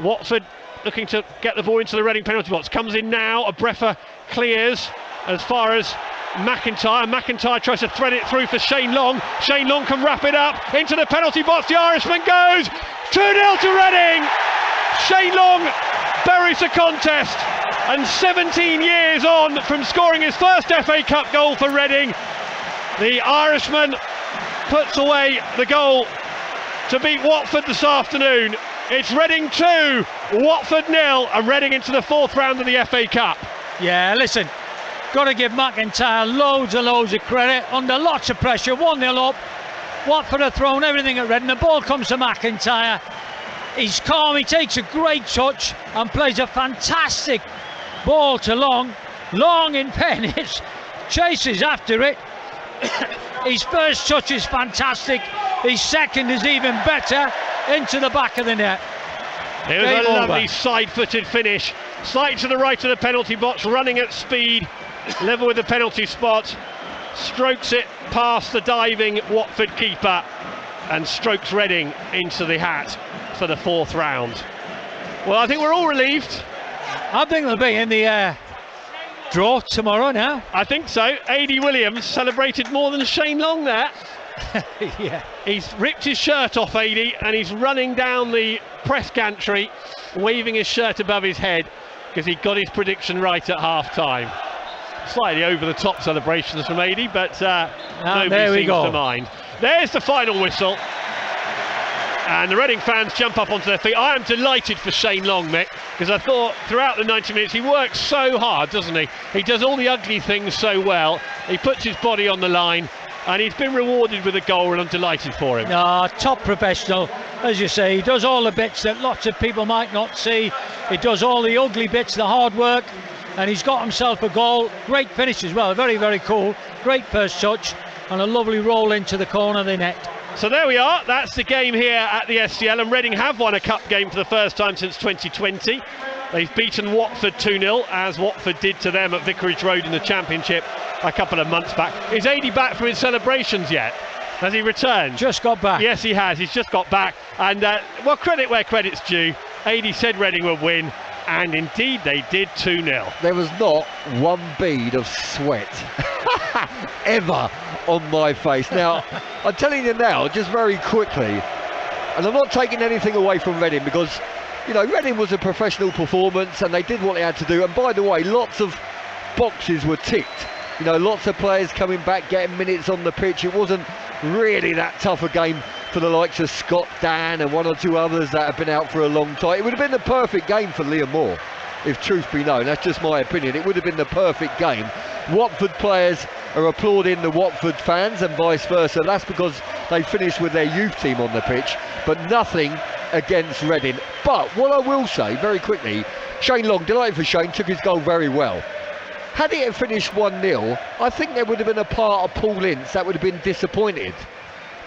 Watford looking to get the ball into the Reading penalty box. Comes in now. Breffer clears as far as McIntyre. McIntyre tries to thread it through for Shane Long. Shane Long can wrap it up into the penalty box. The Irishman goes 2-0 to Reading. Shane Long buries the contest. And 17 years on from scoring his first FA Cup goal for Reading, the Irishman puts away the goal to beat Watford this afternoon. It's Reading 2, Watford 0, and Reading into the 4th round of the FA Cup. Yeah, listen, got to give McIntyre loads and loads of credit. Under lots of pressure, 1-0 up. Watford have thrown everything at Reading. The ball comes to McIntyre. He's calm, he takes a great touch and plays a fantastic ball to Long. Long in pen, chases after it. His first touch is fantastic. His second is even better, into the back of the net. It was a lovely side-footed finish Slightly to the right of the penalty box, running at speed, level with the penalty spot, strokes it past the diving Watford keeper and strokes Reading into the hat for the 4th round. Well, I think we're all relieved. I think they'll be in the draw tomorrow now. I think so. A.D. Williams celebrated more than Shane Long there. Yeah. He's ripped his shirt off, A.D., and he's running down the press gantry, waving his shirt above his head because he got his prediction right at half-time. Slightly over-the-top celebrations from A.D., but nobody seems to mind. There's the final whistle. And the Reading fans jump up onto their feet. I am delighted for Shane Long, Mick, because I thought throughout the 90 minutes he works so hard, doesn't he? He does all the ugly things so well. He puts his body on the line, and he's been rewarded with a goal, and I'm delighted for him. Top professional, as you say. He does all the bits that lots of people might not see. He does all the ugly bits, the hard work, and he's got himself a goal. Great finish as well, very, very cool. Great first touch, and a lovely roll into the corner of the net. So there we are, that's the game here at the SCL, and Reading have won a cup game for the first time since 2020. They've beaten Watford 2-0, as Watford did to them at Vicarage Road in the Championship a couple of months back. Is A.D. back from his celebrations yet? Has he returned? Just got back. Yes, he has, he's just got back. And, well, credit where credit's due. A.D. said Reading would win, and indeed they did 2-0. There was not one bead of sweat ever on my face. Now, I'm telling you now, just very quickly, and I'm not taking anything away from Reading because, you know, Reading was a professional performance and they did what they had to do. And by the way, lots of boxes were ticked. You know, lots of players coming back, getting minutes on the pitch. It wasn't really that tough a game for the likes of Scott Dan and one or two others that have been out for a long time. It would have been the perfect game for Liam Moore, if truth be known. That's just my opinion. It would have been the perfect game. Watford players are applauding the Watford fans and vice versa. That's because they finished with their youth team on the pitch, but nothing against Reading. But what I will say very quickly, Shane Long, delighted for Shane, took his goal very well. Had it finished 1-0, I think there would have been a part of Paul Ince that would have been disappointed.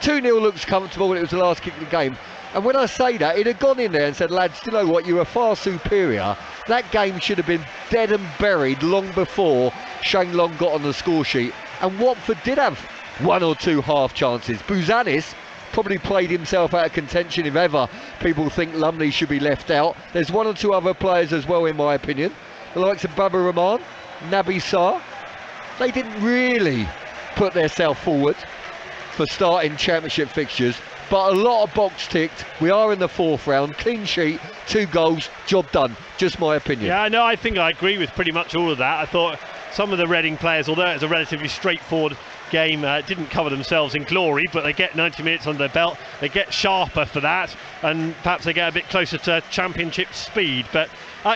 2-0 looks comfortable, and it was the last kick of the game. And when I say that, he'd have gone in there and said, lads, do you know what, you were far superior. That game should have been dead and buried long before Shane Long got on the score sheet. And Watford did have one or two half chances. Bouzanis probably played himself out of contention if ever people think Lumley should be left out. There's one or two other players as well, in my opinion. The likes of Baba Rahman, Naby Sarr. They didn't really put themselves forward for starting championship fixtures. But a lot of box ticked. We are in the 4th round. Clean sheet, 2 goals, job done. Just my opinion. Yeah, no, I think I agree with pretty much all of that. I thought some of the Reading players, although it's a relatively straightforward game, didn't cover themselves in glory, but they get 90 minutes under their belt. They get sharper for that, and perhaps they get a bit closer to championship speed. But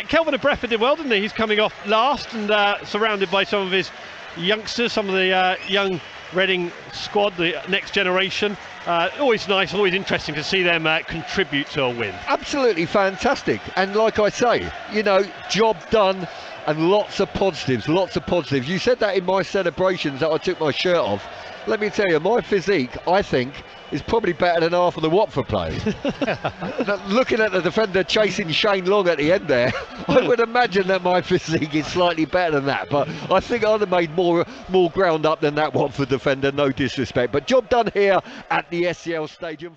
Kelvin Abreffa did well, didn't he? He's coming off last and surrounded by some of his youngsters, some of the young Reading squad, the next generation. Always nice, always interesting to see them contribute to a win. Absolutely fantastic. And like I say, you know, job done and lots of positives, lots of positives. You said that in my celebrations that I took my shirt off. Let me tell you, my physique, I think, is probably better than half of the Watford players. Looking at the defender chasing Shane Long at the end there, I would imagine that my physique is slightly better than that. But I think I'd have made more ground up than that Watford defender, no disrespect. But job done here at the SCL Stadium.